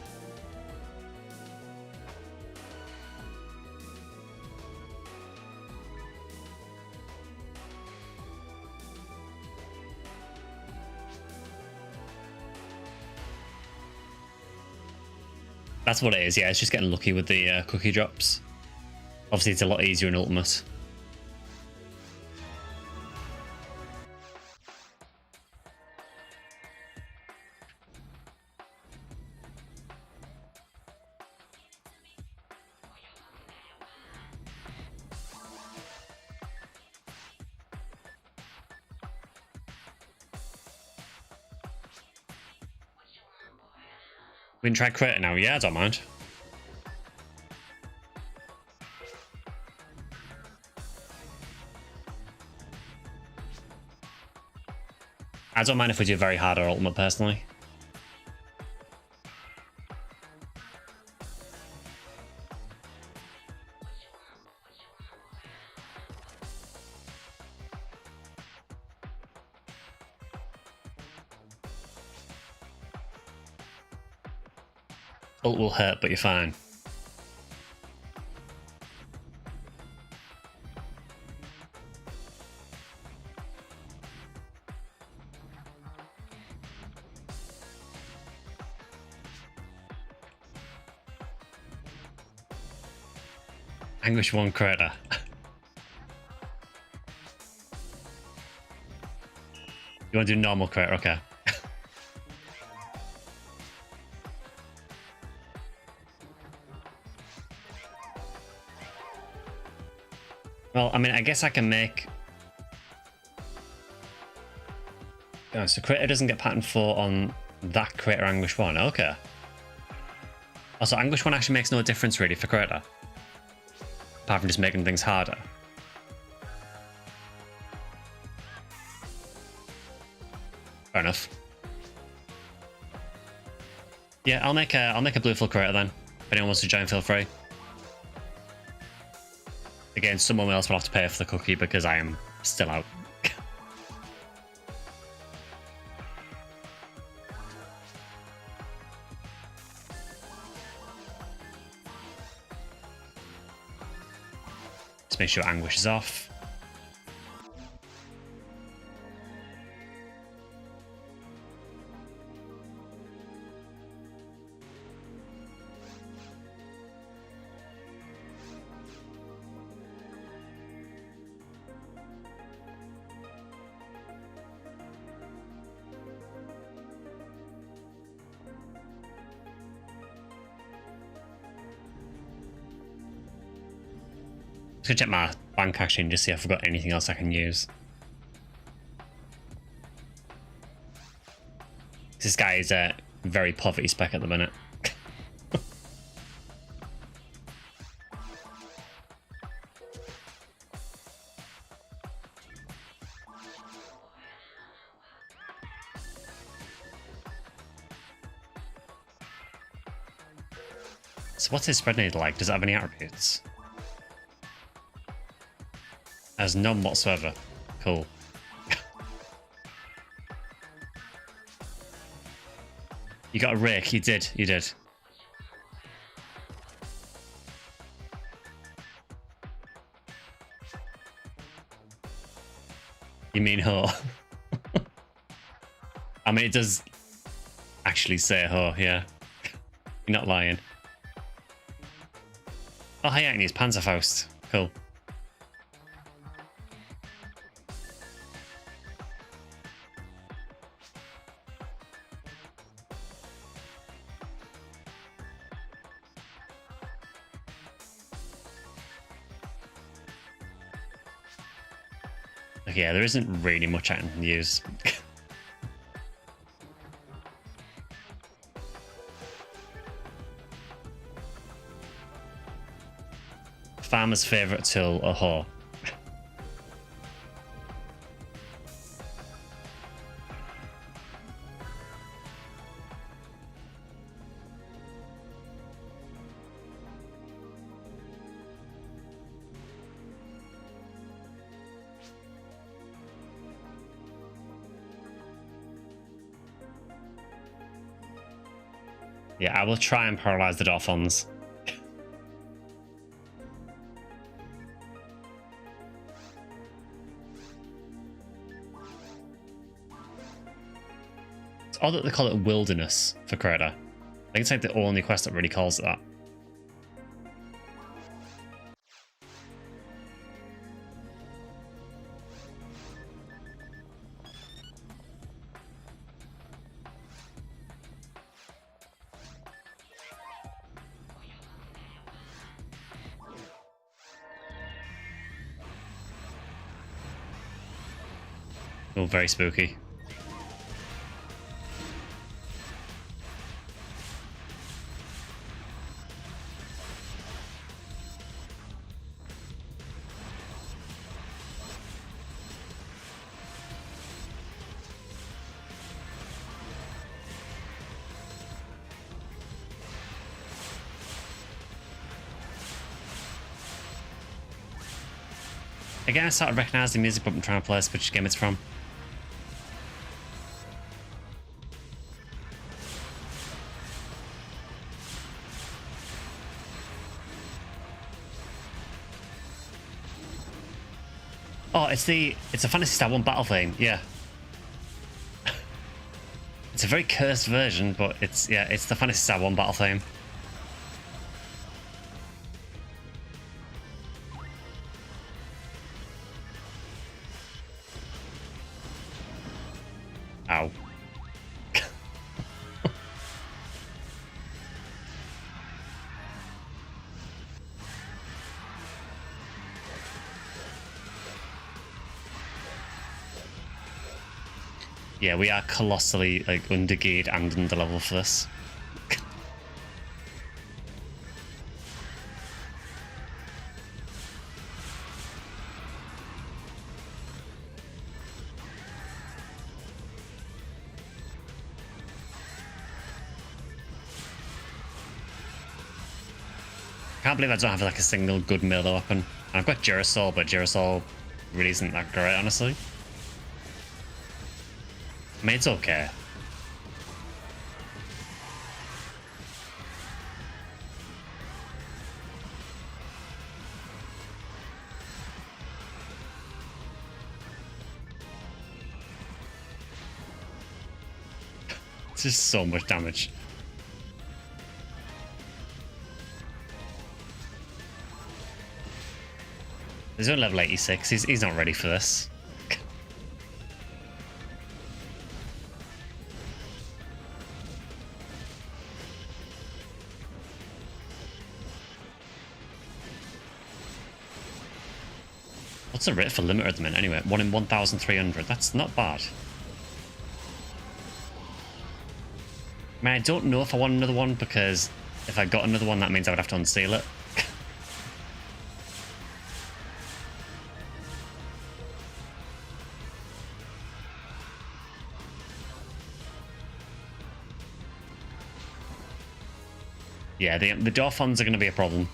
That's what it is, yeah. It's just getting lucky with the cookie drops. Obviously, it's a lot easier in Ultimate. We can try crit now. Yeah, I don't mind. I don't mind if we do very hard or ultimate, personally. Ult will hurt, but you're fine. Anguish 1 crater. You want to do normal crater? Okay. Well, I mean, I guess I can make... Oh, so crater doesn't get pattern 4 on that crater Anguish 1. Okay. Also, Anguish 1 actually makes no difference really for crater. Apart from just making things harder. Fair enough. Yeah, I'll make a blue full crater then. If anyone wants to join, feel free. Again, someone else will have to pay for the cookie because I am still out. Just make sure Anguish is off. Just gonna check my bank actually and just see if I've got anything else I can use. This guy is a very poverty spec at the minute. So what's his spread need like? Does it have any attributes? Has none whatsoever. Cool. You got a rake. You did. You did. You mean ho? I mean, it does actually say ho, yeah. You're not lying. Oh, hey, Agnes, Panzerfaust. Cool. Okay, yeah, there isn't really much I can use. Farmer's favourite tool, a whore. Yeah, I will try and paralyze the dolphins. It's odd that they call it wilderness for Crota. I think it's like the only quest that really calls it that. Oh, very spooky. Again, I sort of recognise the music, but I'm trying to place which game it's from. Oh, it's a Phantasy Star 1 battle theme, yeah. It's a very cursed version, but it's the Phantasy Star 1 battle theme. Ow. Yeah, we are colossally like undergeared and underlevel for this. I can't believe I don't have like a single good melee weapon. And I've got Girasol, but Girasol really isn't that great, honestly. I mean, it's okay. It's just so much damage. He's on level 86. He's not ready for this. What's the rate for limiter at the minute anyway? 1 in 1,300. That's not bad. I mean, I don't know if I want another one, because if I got another one, that means I would have to unseal it. Yeah, the Dolphins are going to be a problem.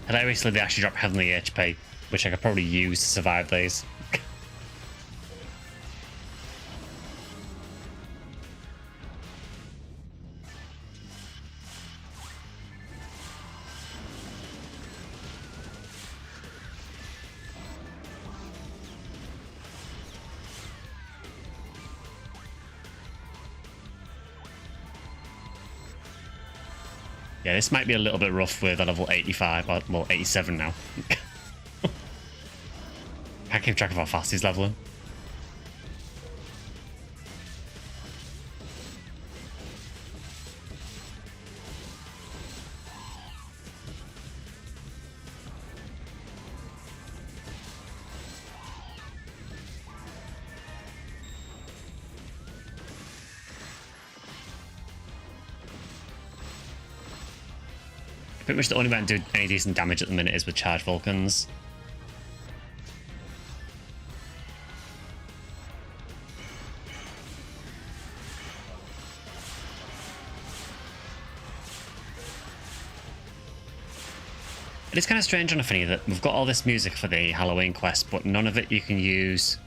Hilariously, they actually drop heavenly HP, which I could probably use to survive these. Yeah, this might be a little bit rough with a level 85, or well, 87 now. Can't keep track of how fast he's leveling. Pretty much the only way I can do any decent damage at the minute is with charged Vulcans. It is kind of strange on Ephinea that we've got all this music for the Halloween quest, but none of it you can use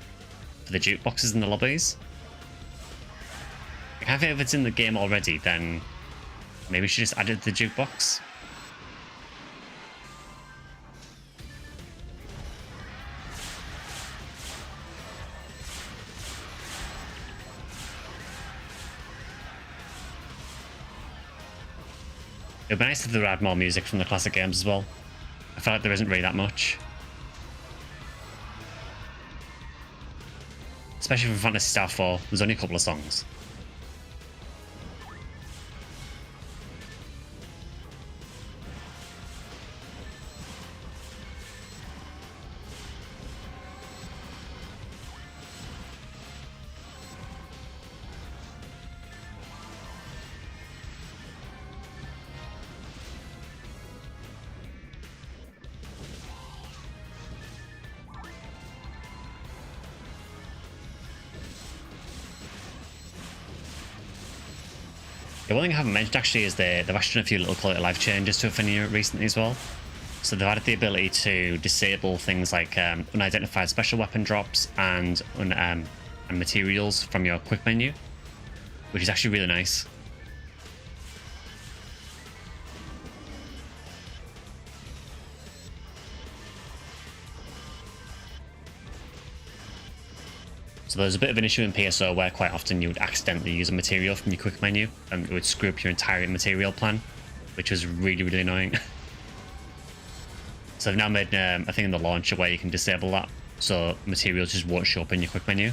for the jukeboxes in the lobbies. I think if it's in the game already, then Maybe we should just add it to the jukebox. It would be nice if they add more music from the classic games as well. I feel like there isn't really that much. Especially for Phantasy Star 4, there's only a couple of songs. The one thing I haven't mentioned actually is they've actually done a few little quality of life changes to Ephinea recently as well. So they've added the ability to disable things like unidentified special weapon drops and materials from your quick menu, which is actually really nice. So there's a bit of an issue in PSO where quite often you would accidentally use a material from your quick menu and it would screw up your entire material plan, which was really, really annoying. So they've now made a thing in the launcher where you can disable that, so materials just won't show up in your quick menu.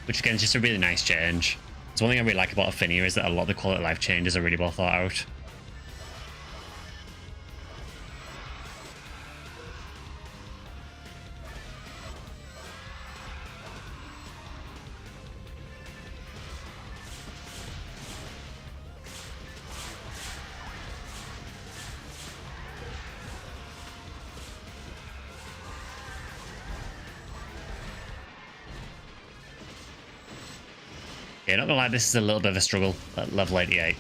Which again is just a really nice change. So one thing I really like about Ephinea is that a lot of the quality of life changes are really well thought out. Yeah, not gonna lie, this is a little bit of a struggle at level 88.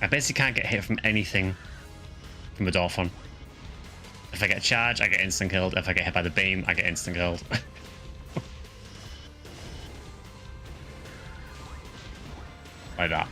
I basically can't get hit from anything from the Dolphin. If I get a charge, I get instant killed. If I get hit by the beam, I get instant killed. Like that.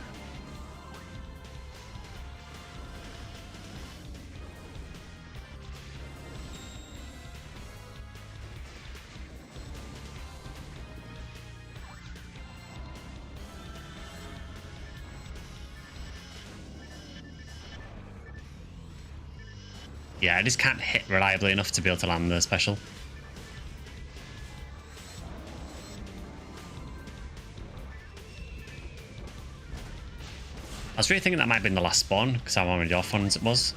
Yeah, I just can't hit reliably enough to be able to land the special. I was really thinking that might have been the last spawn, because how many Dolphins it was.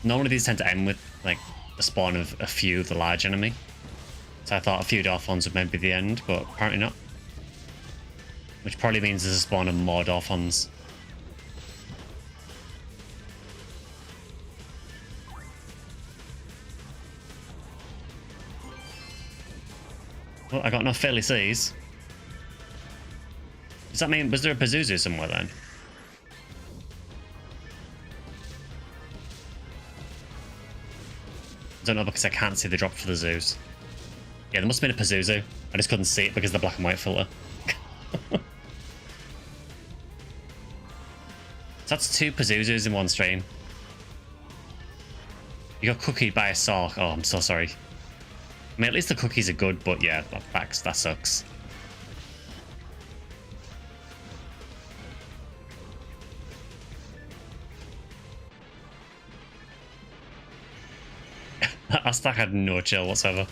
Normally these tend to end with, like, a spawn of a few of the large enemy. So I thought a few Dolphins would maybe be the end, but apparently not. Which probably means there's a spawn of more Dolphins. Well, I got no Philly Seas. Does that mean, was there a Pazuzu somewhere then? I don't know because I can't see the drop for the zoos. Yeah, there must have been a Pazuzu. I just couldn't see it because of the black and white filter. So that's 2 Pazuzus in one stream. You got cookied by a sock. Oh, I'm so sorry. I mean, at least the cookies are good, but yeah, that sucks. That stack had no chill whatsoever.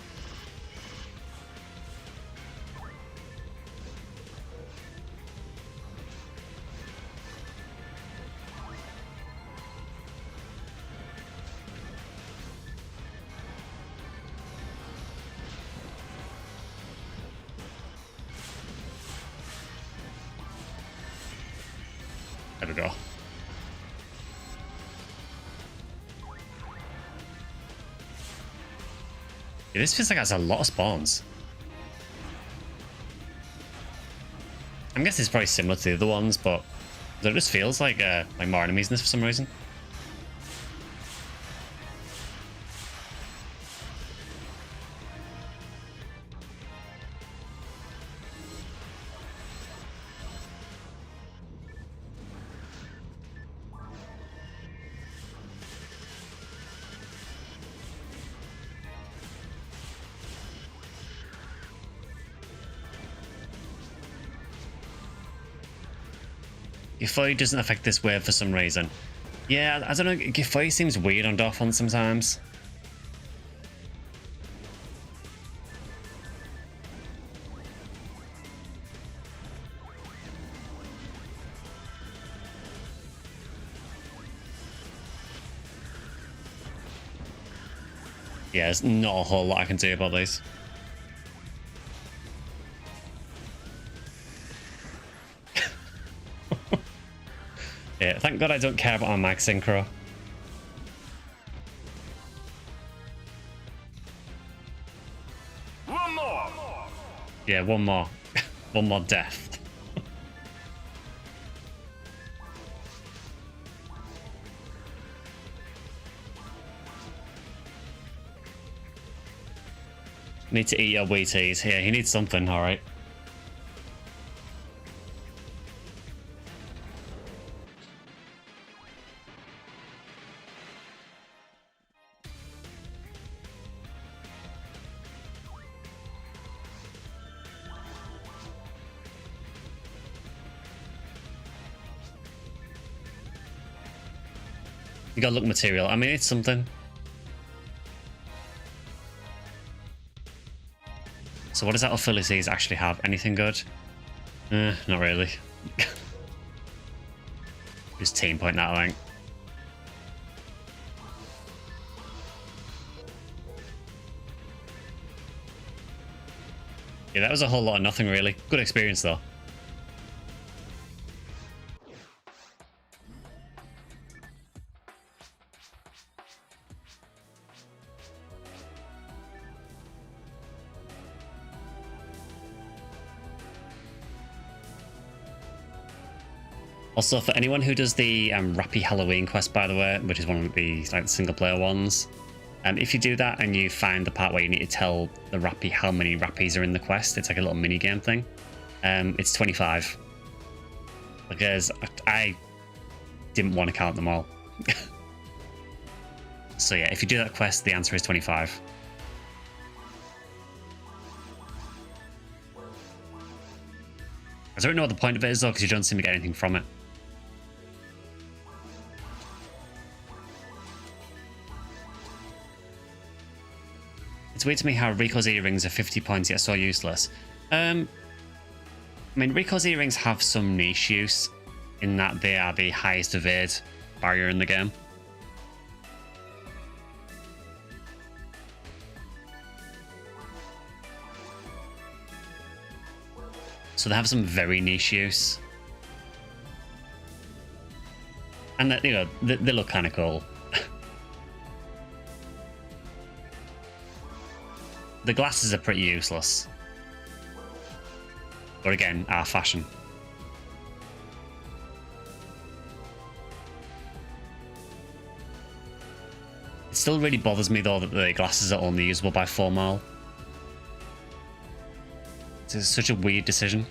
There we go. Yeah, this feels like it has a lot of spawns. I'm guessing it's probably similar to the other ones, but it just feels like more enemies in this for some reason. Gifoy doesn't affect this wave for some reason. Yeah, I don't know. Gifoy seems weird on Dolphin sometimes. Yeah, there's not a whole lot I can do about these. Yeah, thank God I don't care about my mag synchro. One more. Yeah, one more. One more death. Need to eat your Wheaties. Yeah, he needs something, alright. You gotta look material. I mean, it's something. So what does that Ulysses actually have? Anything good? Not really. Just team point that, I think. Yeah, that was a whole lot of nothing, really. Good experience, though. Also, for anyone who does the Rappy Halloween quest, by the way, which is one of the single player ones, if you do that and you find the part where you need to tell the Rappy how many Rappies are in the quest, it's like a little mini game thing. It's 25 because I didn't want to count them all. So yeah, if you do that quest, the answer is 25. I don't know what the point of it is though, because you don't seem to get anything from it. It's weird to me how Rico's earrings are 50 points yet so useless. I mean, Rico's earrings have some niche use in that they are the highest evade barrier in the game. So they have some very niche use. And that, you know, they look kind of cool. The glasses are pretty useless. But again, our fashion. It still really bothers me though that the glasses are only usable by 4 mile. It's such a weird decision.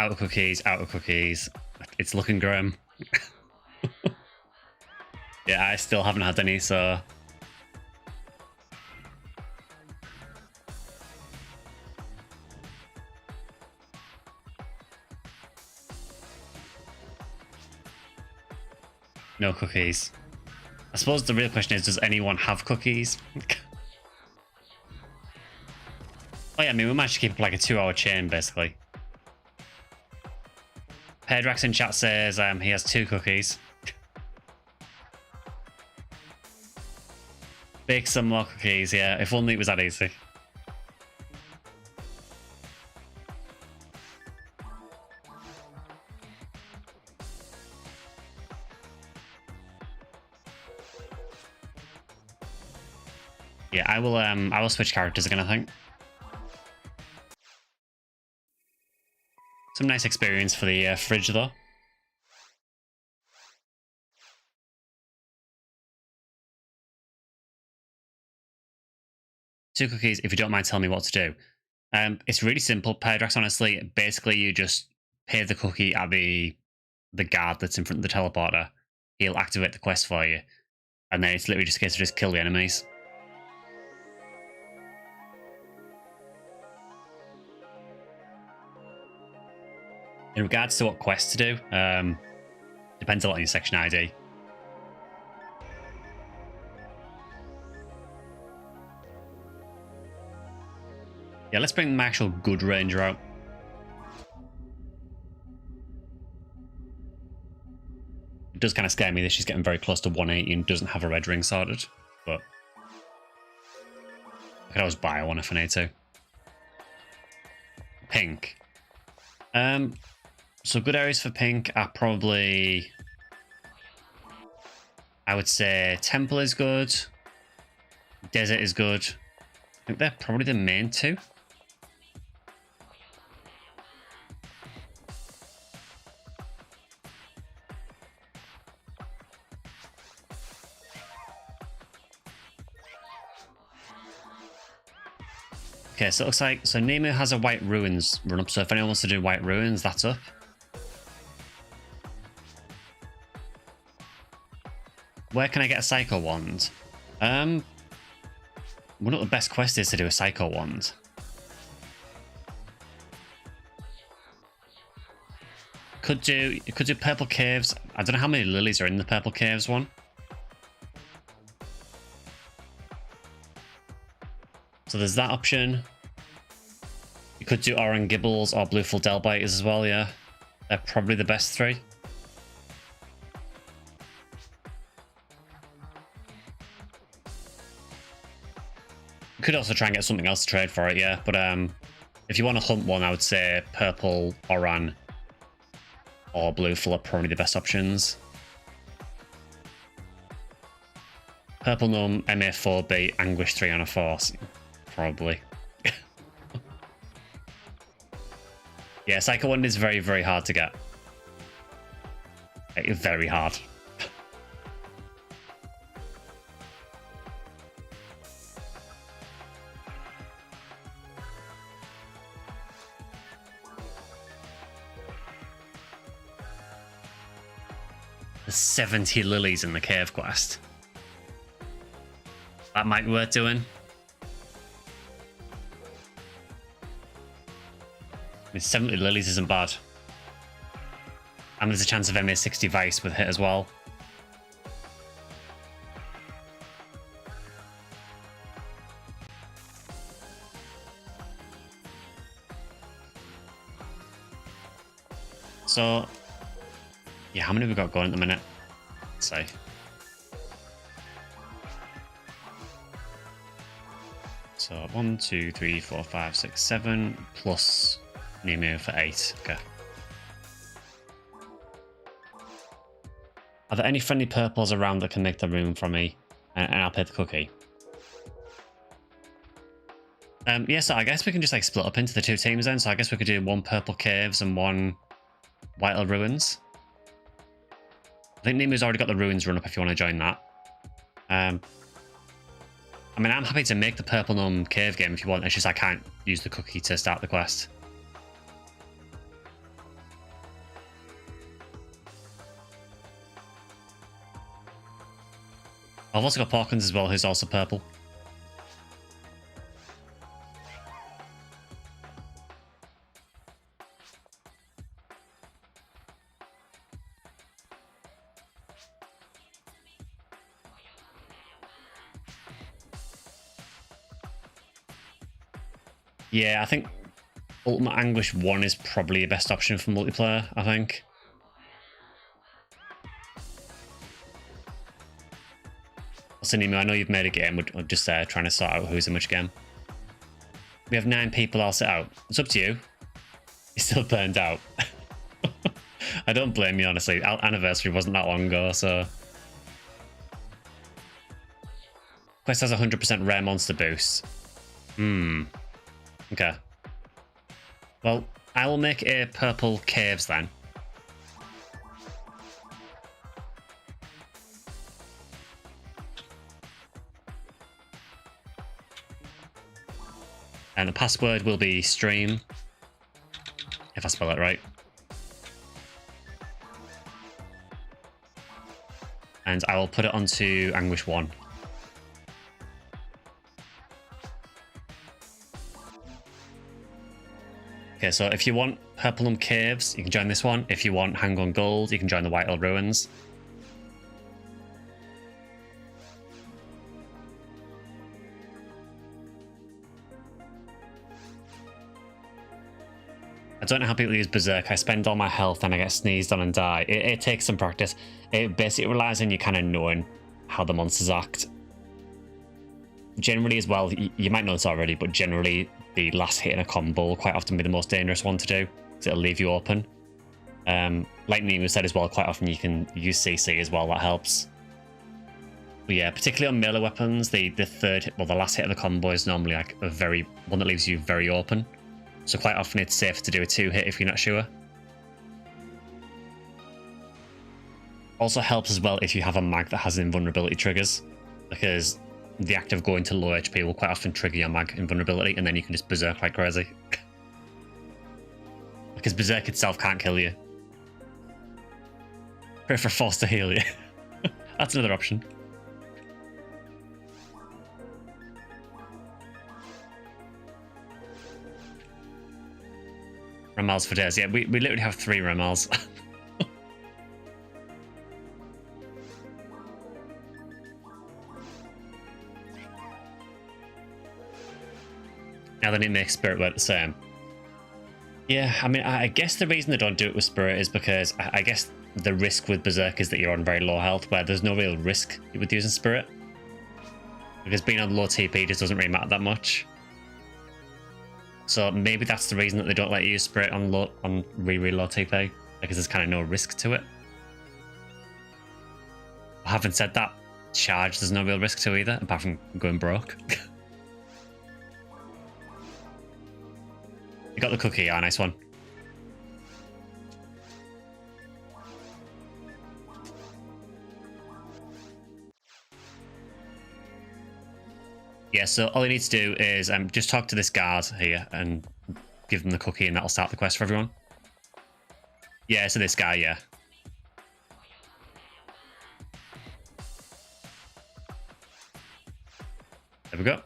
Out of cookies, out of cookies. It's looking grim. Yeah, I still haven't had any, so... No cookies. I suppose the real question is, does anyone have cookies? Oh yeah, I mean, we managed to keep up like a 2-hour chain, basically. Pedrax in chat says he has 2 cookies. Bake some more cookies, yeah. If only it was that easy. Yeah, I will switch characters again, I think. Some nice experience for the fridge, though. Two cookies, if you don't mind telling me what to do. It's really simple, Paradox, honestly. Basically, you just pay the cookie at the guard that's in front of the teleporter. He'll activate the quest for you. And then it's literally just a case of just kill the enemies. In regards to what quests to do, depends a lot on your section ID. Yeah, let's bring my actual good ranger out. It does kind of scare me that she's getting very close to 180 and doesn't have a red ring sorted, but I could always buy one if I need to. Pink. So good areas for pink are probably, I would say Temple is good, Desert is good. I think they're probably the main two. Okay, so it looks like, so Nemu has a White Ruins run up, so if anyone wants to do White Ruins, that's up. Where can I get a Psycho Wand? One of the best quests is to do a Psycho Wand. You could do Purple Caves. I don't know how many lilies are in the Purple Caves one. So there's that option. You could do Oran Gibbles or Blueful Delbiters as well, yeah. They're probably the best three. You could also try and get something else to trade for it, yeah. But if you want to hunt one, I would say Purple, Oran, or Blueful are probably the best options. Purple Gnome, MA4B, Anguish 3 on a Force. Probably. Yeah, Psycho Wand is very, very hard to get. Like, very hard. There's 70 lilies in the cave quest. That might be worth doing. I mean, 70 lilies isn't bad. And there's a chance of MA60 Vice with hit as well. So, yeah, how many have we got going at the minute? Let's see. So 1, 2, 3, 4, 5, 6, 7 plus Nemu for 8. Okay. Are there any friendly purples around that can make the room for me? And I'll pay the cookie. Yeah, so I guess we can just like split up into the two teams then. So I guess we could do one Purple Caves and one White Ruins. I think Nemu's already got the Ruins run up if you want to join that. I mean, I'm happy to make the Purple Gnome cave game if you want. It's just I can't use the cookie to start the quest. I've also got Porkins as well, who's also purple. Yeah, I think Ultimate Anguish 1 is probably the best option for multiplayer, I think. So Nemo, I know you've made a game. We're just trying to sort out who's in which game. We have 9 people all set out. It's up to you. You're still burned out. I don't blame you, honestly. Our anniversary wasn't that long ago, so... Quest has 100% rare monster boost. Okay. Well, I will make a purple caves then. And the password will be stream, if I spell it right. And I will put it onto Anguish 1. Okay, so if you want Purplum Caves, you can join this one. If you want Hang on Gold, you can join the White Hill Ruins. I don't know how people use Berserk. I spend all my health and I get sneezed on and die. It takes some practice. It basically relies on you kind of knowing how the monsters act. Generally as well, you might know this already, but generally the last hit in a combo will quite often be the most dangerous one to do, because it'll leave you open. Like Nemo said as well, quite often you can use CC as well, that helps. But yeah, particularly on melee weapons, the last hit of the combo is normally like one that leaves you very open. So quite often it's safe to do a 2-hit if you're not sure. Also helps as well if you have a mag that has invulnerability triggers, because the act of going to low HP will quite often trigger your mag invulnerability, and then you can just berserk like crazy. Because berserk itself can't kill you. Pray for force to heal you. That's another option. Ramals for days. Yeah, we literally have 3 Ramals. Now they need to make Spirit work the same. Yeah, I mean, I guess the reason they don't do it with Spirit is because I guess the risk with Berserk is that you're on very low health, where there's no real risk with using Spirit. Because being on low TP just doesn't really matter that much. So maybe that's the reason that they don't let you use Spirit on really low TP, because there's kind of no risk to it. Having said that, Charge there's no real risk to either, apart from going broke. You got the cookie, yeah, nice one. Yeah, so all you need to do is just talk to this guard here and give them the cookie, and that'll start the quest for everyone. Yeah, so this guy, yeah. There we go.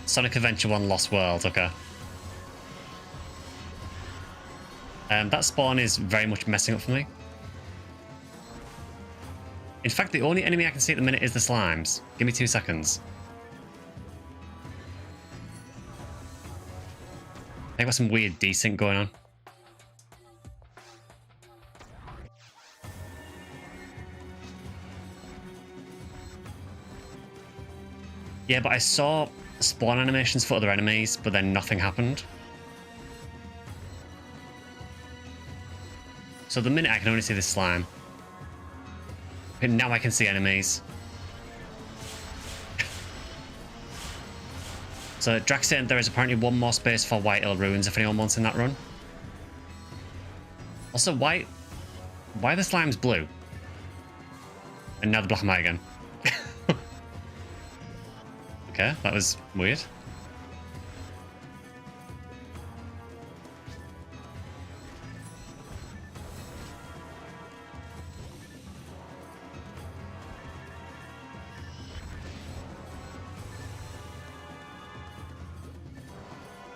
Sonic Adventure 1 Lost World, okay. That spawn is very much messing up for me. In fact, the only enemy I can see at the minute is the slimes. Give me 2 seconds. They've got some weird desync going on. Yeah, but I saw spawn animations for other enemies, but then nothing happened. So the minute I can only see the slime. But now I can see enemies. So Drax said there is apparently 1 more space for White Hill Ruins if anyone wants in that run. Also, why are the slimes blue? And now they're black and white again. Okay, that was weird.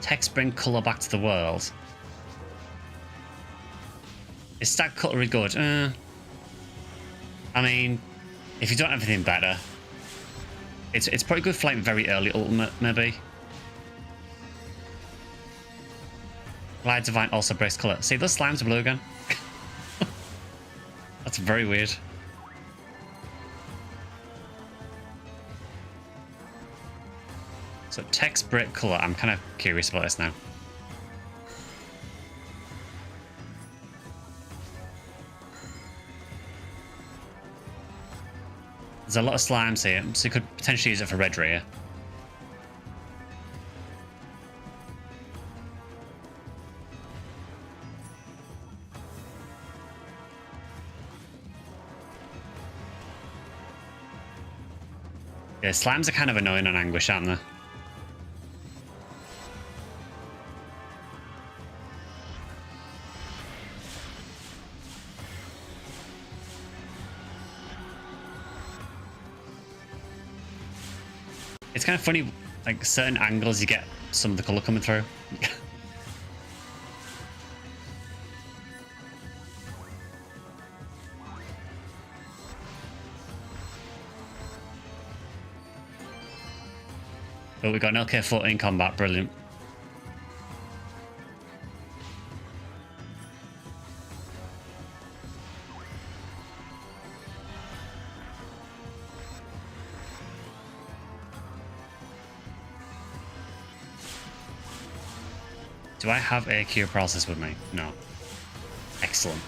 Text bring colour back to the world. Is stack cutlery good? I mean, if you don't have anything better, it's probably good for like very early ultimate, maybe. Glide Divine also breaks color. See, those slimes are blue again. That's very weird. So text break color. I'm kind of curious about this now. There's a lot of slimes here, so you could potentially use it for red rare. Yeah, slimes are kind of annoying on Anguish, aren't they? It's kind of funny, like certain angles you get some of the color coming through. But we got an LK-40 in combat, brilliant. Do I have a cure process with me? No. Excellent.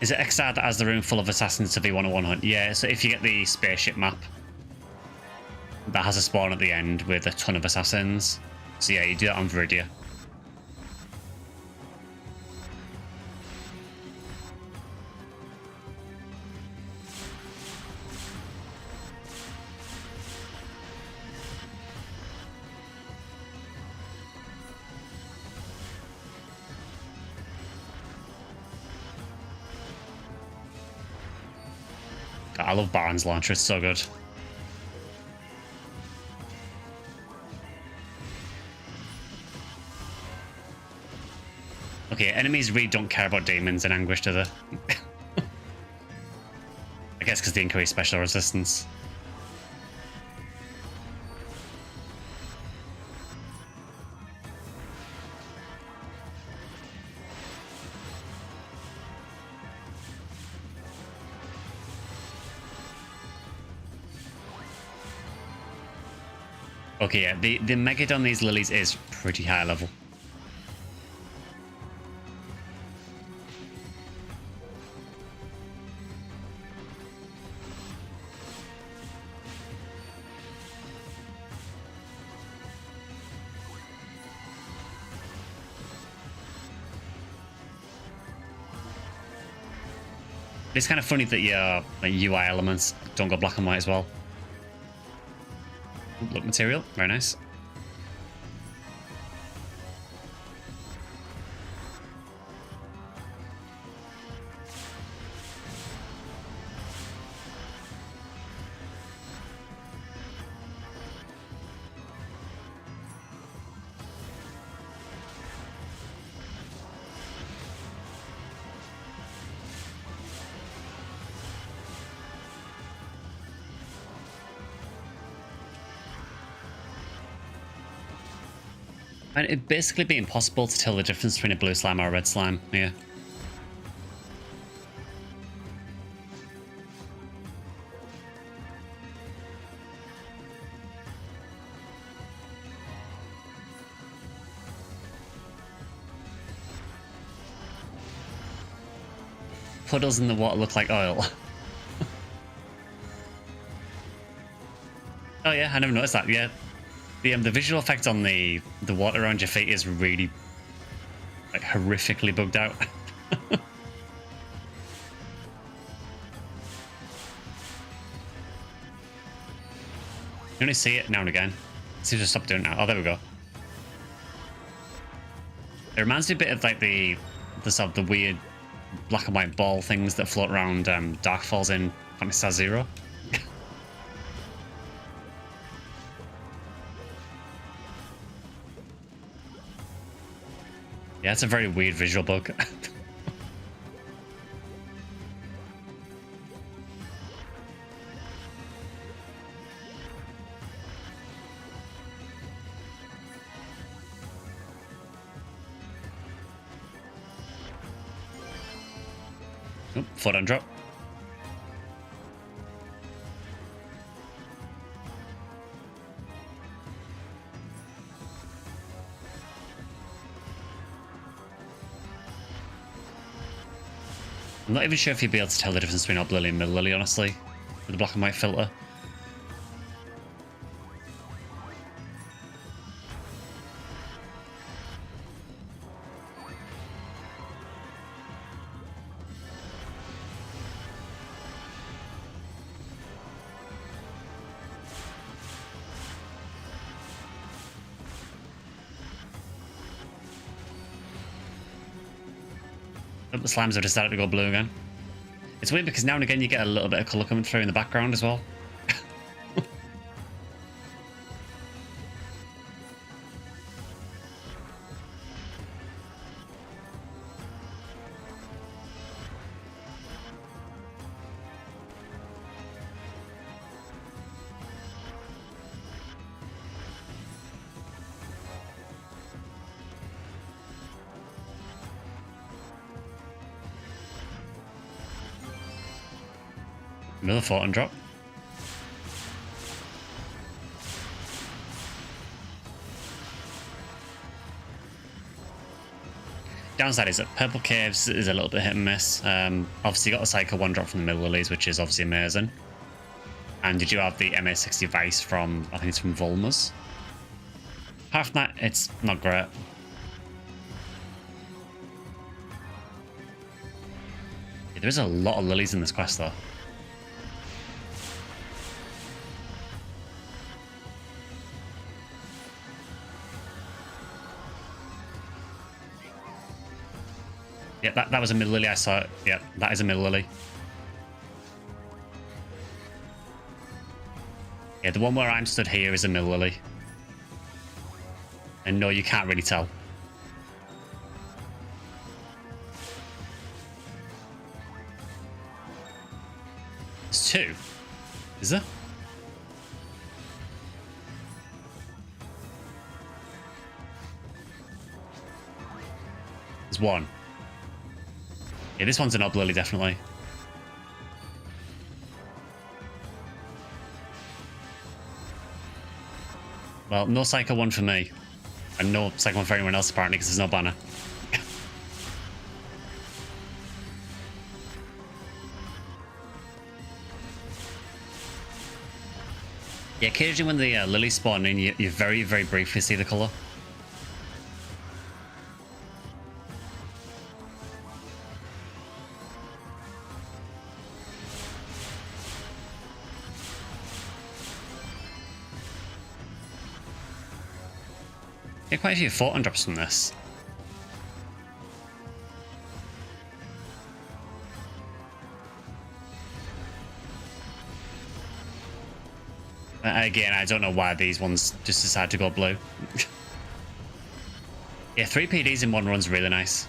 Is it Exad that has the room full of assassins to V101 hunt? Yeah, so if you get the spaceship map, that has a spawn at the end with a ton of assassins. So yeah, you do that on Viridia. I love Baron's Launcher, it's so good. Okay, enemies really don't care about demons in Anguish, do they? I guess because they increase special resistance. Okay, yeah, the Megadon on these lilies is pretty high level. It's kind of funny that your like, UI elements don't go black and white as well. Look material, very nice. And it'd basically be impossible to tell the difference between a blue slime or a red slime, yeah. Puddles in the water look like oil. Oh yeah, I never noticed that, yeah. The visual effect on the water around your feet is really like horrifically bugged out. You only see it now and again. It seems to stop doing it now. Oh, there we go. It reminds me a bit of like the sort of the weird black and white ball things that float around Darkfalls in Phantasy Star Zero. Yeah, it's a very weird visual bug. Oh, foot on drop. I'm not even sure if you'd be able to tell the difference between Oblily and Mid-Lily, honestly, with the black and white filter. The slimes have decided to go blue again. It's weird because now and again you get a little bit of colour coming through in the background as well. Another photon drop. Downside is that Purple Caves is a little bit hit and miss. Obviously you got a Psycho 1 drop from the Mid-Lilies, which is obviously amazing. And did you have the MA60 Vice from, I think it's from Volma's? Apart from that, it's not great. Yeah, there is a lot of lilies in this quest though. Yeah, that was a Mid-Lily, I saw it. Yeah, that is a Mid-Lily. Yeah, the one where I'm stood here is a Mid-Lily. And no, you can't really tell. There's two. Is there? There's one. Yeah, this one's an Oblily, definitely. Well, no Psycho 1 for me. And no Psycho 1 for anyone else, apparently, because there's no banner. Yeah, occasionally when the lilies spawn in, you very, very briefly see the colour. Get quite a few photon drops from this. Again, I don't know why these ones just decide to go blue. Yeah, 3 PDs in one run's really nice.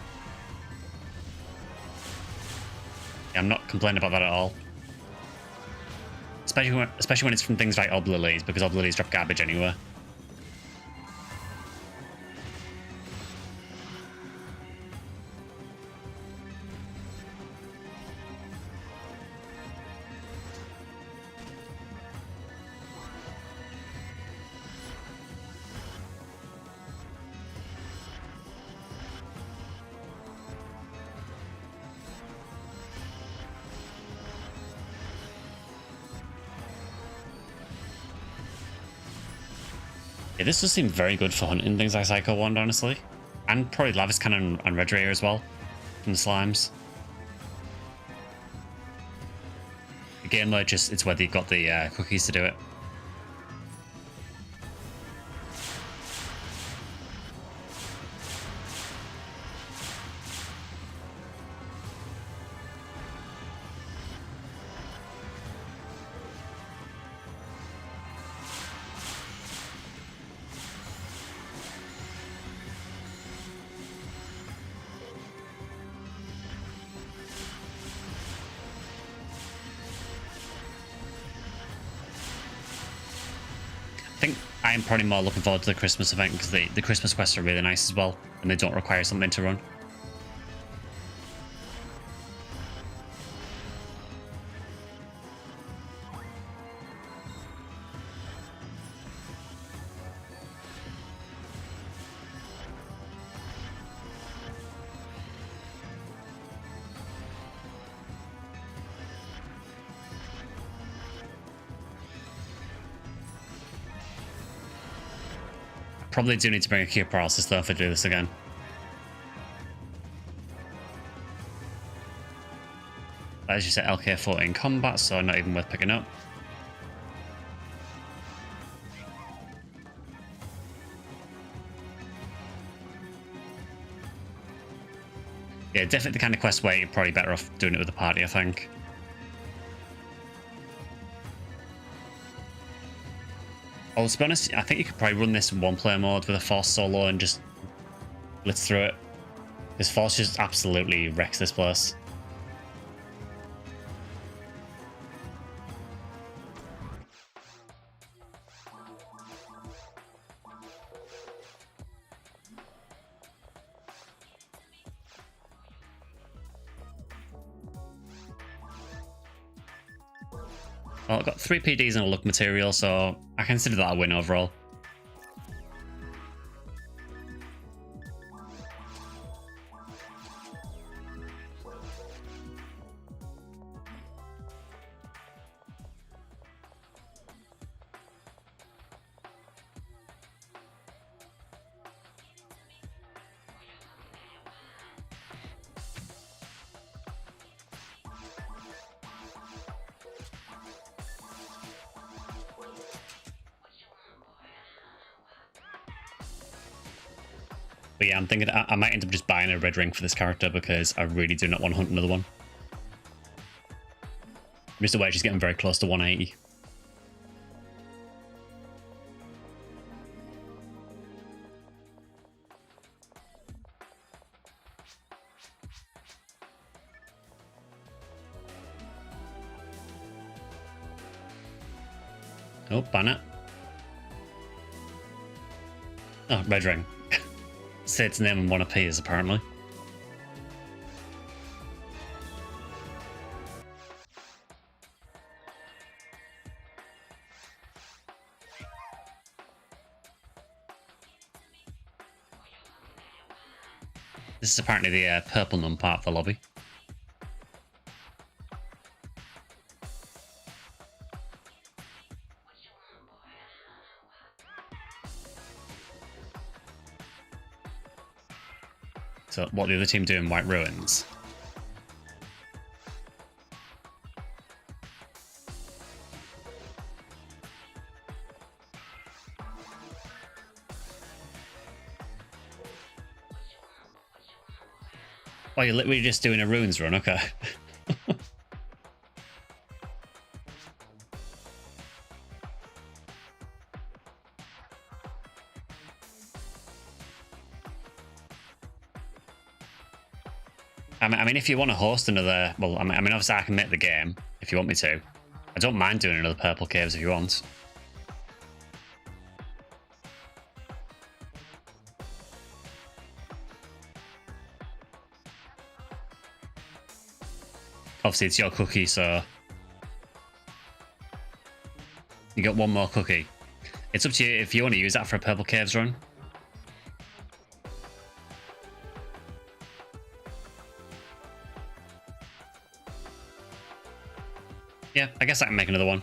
Yeah, I'm not complaining about that at all. Especially when it's from things like Oblilies, because Oblilies drop garbage anywhere. Yeah, this does seem very good for hunting things like Psycho Wand, honestly. And probably Lavis Cannon and Red Ray as well, from the slimes. Again, like, just it's whether you've got the cookies to do it. I think I'm probably more looking forward to the Christmas event because the Christmas quests are really nice as well, and they don't require something to run. probably do need to bring a Q paralysis though if I do this again. As you said, LK40 in combat, so not even worth picking up. Yeah, definitely the kind of quest where you're probably better off doing it with the party, I think. Well, to be honest, I think you could probably run this in one-player mode with a Force solo and just blitz through it. This Force just absolutely wrecks this place. Well, I've got 3 PDs and a luck material, so I consider that a win overall. But yeah, I'm thinking I might end up just buying a red ring for this character because I really do not want to hunt another one. I'm just aware she's getting very close to 180. Oh, banner. Oh, red ring. Say its name and one appears, apparently. This is apparently the purple num part of the lobby. So what the other team do in White Ruins? Oh, you're literally just doing a Ruins run, okay. I mean, if you want to host another... Well, I mean, obviously I can make the game if you want me to. I don't mind doing another Purple Caves if you want. Obviously, it's your cookie, so... You got one more cookie. It's up to you if you want to use that for a Purple Caves run. Yeah, I guess I can make another one.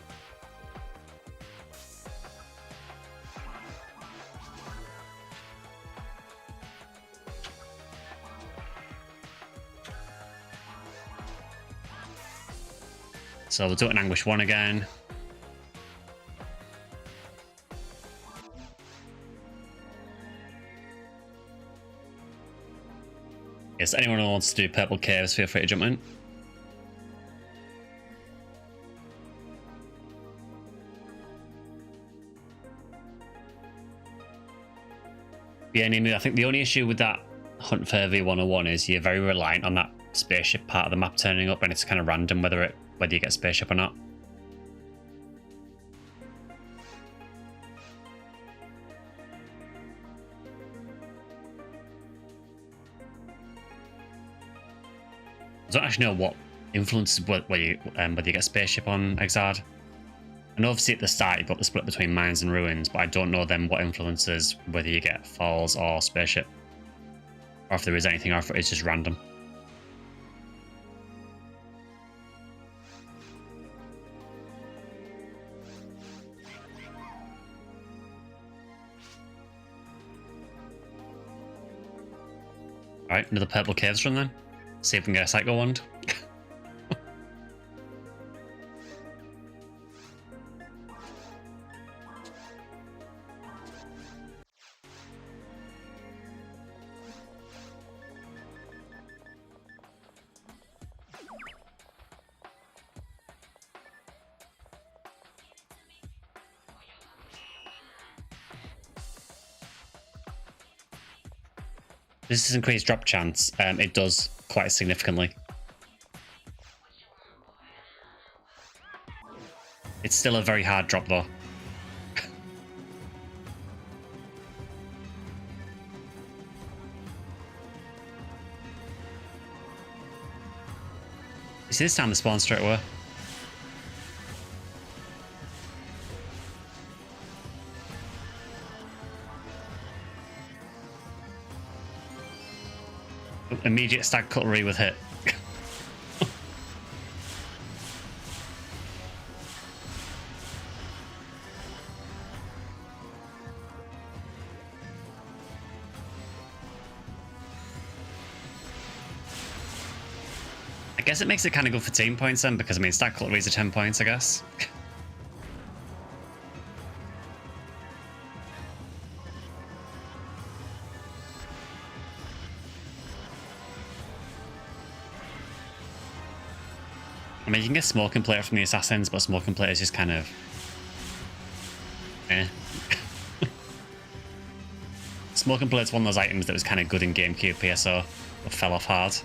So we'll do it in Anguish 1 again. Yes, anyone who wants to do Purple Caves, feel free to jump in. Yeah, Nimu, I think the only issue with that Hunt for V101 is you're very reliant on that spaceship part of the map turning up, and it's kind of random whether you get a spaceship or not. I don't actually know what influences whether you get a spaceship on Exard. And obviously at the start you've got the split between mines and ruins, but I don't know then what influences whether you get falls or spaceship. Or if there is anything, or if it's just random. Alright, another purple caves run then. See if we can get a Psycho Wand. This is increased drop chance. It does quite significantly. It's still a very hard drop though. You see this time the spawn straight away. Immediate stag cutlery with hit. I guess it makes it kind of good for team points then, because I mean stag cutleries are 10 points, I guess. I mean, you can get Smoking Plater from the Assassins, but Smoking Plater is just kind of... eh. Smoking Plater's one of those items that was kind of good in GameCube PSO, but fell off hard.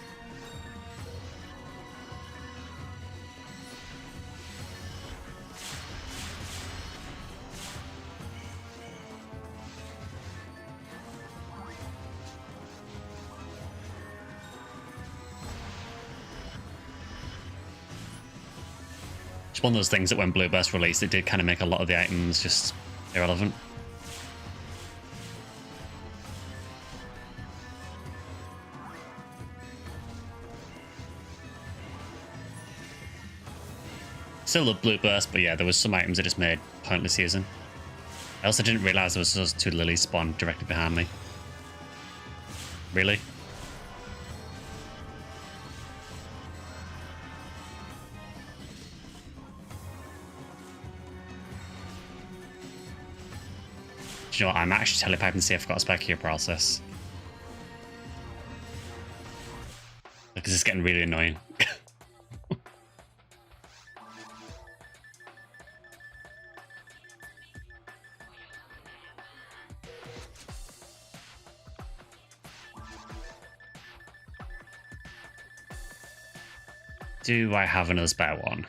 One of those things that when Blue Burst released, it did kind of make a lot of the items just irrelevant. Still love Blue Burst, but yeah, there was some items that just made pointless using. I also didn't realise there was those two lilies spawned directly behind me. Really? Do you know what? I'm actually telepiping to see if I've got a spec here process. Because it's getting really annoying. Do I have another spare one?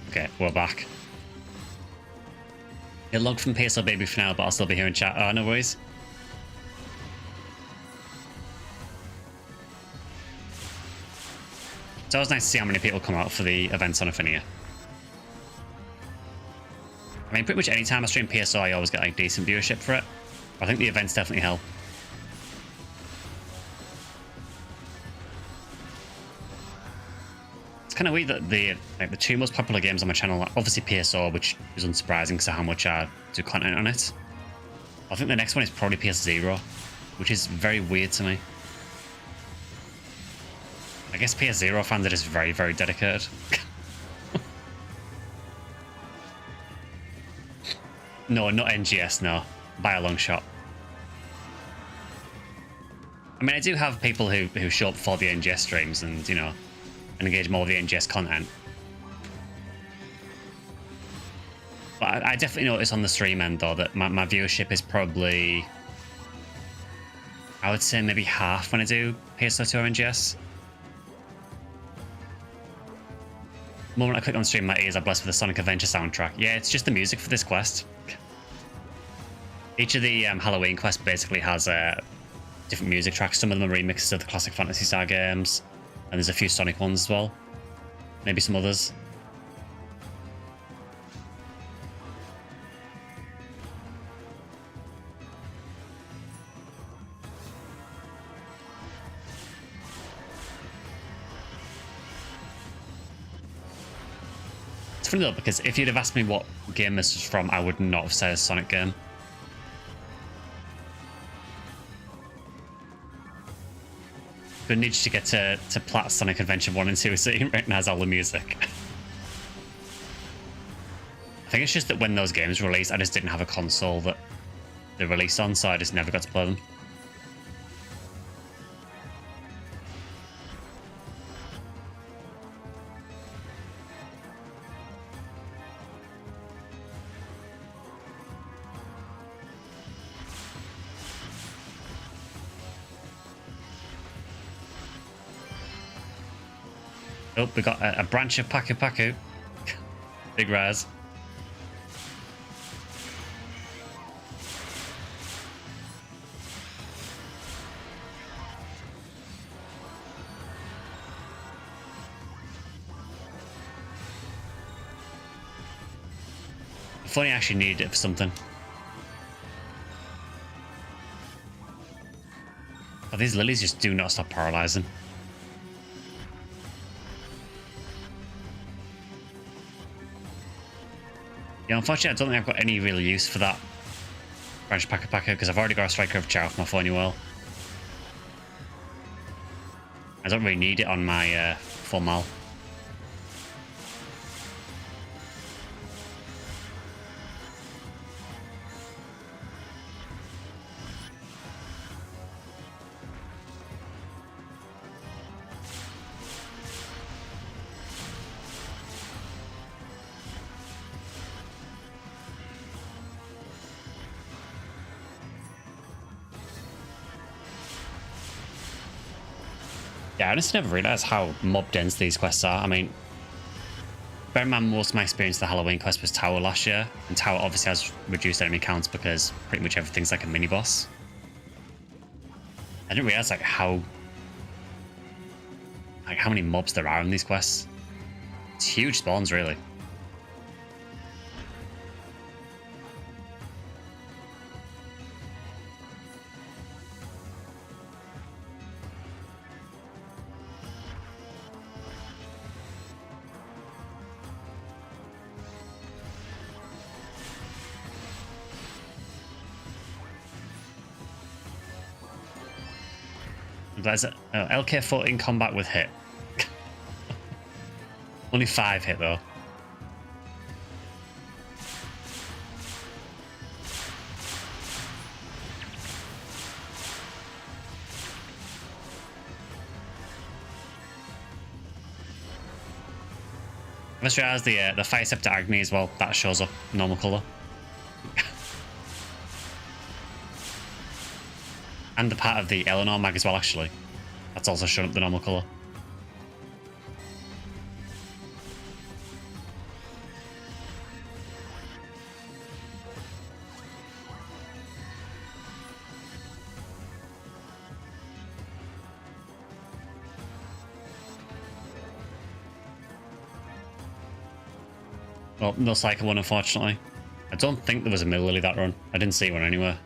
Okay, we're back. It logged from PSOBB Ephinea, but I'll still be here in chat. Oh, no worries. So it was nice to see how many people come out for the events on Ephinea. I mean, pretty much any time I stream PSO, I always get like decent viewership for it. I think the events definitely help. It's kind of weird that the two most popular games on my channel are obviously PSO, which is unsurprising because of how much I do content on it. I think the next one is probably PS0, which is very weird to me. I guess PS0 fans are just very, very dedicated. No, not NGS, no. By a long shot. I mean, I do have people who show up for the NGS streams and, you know, and engage more with the NGS content. But I definitely notice on the stream end, though, that my viewership is probably, I would say maybe half when I do PSO2 or NGS. The moment I click on stream, my ears are blessed with the Sonic Adventure soundtrack. Yeah, it's just the music for this quest. Each of the Halloween quests basically has different music tracks. Some of them are remixes of the classic Phantasy Star games, and there's a few Sonic ones as well. Maybe some others. It's funny though, because if you'd have asked me what game this was from, I would not have said a Sonic game. Good need to get to Plat Sonic Adventure 1 and 2 so you can recognize all the music. I think it's just that when those games released, I just didn't have a console that they released on, so I just never got to play them. Oh, we got a branch of Paku Paku. Big Raz. Funny, I actually needed it for something. Oh, these lilies just do not stop paralyzing. Yeah, unfortunately, I don't think I've got any real use for that branch Paku Paku because I've already got a Striker of Chow for my Phony Well. I don't really need it on my full Mal. Yeah, I just never realised how mob dense these quests are. I mean, bear in mind, most of my experience of the Halloween quest was Tower last year, and Tower obviously has reduced enemy counts because pretty much everything's like a mini boss. I didn't realise like how many mobs there are in these quests. It's huge spawns, really. That's LK-14 combat with hit. Only 5 hit though. Let's try as the Fire Scepter Agni as well. That shows up normal color. And the part of the Eleanor mag as well, actually. That's also shown up the normal colour. Well, no Cycle one, unfortunately. I don't think there was a Mill Lily that run. I didn't see one anywhere.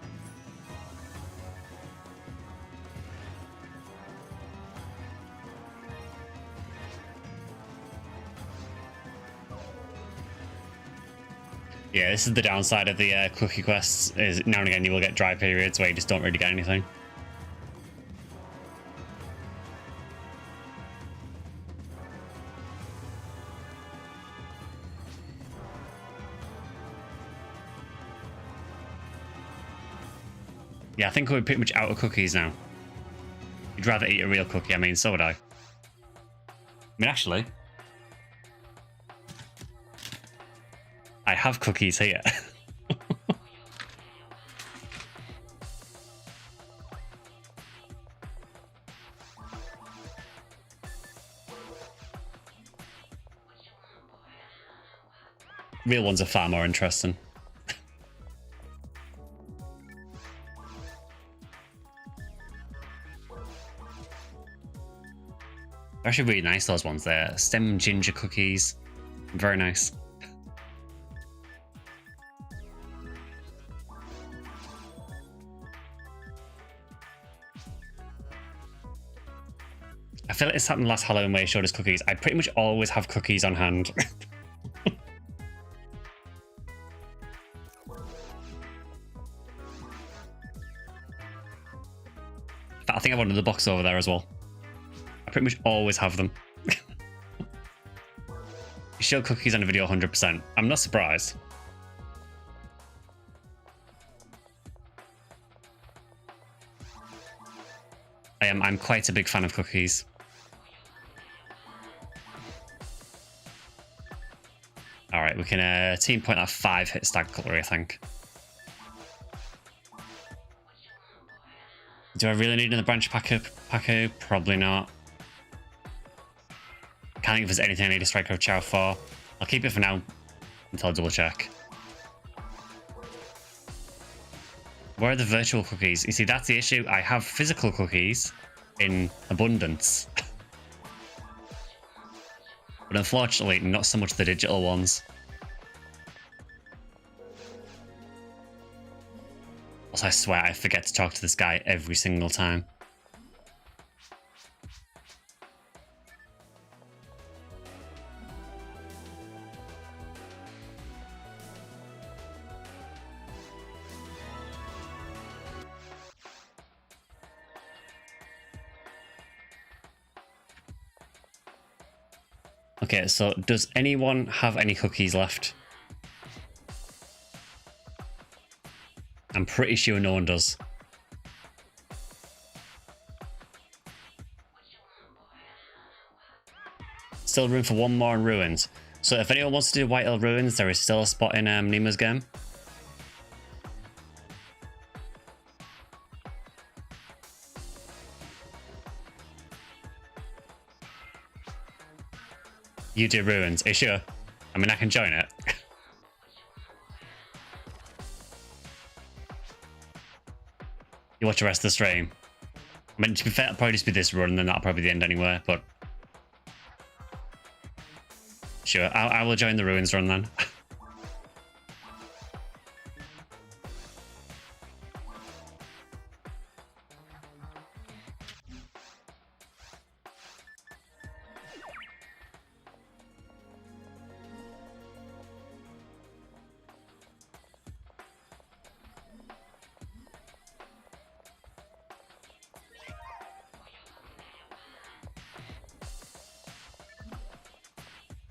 Yeah, this is the downside of the cookie quests, is now and again you will get dry periods where you just don't really get anything. Yeah, I think we're pretty much out of cookies now. You'd rather eat a real cookie, I mean, so would I. I mean, actually, I have cookies here. Real ones are far more interesting. They're actually really nice, those ones there. Stem ginger cookies. Very nice. I feel like this happened last Halloween where he showed us cookies. I pretty much always have cookies on hand. I think I have another box over there as well. I pretty much always have them. You show cookies on a video 100%. I'm not surprised. I'm quite a big fan of cookies. All right, we can team point at 5 hit stag cutlery, I think. Do I really need another branch Paku? Probably not. Can't think if there's anything I need to strike out Chow for. I'll keep it for now until I double check. Where are the virtual cookies? You see, that's the issue. I have physical cookies in abundance. But unfortunately, not so much the digital ones. Also, I swear I forget to talk to this guy every single time. Okay, so does anyone have any cookies left? I'm pretty sure no one does. Still room for one more in Ruins. So if anyone wants to do White Hill Ruins, there is still a spot in Nima's game. You do Ruins, are you sure? I mean, I can join it. You watch the rest of the stream. I mean, to be fair, it'll probably just be this run, and then that'll probably be the end anyway, but... Sure, I will join the Ruins run then.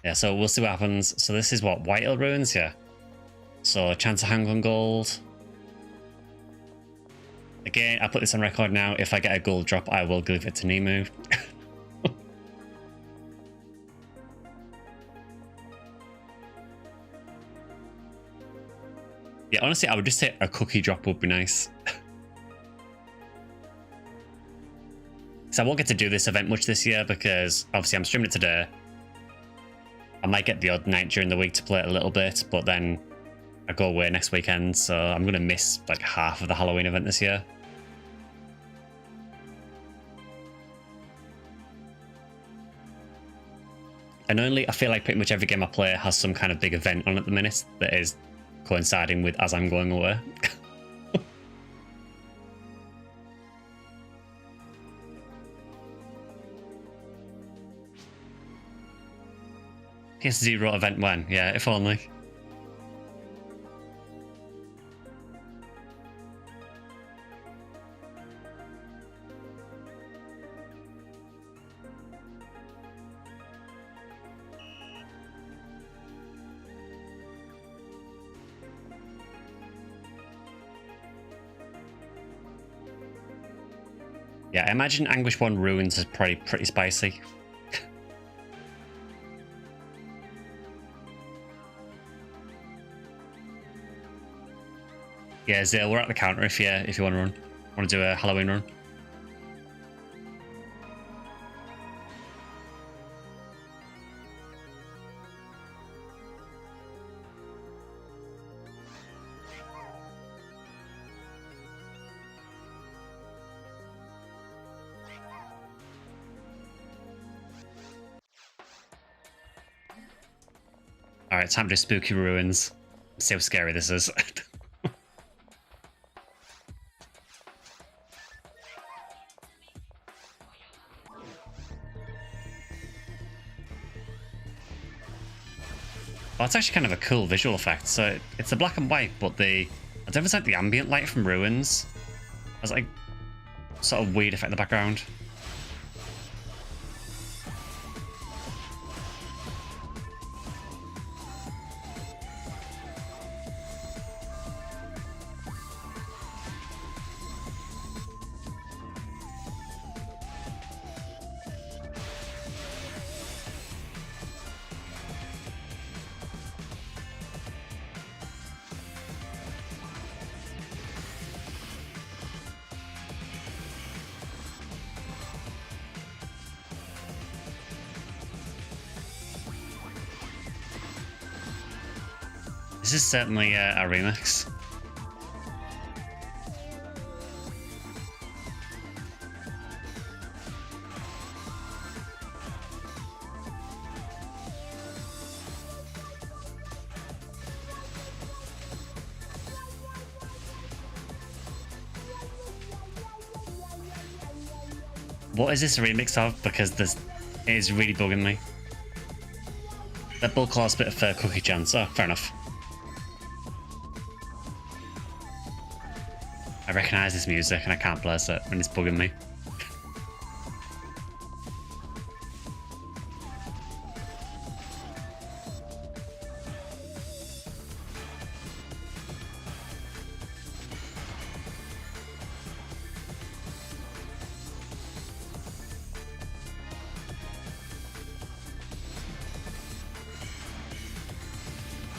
Yeah, so we'll see what happens. So this is what? White Hill Ruins? Yeah. So chance of hang on gold. Again, I'll put this on record now. If I get a gold drop, I will give it to Nemu. Yeah, honestly, I would just say a cookie drop would be nice. So I won't get to do this event much this year because obviously I'm streaming it today. I might get the odd night during the week to play it a little bit, but then I go away next weekend, so I'm going to miss like half of the Halloween event this year. And only I feel like pretty much every game I play has some kind of big event on at the minute that is coinciding with as I'm going away. PS0 event when? Yeah, if only. Yeah, I imagine Anguish 1 Ruins is probably pretty spicy. Yeah, Zale, we're at the counter if you want to run. Want to do a Halloween run. Alright, time to do Spooky Ruins. See how scary this is. Well, it's actually kind of a cool visual effect. So it's a black and white, but I don't know if it's like the ambient light from Ruins has like sort of weird effect in the background. This is certainly a remix. What is this a remix of? Because it is really bugging me. That bull class bit of fair cookie chance. Oh, fair enough. I recognise this music and I can't place it and it's bugging me.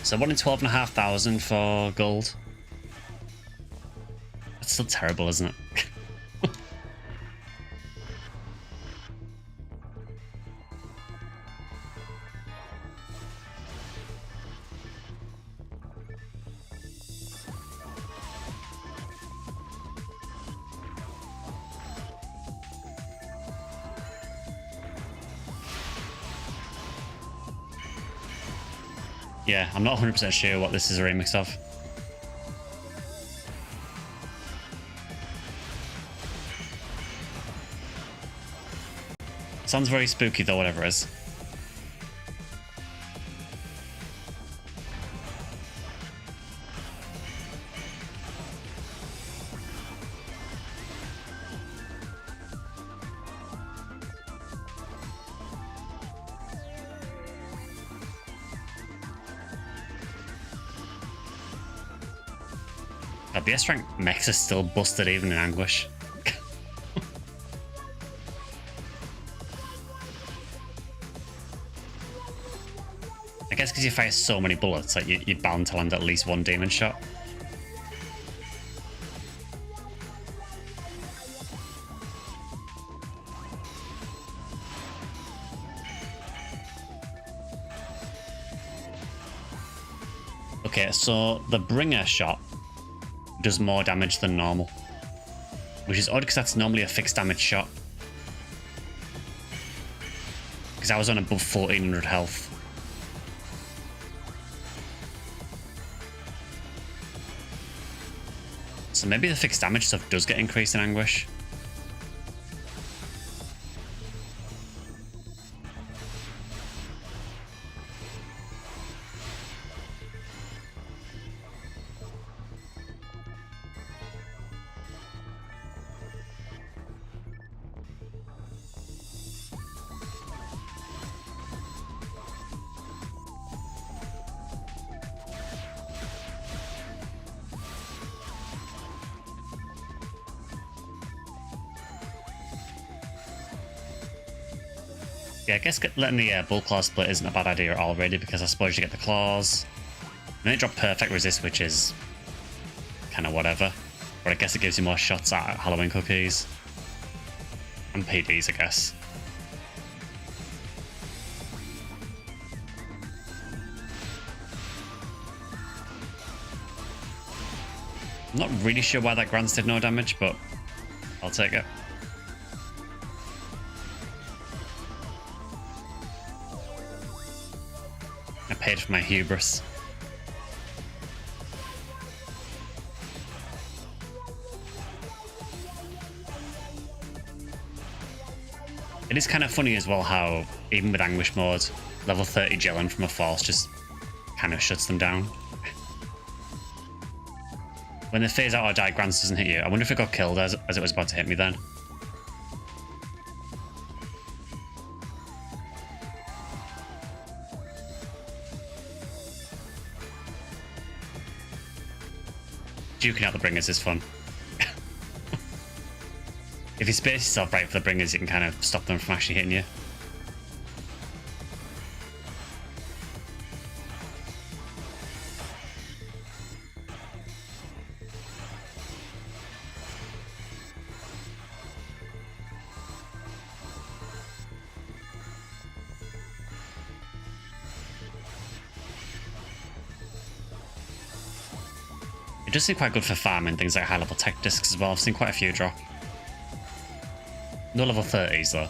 So 1 in 12,500 for gold. That's still terrible, isn't it? Yeah, I'm not 100% sure what this is a remix of. Sounds very spooky though, whatever it is. The S rank mechs are still busted even in Anguish. I guess because you fire so many bullets, like you're bound to land at least one demon shot. Okay, so the bringer shot does more damage than normal, which is odd because that's normally a fixed damage shot. Because I was on above 1400 health. So maybe the fixed damage stuff does get increased in Anguish. Yeah, I guess letting the bull claw split isn't a bad idea already, because I suppose you get the claws. And then it dropped perfect resist, which is kind of whatever. But I guess it gives you more shots at Halloween cookies. And PDs, I guess. I'm not really sure why that Grants did no damage, but I'll take it. I paid for my hubris. It is kind of funny as well how, even with Anguish mode, level 30 gelling from a force just kind of shuts them down. When the phase out or die Grants doesn't hit you, I wonder if it got killed as it was about to hit me then. duking out the bringers is fun. If you space yourself right for the bringers, you can kind of stop them from actually hitting you. It does seem quite good for farming things like high level tech discs as well. I've seen quite a few drop. No level 30s though.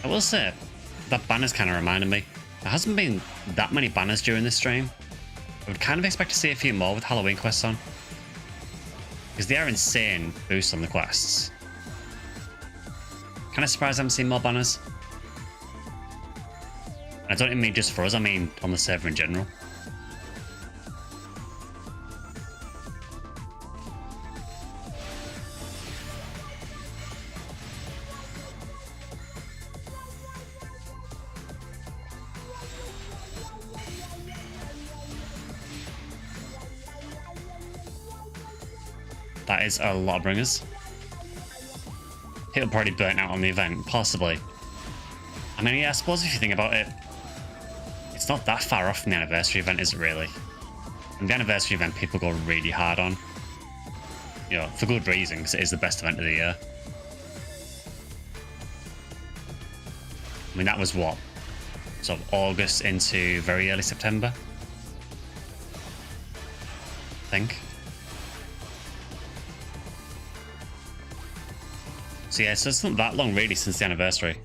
I will say, that banner's kind of reminded me. There hasn't been that many banners during this stream. I would kind of expect to see a few more with Halloween quests on. Because they are insane boosts on the quests. Kind of surprised I haven't seen more banners. I don't even mean just for us, I mean on the server in general. That is a lot of bringers. He'll probably burn out on the event, possibly. I mean, yeah, I suppose if you think about it, it's not that far off from the anniversary event, is it really? And the anniversary event, people go really hard on. You know, for good reason, because it is the best event of the year. I mean, that was what? Sort of August into very early September? I think. So yeah, so it's not that long really since the anniversary.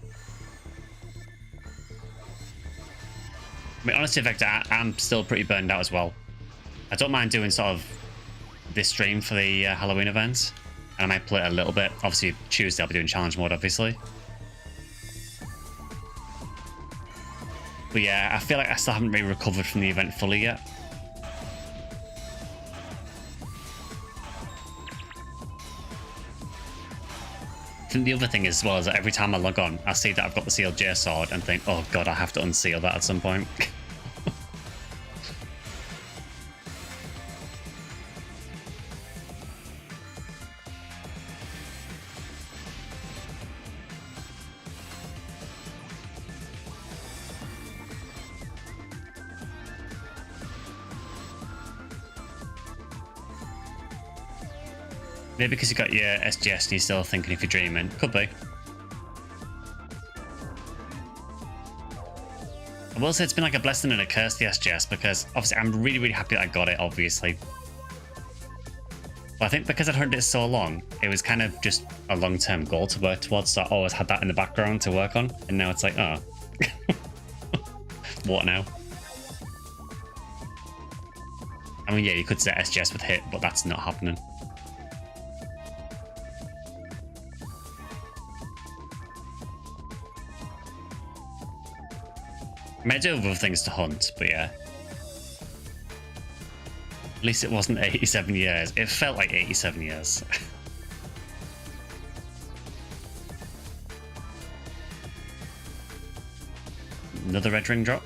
I mean, honestly, Vector, I'm still pretty burned out as well. I don't mind doing sort of this stream for the Halloween event, and I might play it a little bit. Obviously, Tuesday I'll be doing challenge mode, obviously. But yeah, I feel like I still haven't really recovered from the event fully yet. I think the other thing as well is that every time I log on, I see that I've got the sealed J sword and think, oh god, I have to unseal that at some point. Maybe because you got your SGS and you're still thinking if you're dreaming. Could be. I will say it's been like a blessing and a curse, the SGS, because obviously I'm really, really happy that I got it, obviously. But I think because I'd heard it so long, it was kind of just a long-term goal to work towards, so I always had that in the background to work on, and now it's like, oh. What now? I mean, yeah, you could say SGS with hit, but that's not happening. I mean, I do have other things to hunt, but yeah. At least it wasn't 87 years. It felt like 87 years. Another red ring drop.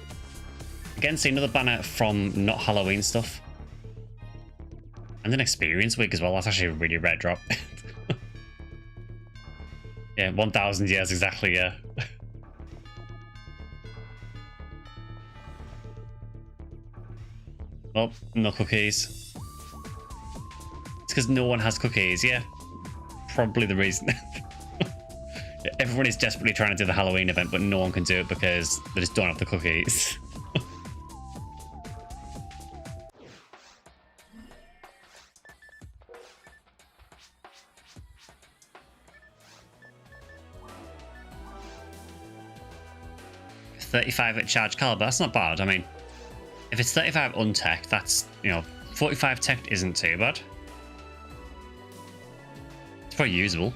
Again, see another banner from not Halloween stuff. And an experience week as well. That's actually a really red drop. Yeah, 1,000 years exactly, yeah. Well, no cookies. It's because no one has cookies, yeah. Probably the reason. Everyone is desperately trying to do the Halloween event, but no one can do it because they just don't have the cookies. $35 at charge caliber, that's not bad. I mean, if it's 35 untech, that's, you know, 45 tech isn't too bad. It's probably usable.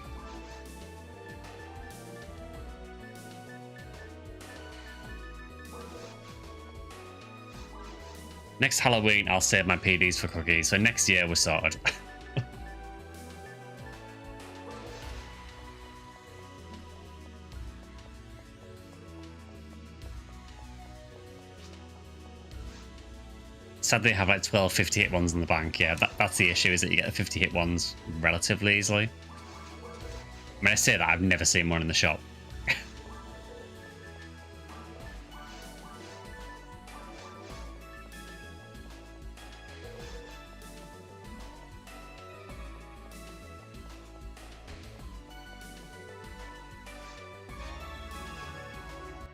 Next Halloween, I'll save my PDs for cookies, so next year we're sorted. Sadly, I have like 12 50 hit ones in the bank. Yeah, that's the issue, is that you get the 50 hit ones relatively easily. I mean, I say that, I've never seen one in the shop.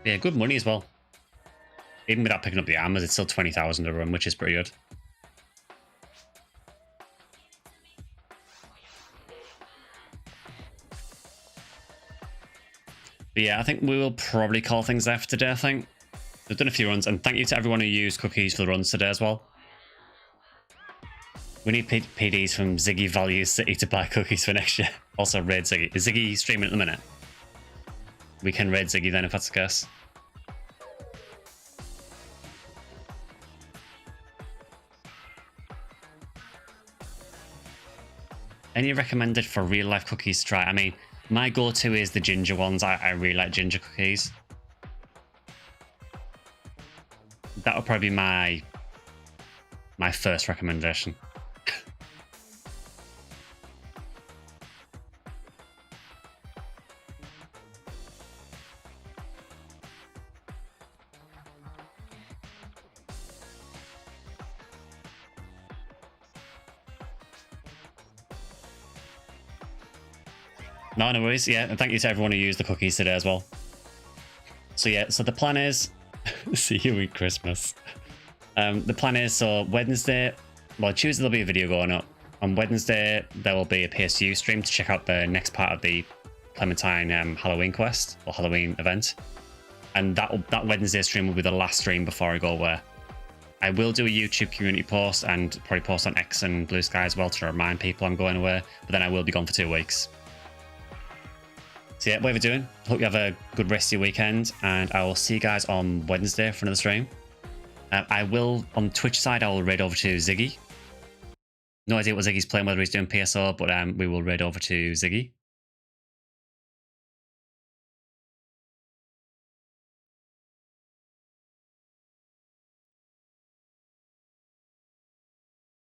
Yeah, good money as well. Even without picking up the armors, it's still 20,000 a run, which is pretty good. But yeah, I think we will probably call things there for today, I think. We've done a few runs, and thank you to everyone who used cookies for the runs today as well. We need PDs from Ziggy Values City to buy cookies for next year. Also, raid Ziggy. Is Ziggy streaming at the minute? We can raid Ziggy then, if that's the case. Any recommended for real life cookies to try? I mean, my go-to is the ginger ones. I really like ginger cookies. That would probably be my first recommendation. No worries. Yeah, and thank you to everyone who used the cookies today as well. So yeah, so the plan is see you at Christmas. The plan is, so Wednesday, well, Tuesday there'll be a video going up. On Wednesday there will be a PSU stream to check out the next part of the Clementine Halloween quest or Halloween event, and that Wednesday stream will be the last stream before I go away. I will do a YouTube community post and probably post on X and Bluesky as well to remind people I'm going away, but then I will be gone for 2 weeks. So yeah, whatever you're doing, hope you have a good rest of your weekend, and I will see you guys on Wednesday for another stream. I will, on Twitch side, I will raid over to Ziggy. No idea what Ziggy's playing, whether he's doing PSO, but we will raid over to Ziggy.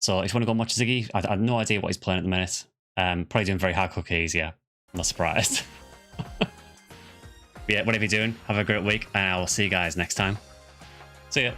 So if you want to go and watch Ziggy, I have no idea what he's playing at the minute. Probably doing very hard cookies, yeah. I'm not surprised. Yeah, whatever you're doing, have a great week, and I will see you guys next time. See ya.